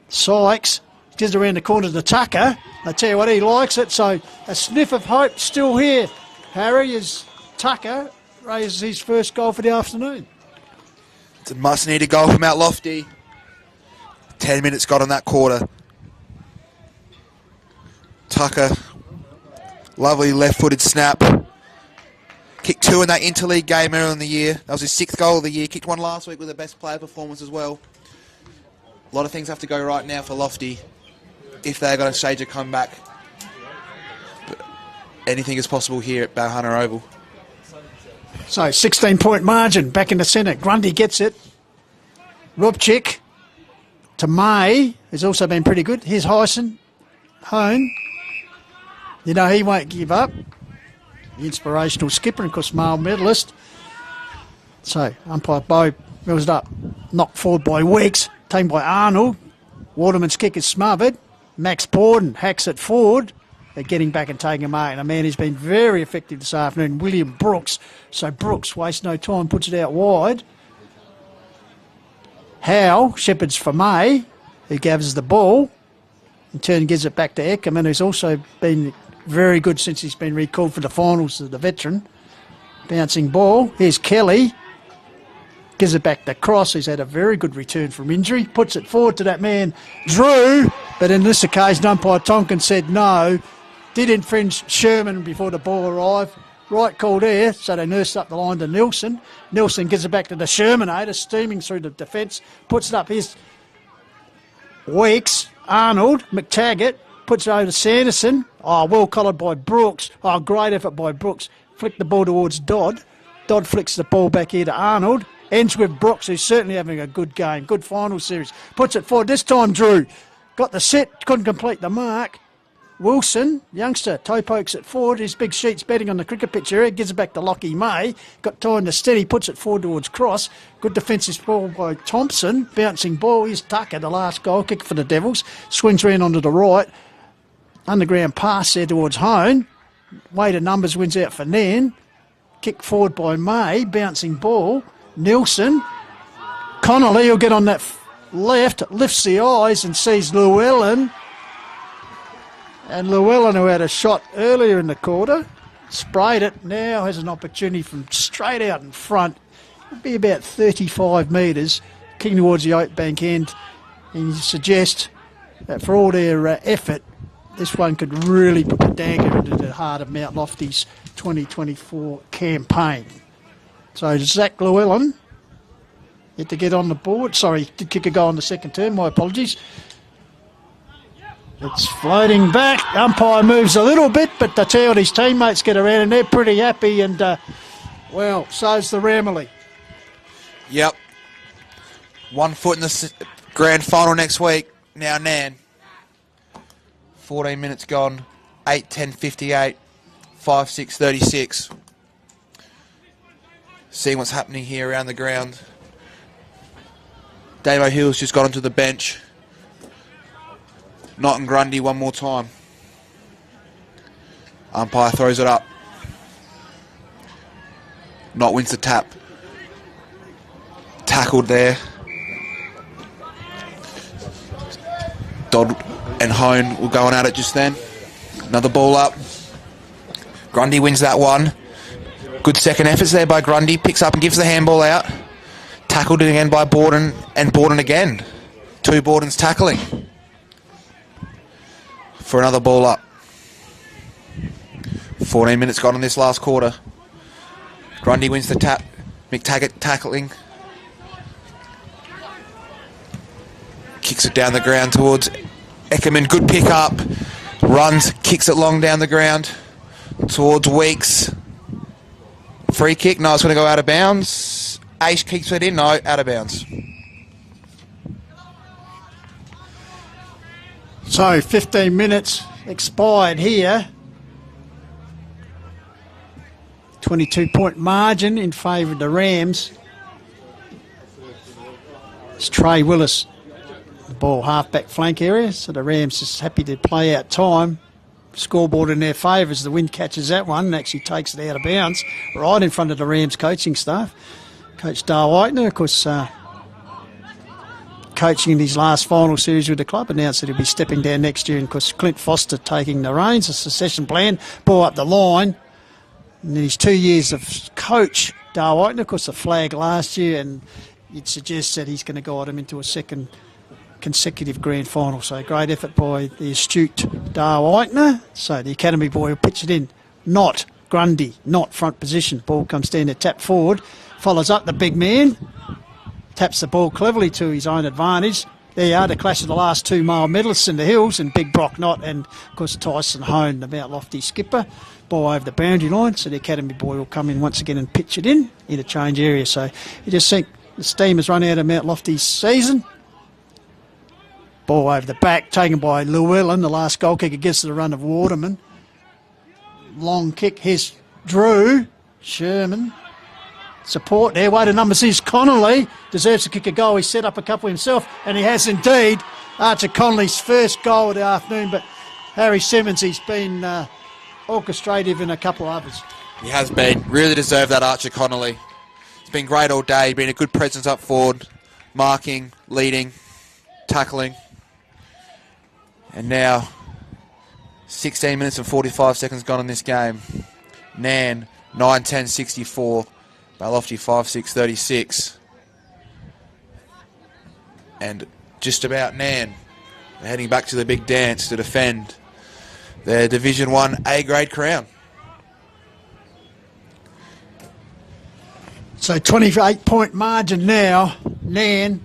Sykes gives it around the corner to Tucker. I tell you what, he likes it. So a sniff of hope still here. Harry, as Tucker raises his first goal for the afternoon. It's a must-needed goal from Mount Lofty. 10 minutes got on that quarter. Tucker, lovely left-footed snap. Kicked 2 in that interleague game earlier in the year. That was his 6th goal of the year. Kicked 1 last week with the best player performance as well. A lot of things have to go right now for Lofty if they're going to stage a comeback. But anything is possible here at Balhunter Oval. So 16-point margin back in the centre. Grundy gets it. Rubchik to May, who's also been pretty good. Here's Hyson. Hone. You know he won't give up. The inspirational skipper and, of course, male medalist. So, umpire Bo mills it up. Knocked forward by Weeks. Taken by Arnold. Waterman's kick is smothered. Max Borden hacks it forward. They're getting back and taking a mark. And a man who's been very effective this afternoon, William Brooks. So Brooks wastes no time, puts it out wide. Howe shepherds for May, who gathers the ball. In turn gives it back to Eckerman, who's also been very good since he's been recalled for the finals as the veteran. Bouncing ball. Here's Kelly. Gives it back to Cross, who's had a very good return from injury. Puts it forward to that man, Drew. But in this occasion, umpire Tonkin said no. Did infringe Sherman before the ball arrived. Right call there, so they nursed up the line to Nilsson. Nilsson gives it back to the Shermanator, steaming through the defence. Puts it up. Here's Weeks. Arnold. McTaggart. Puts it over to Sanderson. Oh, well collared by Brooks. Oh, great effort by Brooks. Flicked the ball towards Dodd. Dodd flicks the ball back here to Arnold. Ends with Brooks, who's certainly having a good game. Good final series. Puts it forward. This time, Drew got the set. Couldn't complete the mark. Wilson, youngster, toe pokes it forward. His big sheets betting on the cricket pitch area. Gives it back to Lockie May. Got time to steady. Puts it forward towards Cross. Good defensive ball by Thompson. Bouncing ball. Here's Tucker, the last goal kick for the Devils. Swings round onto the right. Underground pass there towards Hone. Weight of numbers wins out for Nairne. Kick forward by May. Bouncing ball. Nilsson. Connolly will get on that left. Lifts the eyes and sees Llewellyn. And Llewellyn, who had a shot earlier in the quarter, sprayed it, now has an opportunity from straight out in front. It'll be about 35 metres, kicking towards the Oakbank end. And you suggest that for all their effort, this one could really put the dagger into the heart of Mount Lofty's 2024 campaign. So Zach Llewellyn had to get on the board. Sorry, did kick a goal on the second term, my apologies. It's floating back. Umpire moves a little bit, but I tell you what, his teammates get around and they're pretty happy. And, well, so's the Ramilly. Yep. 1 foot in the grand final next week. Now Nairne. 14 minutes gone. 8:10:58. 5:6:36. Seeing what's happening here around the ground. Dave O'Hill's just got onto the bench. Not and Grundy one more time. Umpire throws it up. Not wins the tap. Tackled there. Dodd and Hone were going at it just then. Another ball up. Grundy wins that one. Good second efforts there by Grundy. Picks up and gives the handball out. Tackled again by Borden and Borden again. 2 Bordens tackling. For another ball up. 14 minutes gone in this last quarter. Grundy wins the tap. McTaggart tackling. Kicks it down the ground towards Eckerman. Good pick up. Runs, kicks it long down the ground towards Weeks. Free kick. No, it's going to go out of bounds. Aish kicks it in. No, out of bounds. So 15 minutes expired here. 22-point margin in favour of the Rams. It's Trey Willis, the ball half-back flank area, so the Rams just happy to play out time. Scoreboard in their favour as the wind catches that one and actually takes it out of bounds right in front of the Rams coaching staff. Coach Dale Whitener, of course, coaching in his last final series with the club, announced that he'll be stepping down next year, and of course Clint Foster taking the reins, a succession plan, ball up the line. In his 2 years of coach, Dale Whitener, of course, a flag last year, and you'd suggest that he's going to guide him into a second consecutive grand final. So great effort by the astute Dale Whitener. So the academy boy will pitch it in, not Grundy, not front position. Ball comes down to tap forward, follows up the big man, taps the ball cleverly to his own advantage. There you are, the clash of the last two mile medalists in the hills, and Big Brock Knott and, of course, Tyson Hone, the Mount Lofty skipper. Ball over the boundary line, so the academy boy will come in once again and pitch it in, interchange area. So you just think the steam has run out of Mount Lofty's season. Ball over the back, taken by Llewellyn, the last goal kicker, gets to the run of Waterman. Long kick, here's Drew Sherman. Support there, way to number 6, Connolly, deserves to kick a goal. He set up a couple himself, and he has indeed. Archer Connolly's first goal of the afternoon, but Harry Simmons, he's been orchestrative in a couple others. He has been. Really deserved that, Archer Connolly. It's been great all day, been a good presence up forward, marking, leading, tackling. And now, 16 minutes and 45 seconds gone in this game. Nairne, 9-10-64. Lofty 5-6-36. And just about Nairne. They're heading back to the big dance to defend their Division 1 A-grade crown. So 28-point margin now. Nairne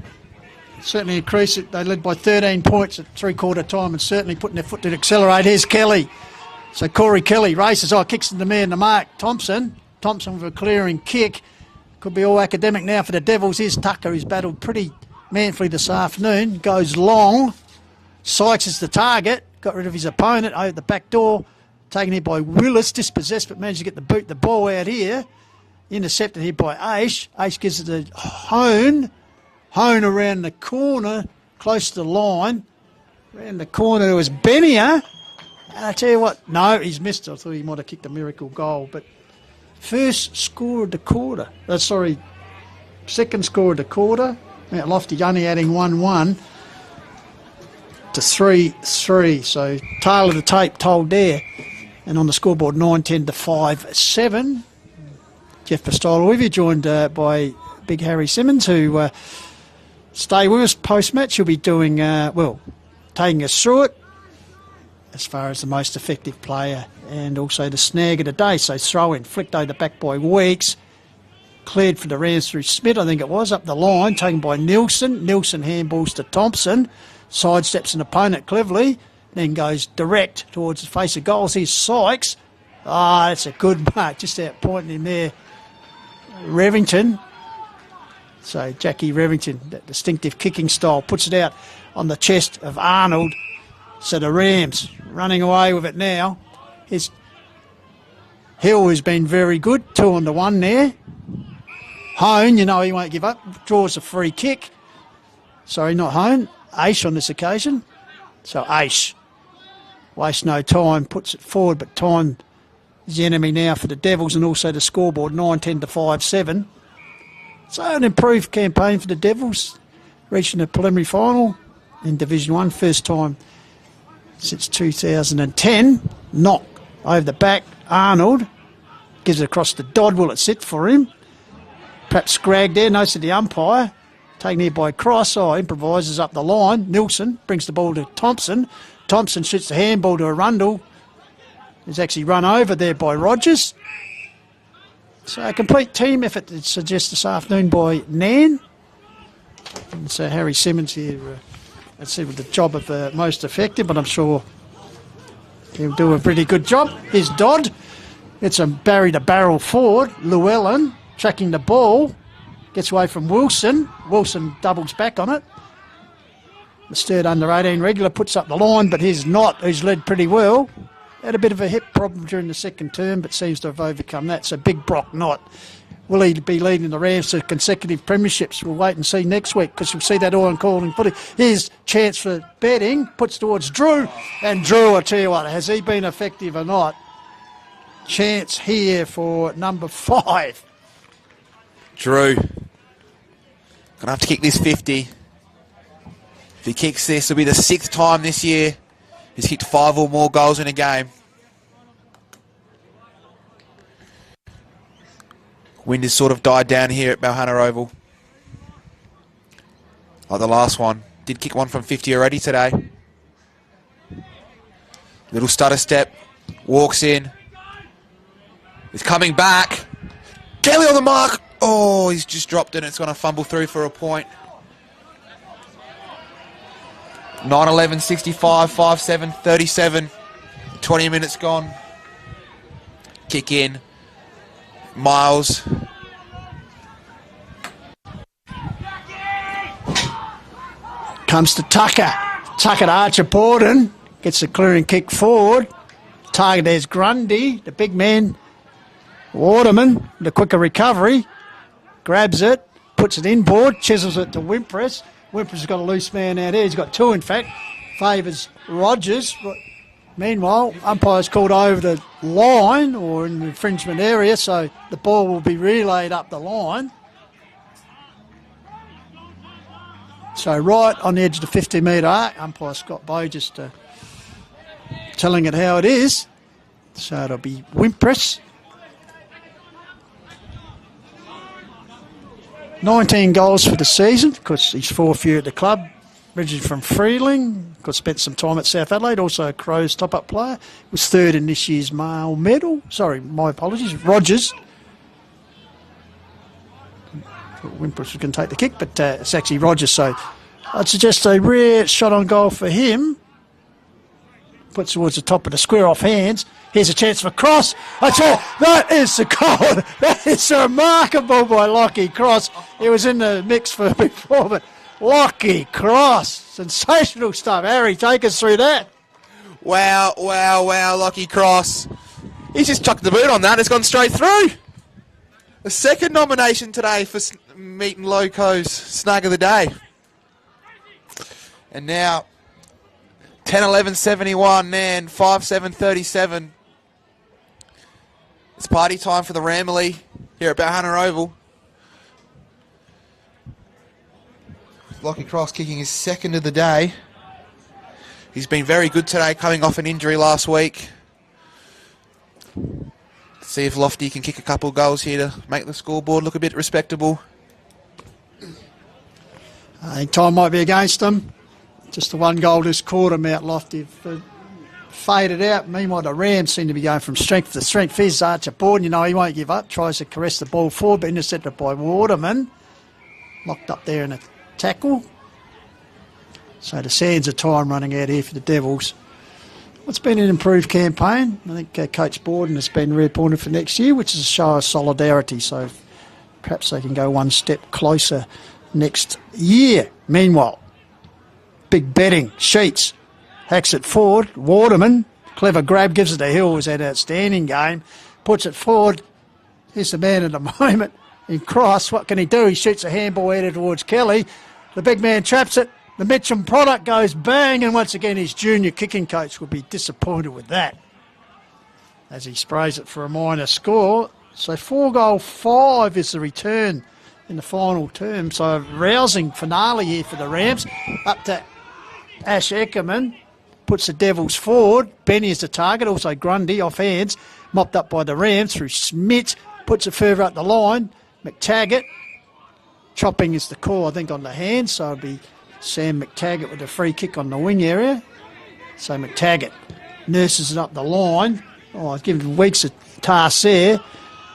certainly increased it. They led by 13 points at three-quarter time and certainly putting their foot to accelerate. Here's Kelly. So Corey Kelly races. Kicks in the man to mark. Thompson with a clearing kick. Could be all academic now for the Devils. Here's Tucker, who's battled pretty manfully this afternoon. Goes long. Sykes is the target. Got rid of his opponent over the back door. Taken here by Willis. Dispossessed, but managed to get the ball out here. Intercepted here by Aish. Aish gives it to Hone. Hone around the corner, close to the line. Around the corner there was Benia. And I tell you what, no, he's missed. I thought he might have kicked a miracle goal, but first score of the quarter. Second score of the quarter. Mount Lofty only adding 1-1 to 3-3. So tail of the tape told there. And on the scoreboard, 9-10-5-7. Jeff Pistola with you, joined by Big Harry Simmons, who stay with us post-match. He'll be doing, taking us through it as far as the most effective player and also the snag of the day. So throw in, flicked over the back by Weeks, cleared for the Rams through Smith, I think it was, up the line, taken by Nilsson. Nilsson handballs to Thompson, sidesteps an opponent cleverly, then goes direct towards the face of goals. Here's Sykes. That's a good mark, just out pointing him there. Revington. So Jackie Revington, that distinctive kicking style, puts it out on the chest of Arnold. So the Rams running away with it now. Here's Hill, who's been very good, 2-1 there. Hone, he won't give up, draws a free kick. Sorry, not Hone, Aish on this occasion. So Aish, waste no time, puts it forward, but time is the enemy now for the Devils, and also the scoreboard, 9-10-5-7. So an improved campaign for the Devils, reaching the preliminary final in Division 1, first time since 2010. Knock over the back, Arnold gives it across to Dodd. Will it sit for him? Perhaps Scragg there, notes of the umpire, taken here by Cross. Improvises up the line. Nilsson brings the ball to Thompson. Thompson shoots the handball to Arundel. He's actually run over there by Rogers. So a complete team effort, it suggests this afternoon, by Nairne. And so Harry Simmons here, let's see what the job of most effective, but I'm sure he'll do a pretty good job. Here's Dodd. It's a Barry to barrel forward. Llewellyn tracking the ball. Gets away from Wilson. Wilson doubles back on it. The Sturt under-18 regular puts up the line, but he's not, who's led pretty well. Had a bit of a hip problem during the second term, but seems to have overcome that. So Big Brock Knott. Will he be leading the Rams to consecutive premierships? We'll wait and see next week, because you'll see that all in calling footy. Here's chance for betting, puts towards Drew. And Drew, I tell you what, has he been effective or not? Chance here for number 5. Drew. Gonna have to kick this 50. If he kicks this, it'll be the 6th time this year he's kicked 5 or more goals in a game. Wind has sort of died down here at Balhana Oval. Like the last one. Did kick one from 50 already today. Little stutter step. Walks in. He's coming back. Kelly on the mark. Oh, he's just dropped it and it's going to fumble through for a point. 9-11, 65, 5-7, 37. 20 minutes gone. Kick in. Miles. Comes to Tucker. Tucker to Archer Borden. Gets the clearing kick forward. Target there's Grundy, the big man. Waterman, the quicker recovery. Grabs it. Puts it inboard. Chisels it to Wimpress. Wimpress has got a loose man out there. He's got 2, in fact. Favours Rogers. Meanwhile, umpire's called over the line or in the infringement area, so the ball will be relayed up the line. So right on the edge of the 50-metre arc, umpire Scott Bowe just telling it how it is. So it'll be Wimpress. 19 goals for the season, because he's 4th year at the club. Originally from Freeling, got spent some time at South Adelaide, also a Crows top-up player. Was 3rd in this year's male medal. Sorry, my apologies. Rogers. Wimpress was going to take the kick, but it's actually Rogers, so I'd suggest a rare shot on goal for him. Puts towards the top of the square off hands. Here's a chance for Cross. I tell you, that is the goal. That is remarkable by Lockie Cross. He was in the mix for before, but Lockie Cross. Sensational stuff. Harry, take us through that. Wow, wow, wow, Lockie Cross. He's just chucked the boot on that. It's gone straight through. The 2nd nomination today for Meat and Loco's Snag of the Day. And now 10-11-71, man, 5-7-37. It's party time for the Ramley here at Balhana Oval. Lockie Cross kicking his 2nd of the day. He's been very good today, coming off an injury last week. See if Lofty can kick a couple of goals here to make the scoreboard look a bit respectable. I think time might be against them. Just the 1 goal this quarter, Mount Lofty faded out. Meanwhile, the Rams seem to be going from strength to strength. Here's Archer Borden, you know, he won't give up. Tries to caress the ball forward, but intercepted by Waterman. Locked up there in a tackle. So the sands of time running out here for the Devils. It's been an improved campaign. I think Coach Borden has been reappointed for next year, which is a show of solidarity. So perhaps they can go 1 step closer next year. Meanwhile, big betting. Sheets hacks it forward. Waterman, clever grab, gives it to Hill, who's had an outstanding game. Puts it forward. Here's the man at the moment in Cross. What can he do? He shoots a handball headed towards Kelly. The big man traps it. The Mitchum product goes bang, and once again his junior kicking coach will be disappointed with that as he sprays it for a minor score. So 4-5 is the return in the final term. So a rousing finale here for the Rams. Up to Ash Eckerman. Puts the Devils forward. Benny is the target. Also Grundy off hands. Mopped up by the Rams through Smith. Puts it further up the line. McTaggart. Chopping is the call, I think, on the hand. So it'll be Sam McTaggart with a free kick on the wing area. So McTaggart nurses it up the line. Oh, I've given Weeks a task there.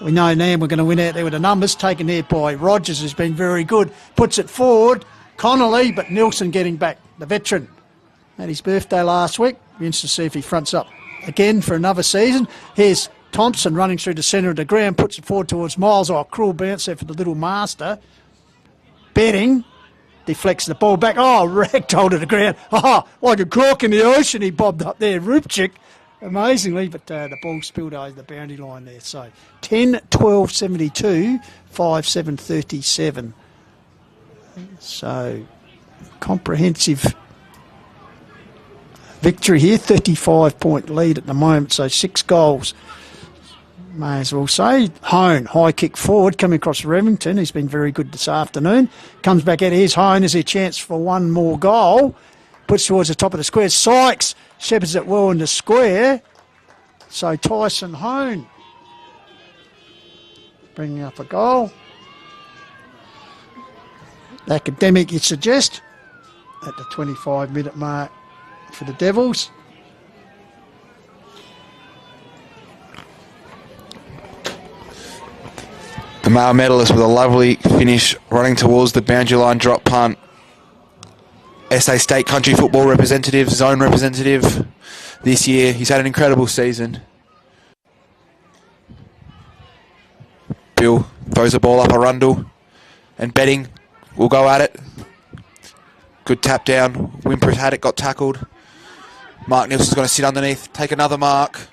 We know now we're going to win out there with the numbers. Taken there by Rogers, who's been very good. Puts it forward. Connolly, but Nilsson getting back. The veteran. Had his birthday last week. Be interested to see if he fronts up again for another season. Here's Thompson running through the centre of the ground. Puts it forward towards Miles. Oh, a cruel bounce there for the little master. Betting. deflects the ball back. Oh, ragdoll to the ground. Oh, like a cork in the ocean, he bobbed up there. Rupchik, amazingly, but the ball spilled over the boundary line there. So 10-12-72, 5-7-37. So comprehensive victory here, 35-point lead at the moment, so 6 goals. May as well say. Hone, high kick forward, coming across Remington. He's been very good this afternoon. Comes back out. Here's Hone. Is there a chance for one more goal? Puts towards the top of the square. Sykes shepherds it well in the square. So Tyson Hone bringing up a goal. Academic, you'd suggest, at the 25-minute mark for the Devils. The male medalist with a lovely finish running towards the boundary line drop punt. SA State Country Football representative, zone representative this year. He's had an incredible season. Bill throws the ball up Arundel and Betting will go at it. Good tap down. Wimpress had it, got tackled. Mark Nielsen's going to sit underneath, take another mark.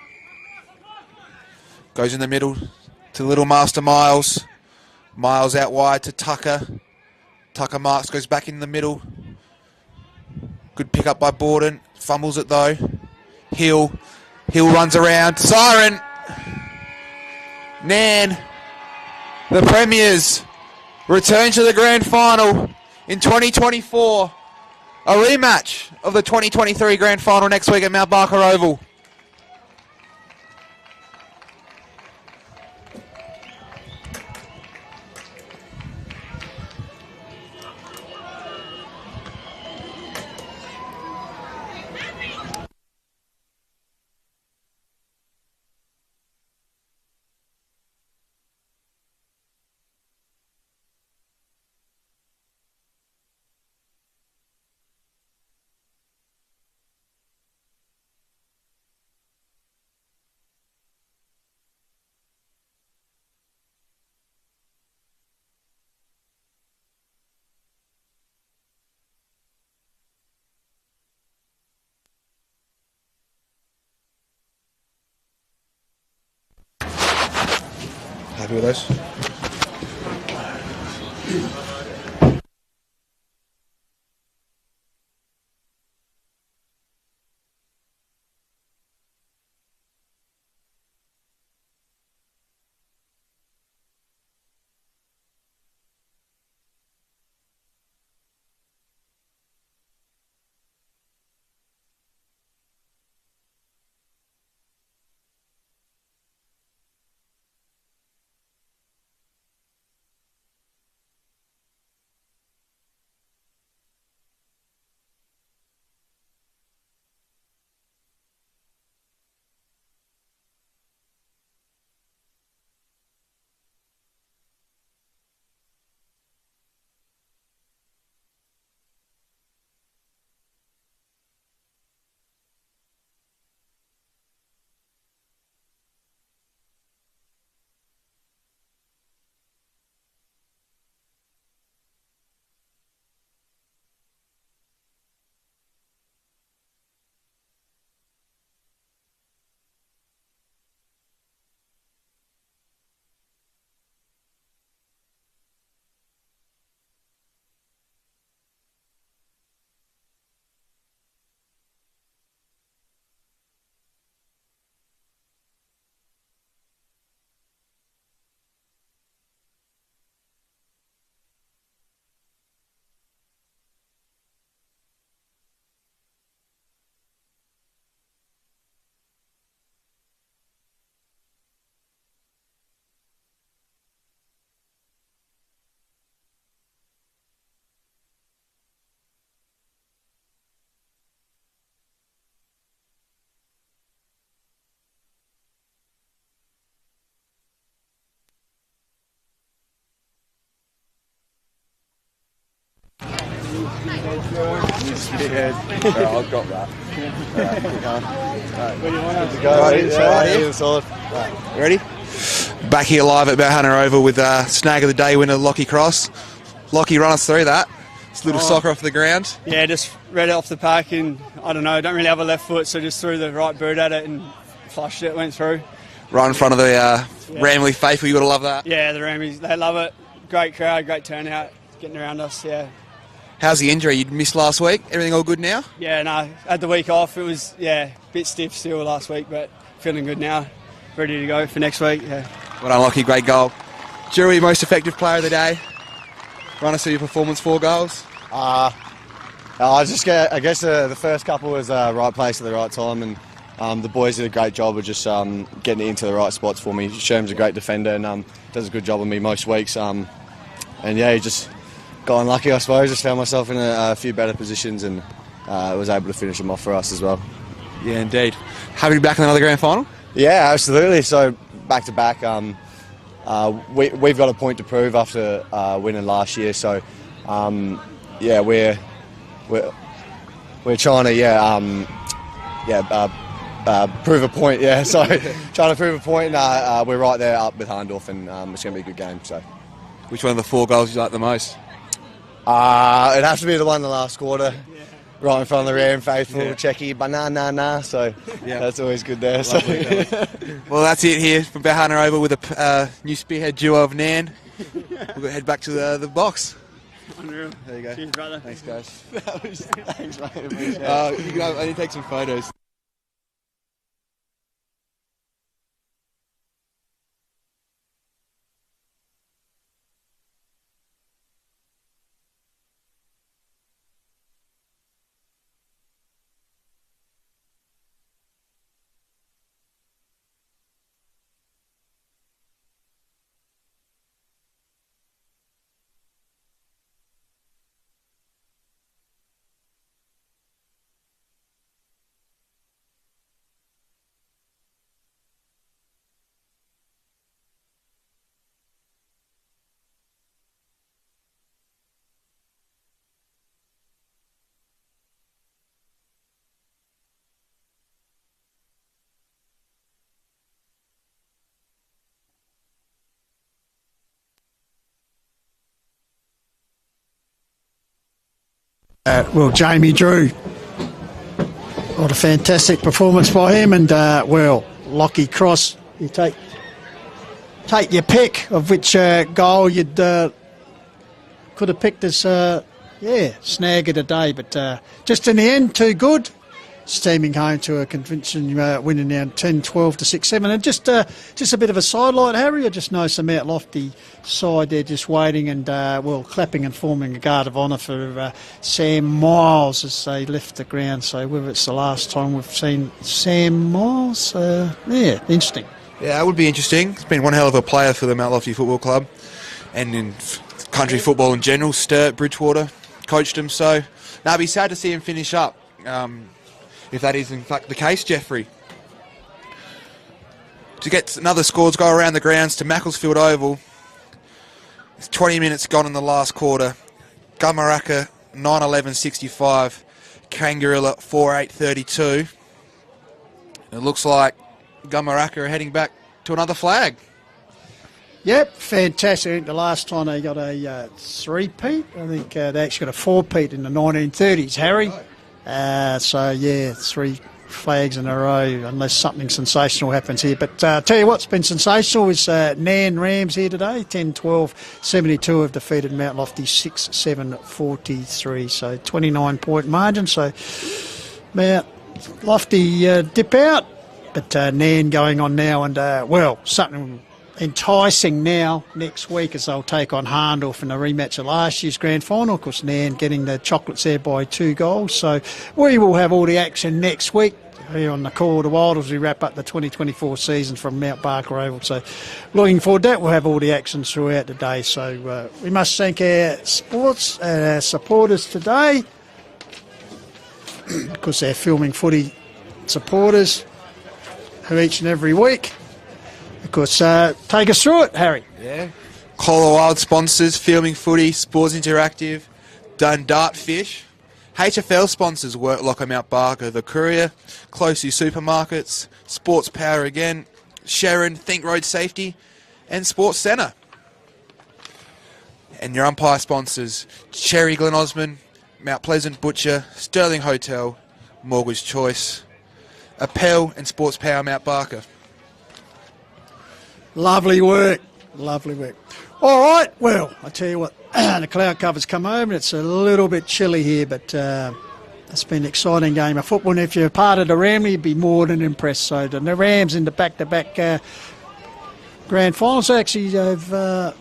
Goes in the middle to Little Master Miles. Miles out wide to Tucker. Tucker marks, goes back in the middle. Good pick up by Borden. Fumbles it though. Hill runs around. Siren! Nairne, the Premiers, return to the grand final in 2024. A rematch of the 2023 grand final next week at Mount Barker Oval. Happy with those? I've got that. Where do you want us to go? Right here. Solid. Ready? Back here live at Mount Hunter Oval with Snag of the Day winner Lockie Cross. Lockie, run us through that. It's a little soccer off the ground. Yeah, just read it off the pack, and I don't know, don't really have a left foot, so just threw the right boot at it and flushed it, went through. Right in front of the Ramley faithful, you got to love that. Yeah, the Rammies, they love it. Great crowd, great turnout, getting around us, yeah. How's the injury? You missed last week. Everything all good now? Yeah, no, had the week off. It was, a bit stiff still last week, but feeling good now. Ready to go for next week, yeah. Well done, Lockie. Great goal. Jury, most effective player of the day. Run us through your performance, 4 goals. I guess the first couple was right place at the right time, and the boys did a great job of just getting it into the right spots for me. Sherm's a great defender and does a good job of me most weeks. And yeah, he just got unlucky, I suppose. Just found myself in a few better positions and was able to finish them off for us as well. Yeah, indeed. Happy to be back in another grand final? Yeah, absolutely. So back to back. We've got a point to prove after winning last year. So yeah, we're trying to prove a point. Yeah, so trying to prove a point. We're right there up with Harndorf, and it's going to be a good game. So, which one of the 4 goals you like the most? It'd have to be the one in the last quarter. Right in front of the Ram faithful, Checky, but nah. So that's always good there. So. Well, that's it here from Bahana Oval with a new spearhead duo of Nairne. We'll go head back to the box. Unreal. There you go. Cheers, brother. Thanks, guys. Thanks, mate. I need to take some photos. Well, Jamie Drew, what a fantastic performance by him, and Lockie Cross, you take your pick of which goal you'd could have picked as snag of the day, but just in the end, too good. Steaming home to a convincing winning now 10-12 to 6-7. And just a bit of a sidelight, Harry. I just know some out lofty side there just waiting and, clapping and forming a guard of honour for Sam Miles as they left the ground. So whether it's the last time we've seen Sam Miles, interesting. Yeah, it would be interesting. He's been one hell of a player for the Mount Lofty Football Club and in country football in general. Sturt, Bridgewater, coached him. So, it'd be sad to see him finish up. If that is in fact the case, Jeffrey. To get another scores go around the grounds to Macclesfield Oval. It's 20 minutes gone in the last quarter. Gummaraka 9-11-65. Kangarilla 4-8-32. It looks like Gummaraka are heading back to another flag. Yep, fantastic. I think the last time they got a 3-peat, I think they actually got a 4-peat in the 1930s, Harry. 3 flags in a row, unless something sensational happens here. But tell you what's been sensational is Nairne Rams here today, 10-12-72 have defeated Mount Lofty 6-7-43. So 29-point margin. So Mount Lofty dip out, but Nairne going on now, and something enticing now next week as they'll take on Harndorf in a rematch of last year's grand final. Of course, Nairne getting the chocolates there by 2 goals. So we will have all the action next week here on the Call of the Wild as we wrap up the 2024 season from Mount Barker Oval. So looking forward to that. We'll have all the action throughout the day. So we must thank our sports and our supporters today. Of course, our Filming Footy supporters who each and every week, of course, take us through it, Harry. Yeah. Call the Wild sponsors, Filming Footy, Sports Interactive, Dundart Fish. HFL sponsors, Worklocker Mount Barker, The Courier, Closey Supermarkets, Sports Power again, Sharon, Think Road Safety, and Sports Centre. And your umpire sponsors, Cherry Glen Osmond, Mount Pleasant Butcher, Sterling Hotel, Mortgage Choice, Appel and Sports Power Mount Barker. Lovely work. Lovely work. All right, well, I tell you what, the cloud cover's come over and it's a little bit chilly here, but it's been an exciting game of football. And if you're part of the Ram, you'd be more than impressed. So the Rams in the back-to-back grand finals actually have,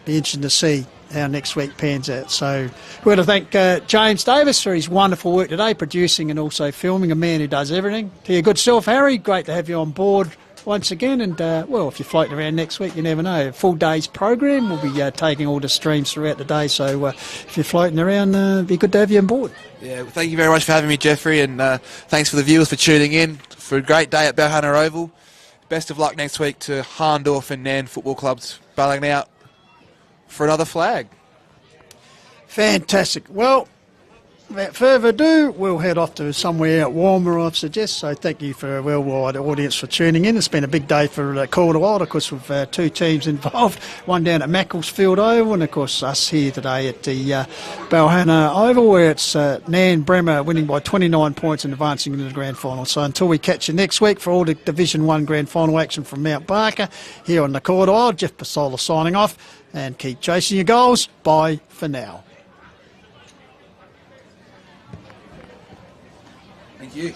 be interesting to see how next week pans out. So we want to thank James Davis for his wonderful work today, producing and also filming, a man who does everything. To your good self, Harry, great to have you on board once again. And, well, if you're floating around next week, you never know. A full day's program. We'll be taking all the streams throughout the day. So if you're floating around, it'd be good to have you on board. Yeah, well, thank you very much for having me, Jeffrey, and thanks for the viewers for tuning in for a great day at Balhana Oval. Best of luck next week to Harndorf and Nairne football clubs battling out for another flag. Fantastic. Well, without further ado, we'll head off to somewhere out warmer, I suggest. So thank you for a well-wide audience for tuning in. It's been a big day for Calder Wild, of course, with two teams involved. One down at Macclesfield Oval, and of course us here today at the Balhana Oval, where it's Nairne Bremer winning by 29 points and advancing into the grand final. So until we catch you next week for all the Division 1 grand final action from Mount Barker, here on the Calder Wild, Jeff Pasola signing off, and keep chasing your goals. Bye for now. Thank you.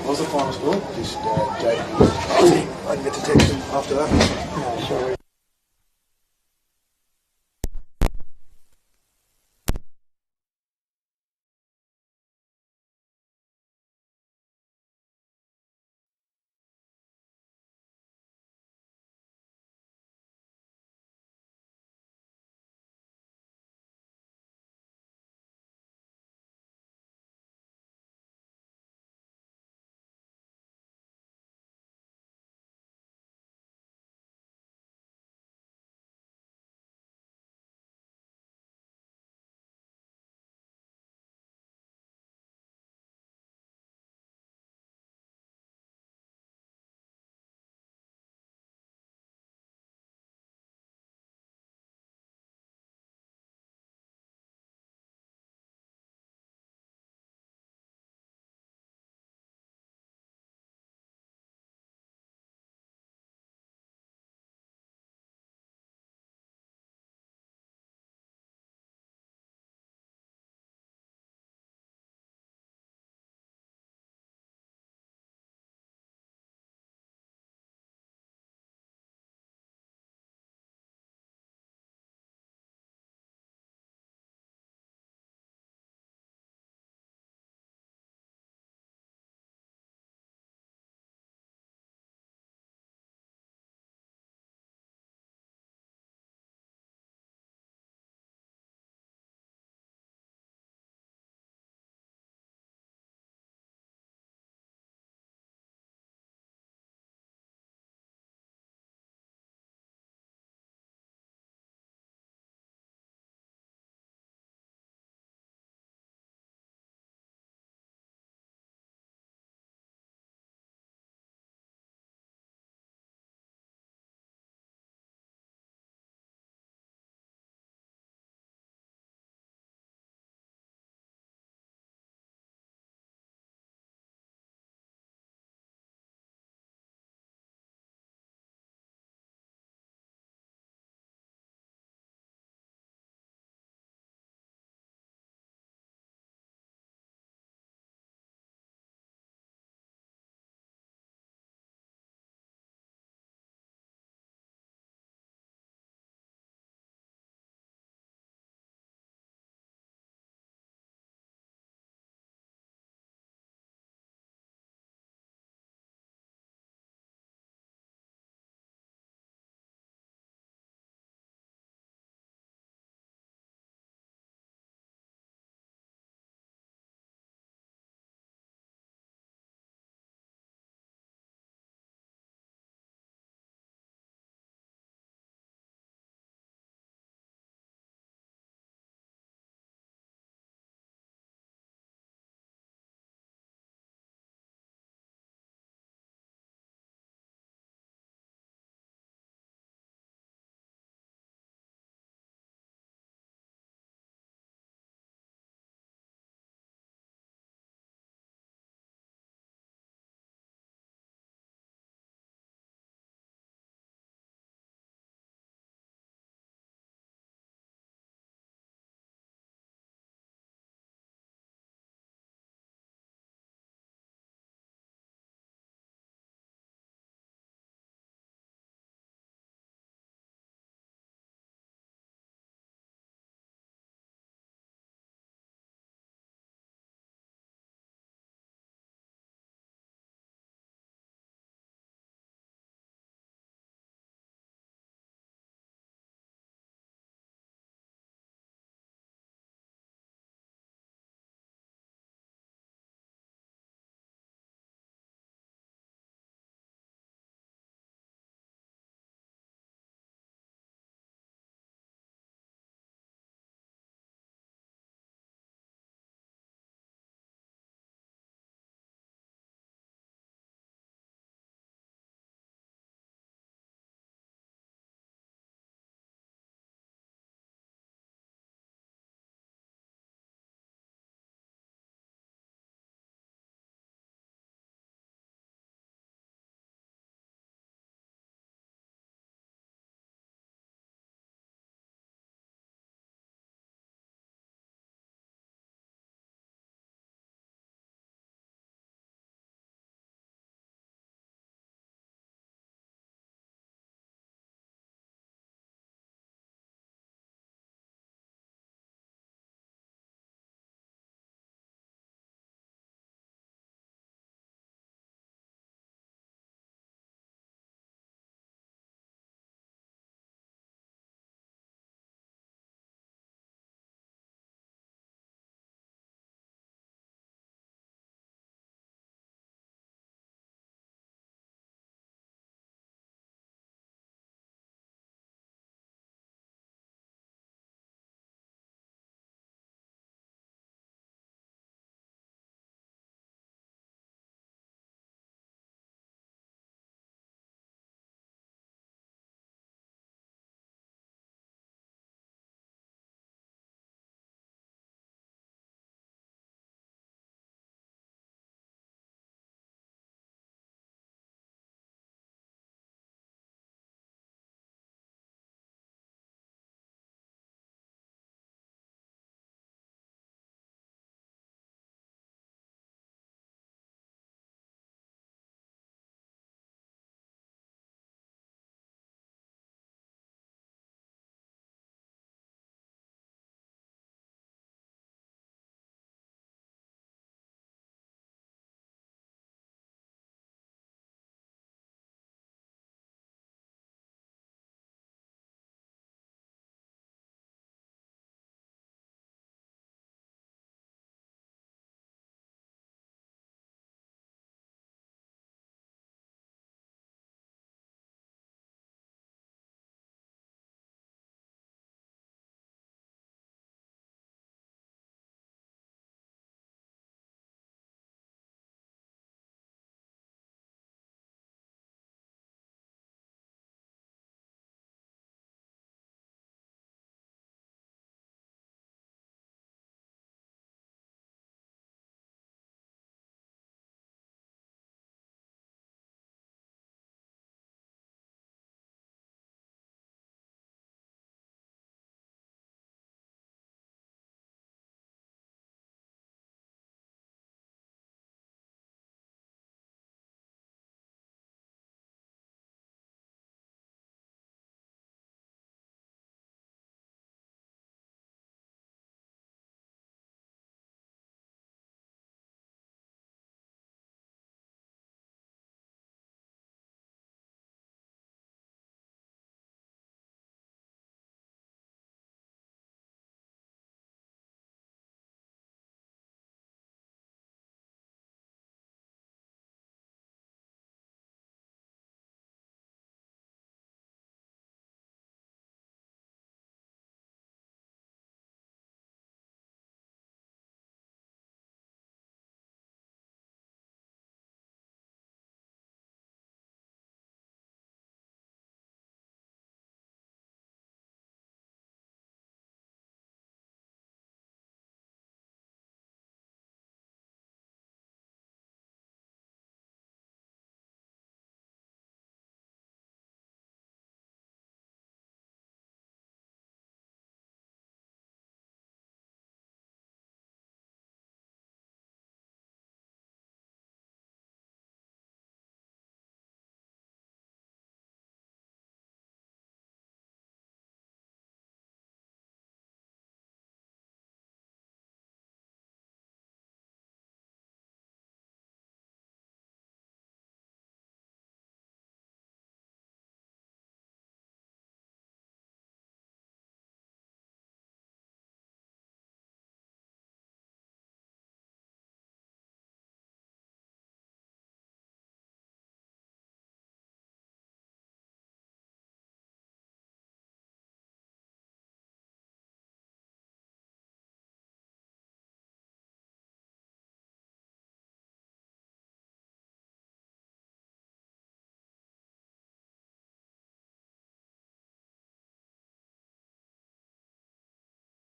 What was the final score? Just Jay. I didn't get to text him after that.